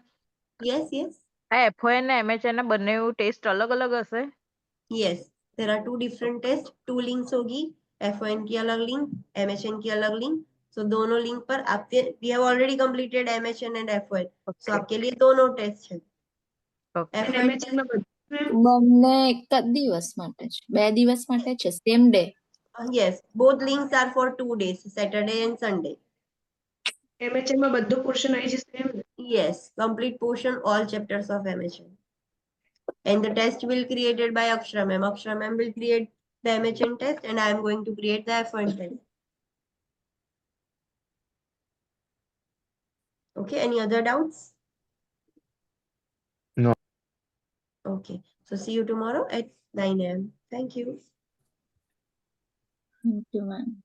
Yes, yes. આ FOI ને MHN ના બંને ટેસ્ટ અલગ અલગ હશે? Yes. There are 2 different tests. 2 links होगी. FON की अलग link, MHN की अलग link. So दोनों लिंक पर आपके we have already completed MHN and FON. So Okay. आपके लिए दोनों टेस्ट है. Okay. અને FON MHN માં બધું બંને એક જ દિવસ માટે છે, 2 દિવસ માટે છે, same day. yes, both links are for 2 days, Saturday and Sunday. MHN માં બધું પોર્શન આવી જશે એમ ને? Yes, complete portion, all chapters of MHN. And the test will created by Akshara ma'am. Akshara ma'am will create the MHN test and I am going to create the FON test. Okay, any other doubts? No. Okay, so see you tomorrow at 9 a.m. Thank you. Thank you, ma'am.